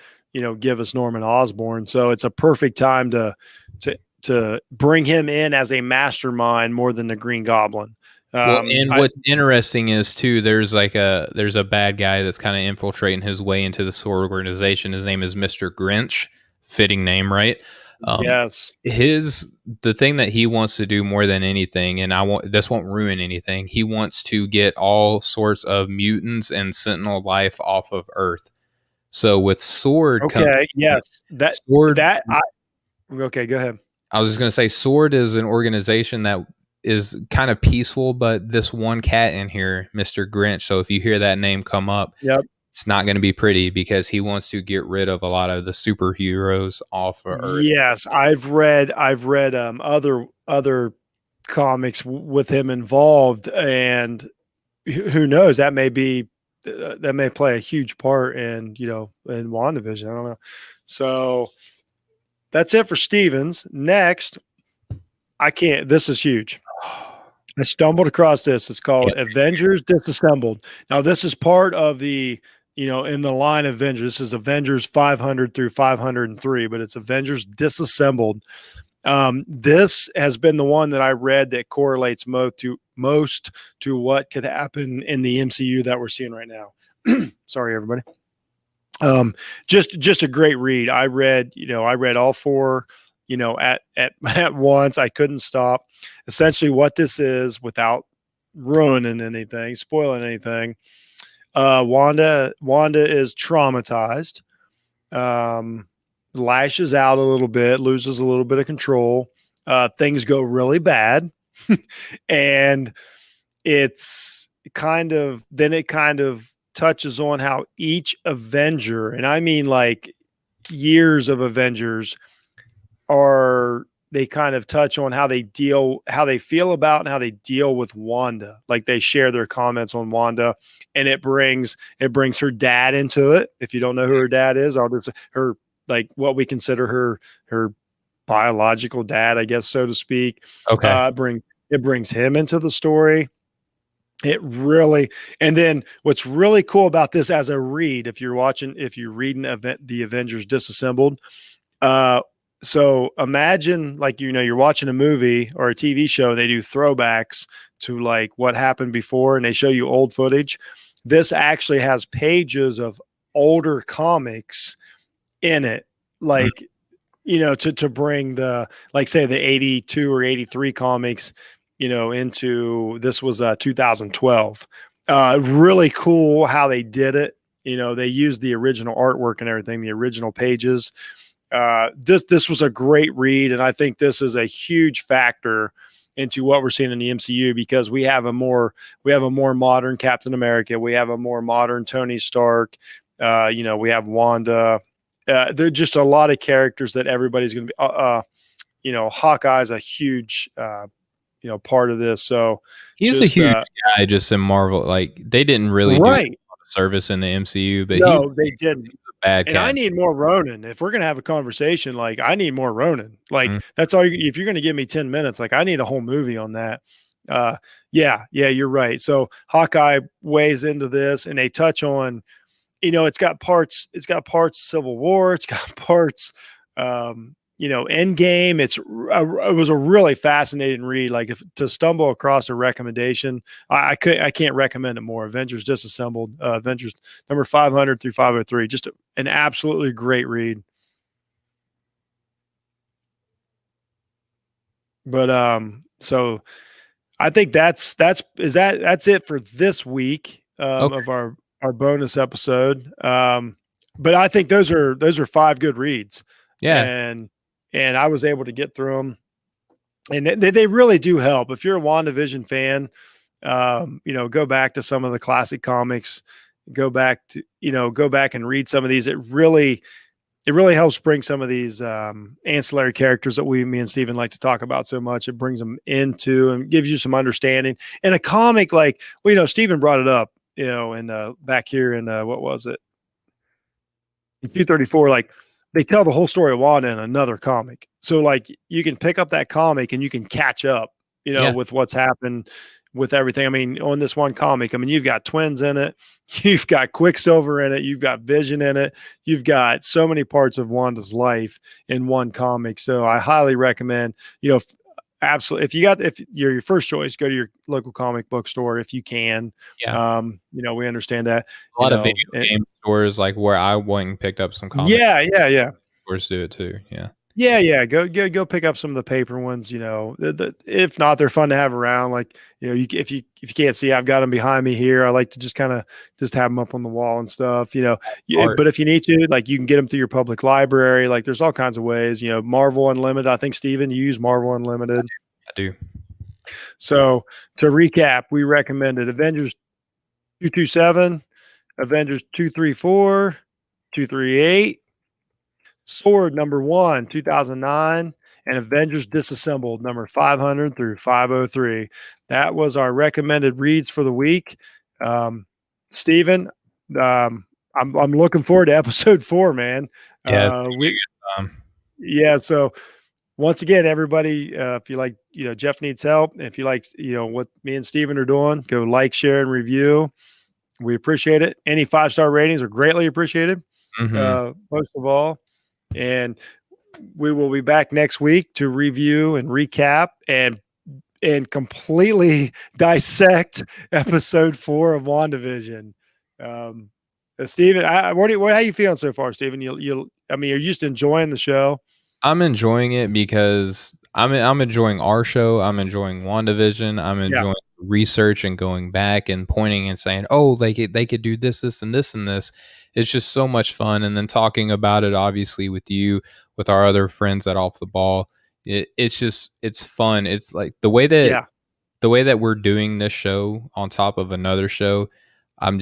S1: give us Norman Osborn. So it's a perfect time to bring him in as a mastermind more than the Green Goblin.
S2: Well, and what's interesting is too, there's a bad guy that's kind of infiltrating his way into the Sword organization. His name is Mr. Grinch, fitting name, right?
S1: Yes.
S2: The thing that he wants to do more than anything, and this won't ruin anything. He wants to get all sorts of mutants and Sentinel life off of Earth. So with Sword,
S1: okay, yes,
S2: Sword.
S1: Okay, go ahead.
S2: I was just gonna say, Sword is an organization that is kind of peaceful, but this one cat in here, Mr. Grinch. So if you hear that name come up,
S1: yep,
S2: it's not going to be pretty, because he wants to get rid of a lot of the superheroes off of Earth.
S1: Yes, I've read other comics with him involved, and who knows, that may play a huge part in WandaVision. I don't know. So that's it for Stevens. Next, this is huge. I stumbled across this. It's called Avengers Disassembled. Now, this is part of the, in the line of Avengers. This is Avengers 500 through 503, but it's Avengers Disassembled. This has been the one that I read that correlates most to what could happen in the MCU that we're seeing right now. Sorry, everybody. Just a great read. I read all four, at once. I couldn't stop. Essentially what this is, without ruining anything, spoiling anything. Wanda is traumatized, lashes out a little bit, loses a little bit of control. Things go really bad. And it kind of touches on how each Avenger, and I mean like years of Avengers, they kind of touch on how they feel about and how they deal with Wanda. Like they share their comments on Wanda, and it brings her dad into it. If you don't know who her dad is, her, like what we consider her biological dad, I guess, so to speak.
S2: Okay.
S1: It brings him into the story. And then what's really cool about this as a read, if you're reading the Avengers Disassembled, so imagine like, you're watching a movie or a TV show, they do throwbacks to like what happened before, and they show you old footage. This actually has pages of older comics in it, like, to bring the, like, say the 82 or 83 comics, into, this was 2012. Really cool how they did it. They used the original artwork and everything, the original pages. This was a great read, and I think this is a huge factor into what we're seeing in the MCU, because we have a more modern Captain America, we have a more modern Tony Stark, we have Wanda. There are just a lot of characters that everybody's going to be. Hawkeye's a huge part of this. So
S2: he's a huge guy just in Marvel. Like they didn't really do a lot of service in the MCU, but
S1: they didn't.
S2: Bad cat.
S1: And I need more Ronin. If we're gonna have a conversation, like I need more Ronin. Like that's all. If you're gonna give me 10 minutes, like I need a whole movie on that. Yeah, you're right. So Hawkeye weighs into this, and they touch on, it's got parts Civil War, it's got parts, Endgame. It was a really fascinating read. Like, if to stumble across a recommendation, I can't recommend it more. Avengers Disassembled, Avengers number 500 through 503, just an absolutely great read. But so I think that's it for this week
S2: Okay.
S1: of our bonus episode. But I think those are 5 good reads,
S2: Yeah.
S1: and I was able to get through them, and they really do help. If you're a WandaVision fan, go back to some of the classic comics, go back and read some of these. It really helps bring some of these ancillary characters that me and Steven like to talk about so much. It brings them into and gives you some understanding. And a comic like, Steven brought it up, in back here in what was it? In 234, like they tell the whole story of Wanda in another comic. So like you can pick up that comic and you can catch up,
S2: Yeah.
S1: with what's happened with everything. I mean, on this one comic, I mean, you've got twins in it, you've got Quicksilver in it, you've got Vision in it, you've got so many parts of Wanda's life in one comic. So I highly recommend, absolutely. If you're your first choice, go to your local comic book store if you can.
S2: Yeah.
S1: We understand that,
S2: A lot of video game stores, like where I went and picked up some comics.
S1: yeah.
S2: Stores do it too. Yeah.
S1: Yeah. Go pick up some of the paper ones. If not, they're fun to have around. Like, if you can't see, I've got them behind me here. I like to just kind of just have them up on the wall and stuff.
S2: Art.
S1: But if you need to, like, you can get them through your public library. Like, there's all kinds of ways. Marvel Unlimited. I think Steven, you use Marvel Unlimited.
S2: I do.
S1: So to recap, we recommended Avengers 227, Avengers 234, 238. Sword #1, 2009, and Avengers Disassembled number 500 through 503. That was our recommended reads for the week. Steven, I'm looking forward to episode 4, man.
S2: Yeah.
S1: Yeah. So once again, everybody, if you like, Jeff needs help. If you like, what me and Steven are doing, go like, share, and review. We appreciate it. Any 5-star ratings are greatly appreciated. Most of all. And we will be back next week to review and recap and completely dissect episode 4 of WandaVision. Steven, how are you feeling so far, Steven? I mean, you're just enjoying the show.
S2: I'm enjoying it because I'm enjoying our show. I'm enjoying WandaVision. I'm enjoying research and going back and pointing and saying, oh, they could do this, and this, and this. It's just so much fun. And then talking about it, obviously, with you, with our other friends at Off the Ball. It's fun. It's like the way that we're doing this show on top of another show. I'm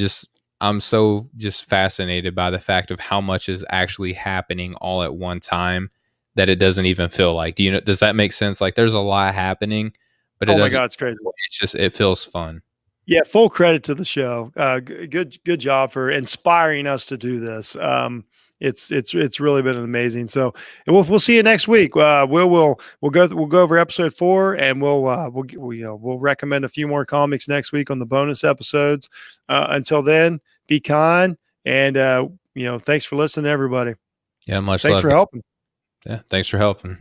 S2: so just fascinated by the fact of how much is actually happening all at one time that it doesn't even feel like. Does that make sense? Like there's a lot happening, but
S1: oh my God, it's crazy.
S2: It feels fun.
S1: Yeah, full credit to the show. Good job for inspiring us to do this. It's really been amazing. So we'll see you next week. We'll go over episode 4, and we'll recommend a few more comics next week on the bonus episodes. Until then, be kind, and thanks for listening, everybody.
S2: Yeah, much
S1: thanks
S2: love.
S1: for helping.
S2: Yeah, thanks for helping.